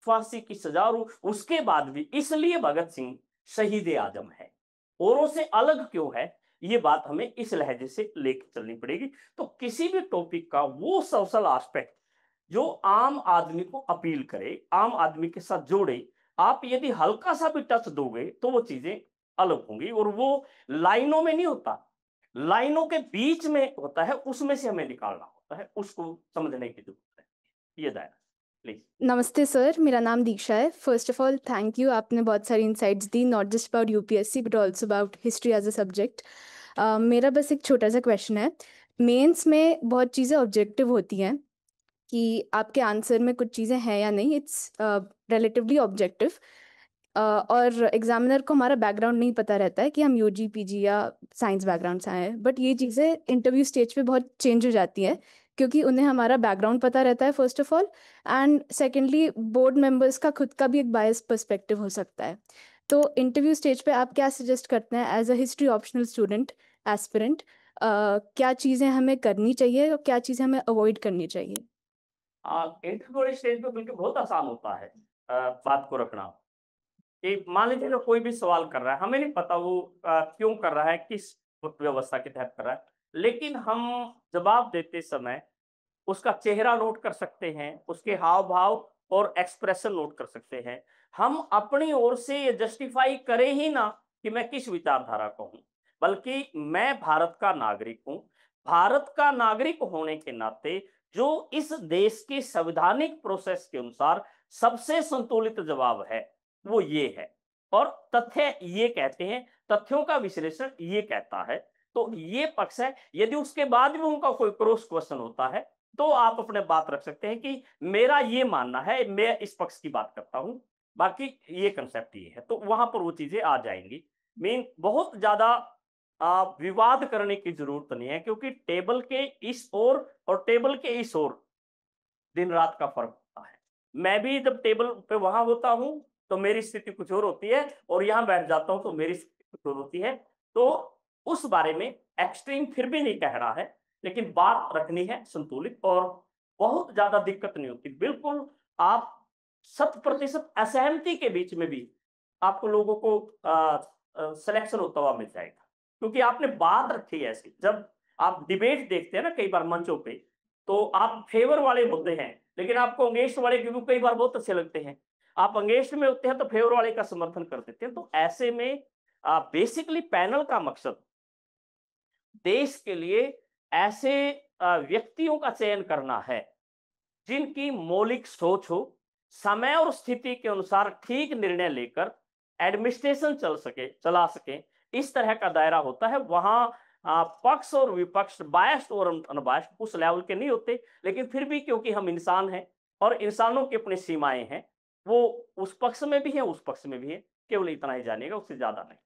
फांसी की सजा, और उसके बाद भी इसलिए भगत सिंह शहीद आजम है, औरों से अलग क्यों है, ये बात हमें इस लहजे से लेकर चलनी पड़ेगी। तो किसी भी टॉपिक का वो सोशल एस्पेक्ट जो आम आदमी को अपील करे, आम आदमी के साथ जोड़े, आप यदि हल्का सा भी टच दोगे तो वो चीजें अलग होंगी। और वो लाइनों में नहीं होता, लाइनों के बीच में होता है, उसमें से हमें निकालना होता है, उसको समझने की जरूरत है। ये दायरा प्लीज। नमस्ते सर, मेरा नाम दीक्षा है। First of all thank you, आपने बहुत सारी इंसाइट्स दी, not just about UPSC but also about history as a subject. मेरा बस एक छोटा सा क्वेश्चन है। मेंस में बहुत चीज़ें ऑब्जेक्टिव होती हैं कि आपके आंसर में कुछ चीज़ें हैं या नहीं, इट्स रिलेटिवली ऑब्जेक्टिव, और एग्जामिनर को हमारा बैकग्राउंड नहीं पता रहता है कि हम यूजी पीजी या साइंस बैकग्राउंड से आए हैं। बट ये चीज़ें इंटरव्यू स्टेज पे बहुत चेंज हो जाती है क्योंकि उन्हें हमारा बैकग्राउंड पता रहता है first of all, and secondly board members का खुद का भी एक बायस पर्सपेक्टिव हो सकता है। तो इंटरव्यू स्टेज पे आप क्या सजेस्ट करते हैं as a history optional student aspirant, क्या चीज़ें हमें करनी चाहिए और क्या चीज़ें हमें अवॉइड करनी चाहिए? इंटरव्यू स्टेज पे बिल्कुल बहुत आसान होता है बात को रखना। कि मान लीजिए जो कोई भी सवाल कर रहा है, हमें नहीं पता वो क्यों कर रहा है, किस व्यवस्था के तहत कर रहा है, लेकिन हम जवाब देते समय उसका चेहरा नोट कर सकते हैं, उसके हाव भाव और एक्सप्रेशन नोट कर सकते हैं। हम अपनी ओर से ये जस्टिफाई करें ही ना कि मैं किस विचारधारा का हूं, बल्कि मैं भारत का नागरिक हूं। भारत का नागरिक होने के नाते जो इस देश के संवैधानिक प्रोसेस के अनुसार सबसे संतुलित जवाब है वो ये है, और तथ्य ये कहते हैं, तथ्यों का विश्लेषण ये कहता है। तो ये पक्ष है। यदि उसके बाद भी उनका कोई क्रॉस क्वेश्चन होता है तो आप अपने बात रख सकते हैं कि मेरा ये मानना है, मैं इस पक्ष की बात करता हूं, बाकी ये कंसेप्ट ये है, तो वहां पर वो चीजें आ जाएंगी। मीन बहुत ज्यादा विवाद करने की जरूरत नहीं है, क्योंकि टेबल के इस ओर और टेबल के इस ओर दिन रात का फर्क होता है। मैं भी जब टेबल पे वहां होता हूं तो मेरी स्थिति कुछ और होती है, और यहां बैठ जाता हूं तो मेरी स्थिति कुछ और होती है। तो उस बारे में एक्सट्रीम फिर भी नहीं कह रहा है, लेकिन बात रखनी है संतुलित, और बहुत ज्यादा दिक्कत नहीं होती। बिल्कुल आप 100% असहमति के बीच में भी आपको लोगों को सिलेक्शन होता हुआ मिल जाएगा, क्योंकि आपने बात रखी है ऐसी। जब आप डिबेट देखते हैं ना कई बार मंचों पे, तो आप फेवर वाले होते हैं, लेकिन आपको अंगेस्ट वाले क्योंकि कई बार बहुत अच्छे लगते हैं। आप अंगेस्ट में होते हैं तो फेवर वाले का समर्थन कर देते हैं। तो ऐसे में बेसिकली पैनल का मकसद देश के लिए ऐसे व्यक्तियों का चयन करना है जिनकी मौलिक सोच हो, समय और स्थिति के अनुसार ठीक निर्णय लेकर एडमिनिस्ट्रेशन चला सके, इस तरह का दायरा होता है। वहां पक्ष और विपक्ष, बायस्ड और अनबायस्ड उस लेवल के नहीं होते, लेकिन फिर भी क्योंकि हम इंसान हैं और इंसानों की अपनी सीमाएं हैं, वो उस पक्ष में भी है उस पक्ष में भी है, केवल इतना ही जानिएगा, उससे ज्यादा नहीं।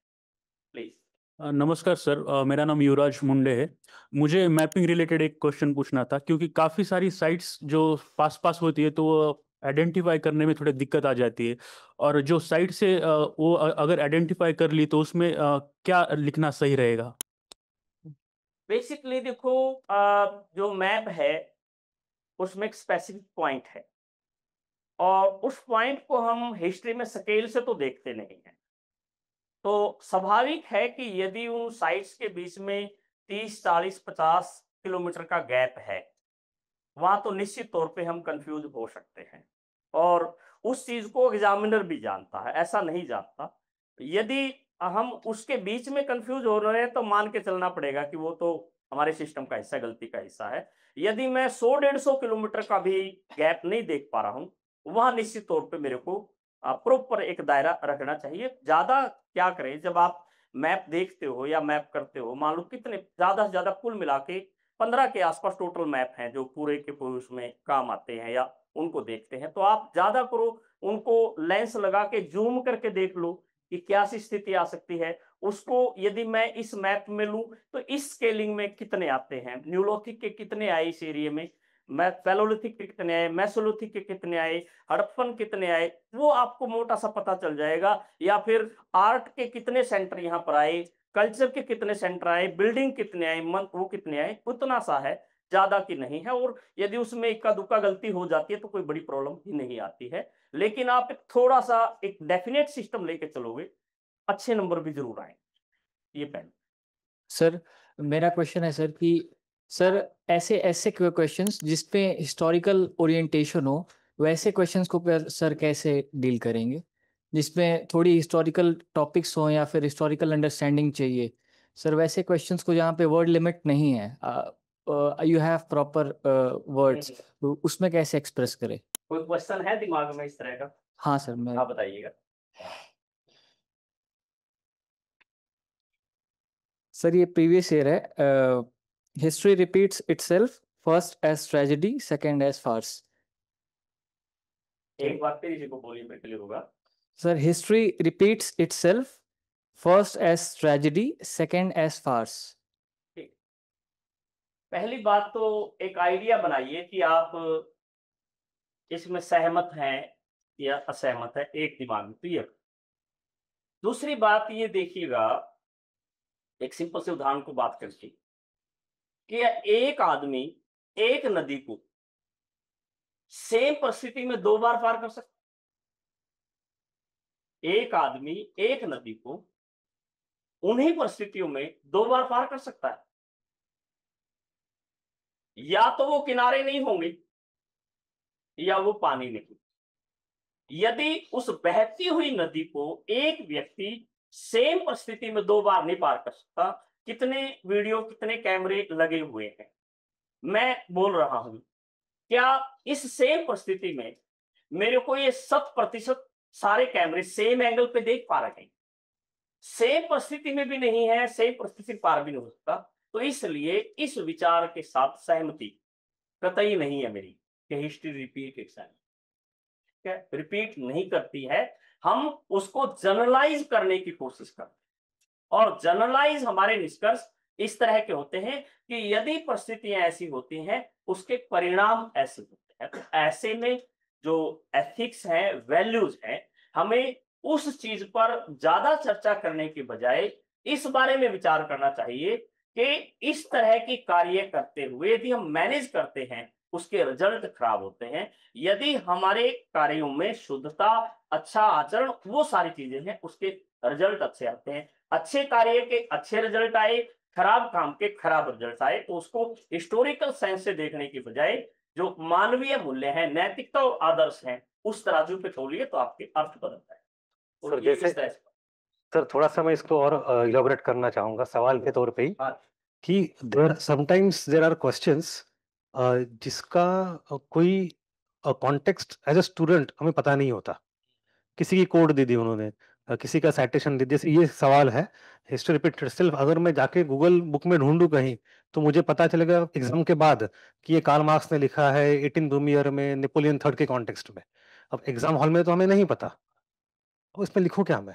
प्लीज। नमस्कार सर, मेरा नाम युवराज मुंडे है। मुझे मैपिंग रिलेटेड एक क्वेश्चन पूछना था, क्योंकि काफ़ी सारी साइट्स जो पास पास होती है तो वो आइडेंटिफाई करने में थोड़ी दिक्कत आ जाती है, और जो साइट से वो अगर आइडेंटिफाई कर ली तो उसमें क्या लिखना सही रहेगा? बेसिकली देखो, जो मैप है उसमें एक स्पेसिफिक पॉइंट है, और उस पॉइंट को हम हिस्ट्री में स्केल से तो देखते नहीं है। तो स्वाभाविक है कि यदि उन साइट्स के बीच में 30, 40, 50 किलोमीटर का गैप है, वहां तो निश्चित तौर पे हम कंफ्यूज हो सकते हैं, और उस चीज को एग्जामिनर भी जानता है, ऐसा नहीं जानता। यदि हम उसके बीच में कंफ्यूज हो रहे हैं तो मान के चलना पड़ेगा कि वो तो हमारे सिस्टम का हिस्सा, गलती का हिस्सा है। यदि मैं 100-150 किलोमीटर का भी गैप नहीं देख पा रहा हूं, वहां निश्चित तौर पे मेरे को प्रॉपर एक दायरा रखना चाहिए। ज्यादा क्या करें, जब आप मैप देखते हो या मैप करते हो, मान लो कितने ज्यादा से ज्यादा कुल मिला के 15 के आसपास टोटल मैप हैं जो पूरे के पूरे उसमें काम आते हैं या उनको देखते हैं, तो आप ज्यादा करो, उनको लेंस लगा के जूम करके देख लो कि क्या सी स्थिति आ सकती है। उसको यदि मैं इस मैप में लूं तो इस स्केलिंग में कितने आते हैं, न्यूलोथिक के कितने आए इस एरिया में, मैं पैलोलिथिक के कितने आए, मेसोलिथिक के कितने आए, हड़प्पन कितने आए, वो आपको मोटा सा पता चल जाएगा। या फिर आर्ट के कितने सेंटर यहाँ पर आए, कल्चर के कितने सेंटर आए, बिल्डिंग कितने आए, वो कितने आए, उतना सा है, ज्यादा की नहीं है। और यदि उसमें इक्का दुक्का गलती हो जाती है तो कोई बड़ी प्रॉब्लम ही नहीं आती है। लेकिन आप थोड़ा सा एक डेफिनेट सिस्टम लेके चलोगे, अच्छे नंबर भी जरूर आएंगे। ये पहले। सर मेरा क्वेश्चन है सर कि सर ऐसे ऐसे क्वेश्चंस जिसपे हिस्टोरिकल ओरिएंटेशन हो, वैसे क्वेश्चंस को सर कैसे डील करेंगे, जिसमें थोड़ी हिस्टोरिकल टॉपिक्स हो या फिर हिस्टोरिकल अंडरस्टैंडिंग चाहिए सर, वैसे क्वेश्चंस को जहाँ पे वर्ड लिमिट नहीं है, यू हैव प्रॉपर वर्ड्स, तो उसमें कैसे एक्सप्रेस करें? कोई क्वेश्चन है दिमाग में इस तरह का? हाँ सर, मैं आप बताइएगा। सर ये प्रीवियस ईयर है, history repeats itself, first as tragedy, second as farce. एक बार फिर इसी को बोलिए, मैं क्लियर होगा। Sir history repeats itself, first as tragedy, second as farce. पहली बात तो एक आइडिया बनाइए कि आप इसमें सहमत हैं या असहमत है, एक दिमाग में क्लियर। दूसरी बात ये देखिएगा, एक सिंपल से उदाहरण को बात करके, कि एक आदमी एक नदी को सेम परिस्थिति में 2 बार पार कर सकता है। एक आदमी एक नदी को उन्हीं परिस्थितियों में 2 बार पार कर सकता है। या तो वो किनारे नहीं होंगे या वो पानी नहीं। यदि उस बहती हुई नदी को एक व्यक्ति सेम परिस्थिति में 2 बार नहीं पार कर सकता, कितने वीडियो कितने कैमरे लगे हुए हैं, मैं बोल रहा हूं, क्या इस सेम परिस्थिति में मेरे को ये 100% सारे कैमरे सेम एंगल पे देख पा रहे हैं? सेम परिस्थिति में भी नहीं है, सेम परिस्थिति पार भी नहीं हो सकता। तो इसलिए इस विचार के साथ सहमति कतई नहीं है मेरी कि हिस्ट्री रिपीट इटसेल्फ, रिपीट नहीं करती है। हम उसको जनरलाइज करने की कोशिश करते हैं, और जनरलाइज हमारे निष्कर्ष इस तरह के होते हैं कि यदि परिस्थितियां ऐसी होती हैं, उसके परिणाम ऐसे होते हैं। तो ऐसे में जो एथिक्स है, वैल्यूज है, हमें उस चीज पर ज्यादा चर्चा करने के बजाय इस बारे में विचार करना चाहिए कि इस तरह की कार्य करते हुए यदि हम मैनेज करते हैं, उसके रिजल्ट खराब होते हैं। यदि हमारे कार्यों में शुद्धता, अच्छा आचरण, वो सारी चीजें हैं, उसके रिजल्ट अच्छे आते हैं। अच्छे कार्य के अच्छे रिजल्ट आए, खराब काम के खराब रिजल्ट आए, तो उसको हिस्टोरिकल सेंस से देखने की बजाय जो मानवीय मूल्य हैं, नैतिकता और आदर्श हैं, उस तराजू पे तोलिए तो आपके अर्थ बदलता है। सर जैसे सर थोड़ा सा मैं इसको और इलैबोरेट करना चाहूंगा सवाल के तौर पे ही, कि there sometimes there are questions जिसका कोई कॉन्टेक्स्ट एज अ स्टूडेंट हमें पता नहीं होता। किसी की कोड दे दी उन्होंने, किसी का साइटेशन दे, जैसे ये सवाल है हिस्ट्री रिपीट इटसेल्फ, अगर मैं जाके गूगल बुक में ढूंढूं कहीं तो मुझे पता चलेगा एग्जाम के बाद कि ये कार्ल मार्क्स ने लिखा है 18 लुमियर में नेपोलियन थर्ड के कॉन्टेक्स्ट में। अब एग्जाम हॉल में तो हमें नहीं पता, तो इसमें लिखूं क्या मैं?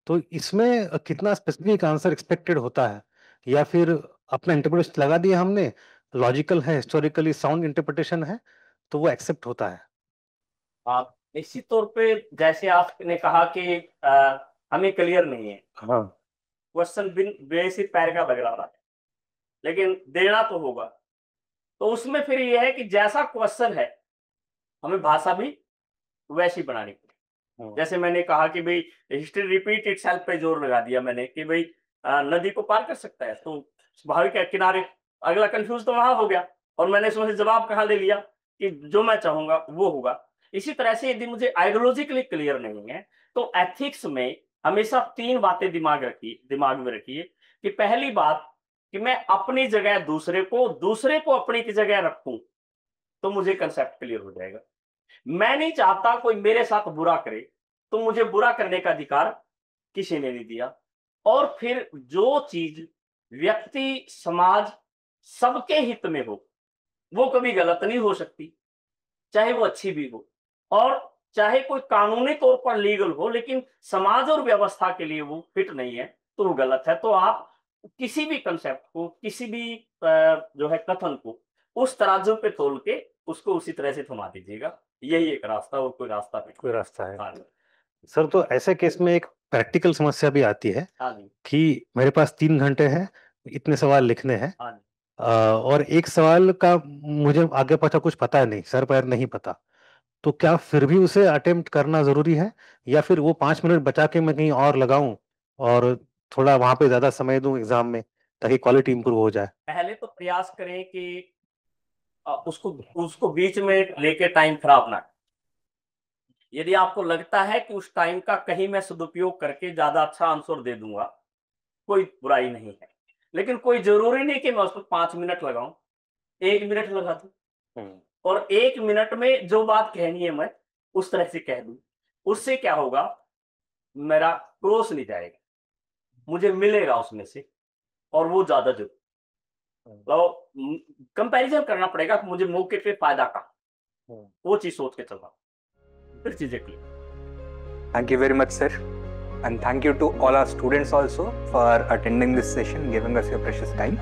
तो इसमें कितना स्पेसिफिक आंसर एक्सपेक्टेड होता है, या फिर अपना इंटरप्रिटेशन लगा दिया हमने, लॉजिकल है, हिस्टोरिकली साउंड इंटरप्रिटेशन है, तो वो एक्सेप्ट होता है? आप निश्चित तौर पे, जैसे आपने कहा कि हमें क्लियर नहीं है, हाँ क्वेश्चन बिन बेसिक पैर का लग रहा है, लेकिन देना तो होगा। तो उसमें फिर यह है कि जैसा क्वेश्चन है हमें भाषा भी वैसी बनानी पड़ेगी। जैसे मैंने कहा कि भाई हिस्ट्री रिपीट इटसेल्फ पे जोर लगा दिया मैंने कि भाई नदी को पार कर सकता है, तो स्वाभाविक है किनारे। अगला कंफ्यूज तो वहां हो गया, और मैंने उसमें से जवाब कहाँ ले लिया कि जो मैं चाहूंगा वो होगा। इसी तरह से यदि मुझे आइडियोलॉजिकली क्लियर नहीं है, तो एथिक्स में हमेशा 3 बातें दिमाग में रखिए। कि पहली बात कि मैं अपनी जगह दूसरे को अपनी की जगह रखूं, तो मुझे कंसेप्ट क्लियर हो जाएगा। मैं नहीं चाहता कोई मेरे साथ बुरा करे, तो मुझे बुरा करने का अधिकार किसी ने नहीं दिया। और फिर जो चीज व्यक्ति, समाज, सबके हित में हो, वो कभी गलत नहीं हो सकती, चाहे वो अच्छी भी हो, और चाहे कोई कानूनी तौर पर लीगल हो, लेकिन समाज और व्यवस्था के लिए वो फिट नहीं है तो वो गलत है। तो आप किसी भी कंसेप्ट को, किसी भी जो है कथन को उस तराजू पे तोल के उसको उसी तरह से थमा दीजिएगा। यही एक रास्ता, और कोई रास्ता नहीं। कोई रास्ता है। हाँ जी, सर, तो ऐसे केस में एक प्रैक्टिकल समस्या भी आती है हाँ जी, कि मेरे पास 3 घंटे हैं, इतने सवाल लिखने हैं, हाँ जी। और एक सवाल का मुझे आगे पीछे कुछ पता नहीं, सर पैर नहीं पता, तो क्या फिर भी उसे अटेम्प्ट करना जरूरी है, या फिर वो 5 मिनट बचा के मैं कहीं और लगाऊं और थोड़ा वहां पे ज्यादा समय दूं एग्जाम में, ताकि क्वालिटी इंप्रूव हो जाए? पहले तो प्रयास करें कि उसको उसको बीच में लेके टाइम खराब ना करें। यदि आपको लगता है कि उस टाइम का कहीं मैं सदुपयोग करके ज्यादा अच्छा आंसर दे दूंगा, कोई बुराई नहीं है, लेकिन कोई जरूरी नहीं कि मैं उसको 5 मिनट लगाऊं, 1 मिनट लगा दूं, और 1 मिनट में जो बात कहनी है मैं उस तरह से कह दूं। उससे क्या होगा, मेरा क्रॉस नहीं जाएगा, मुझे मिलेगा उसमें से, और वो ज्यादा जरूर। तो कंपैरिजन करना पड़ेगा कि मुझे मौके पे फायदा का, वो चीज सोच के चलना, फिर चीजें clear. Thank you very much, sir. And thank you to all our students also for attending this session, giving us your precious time.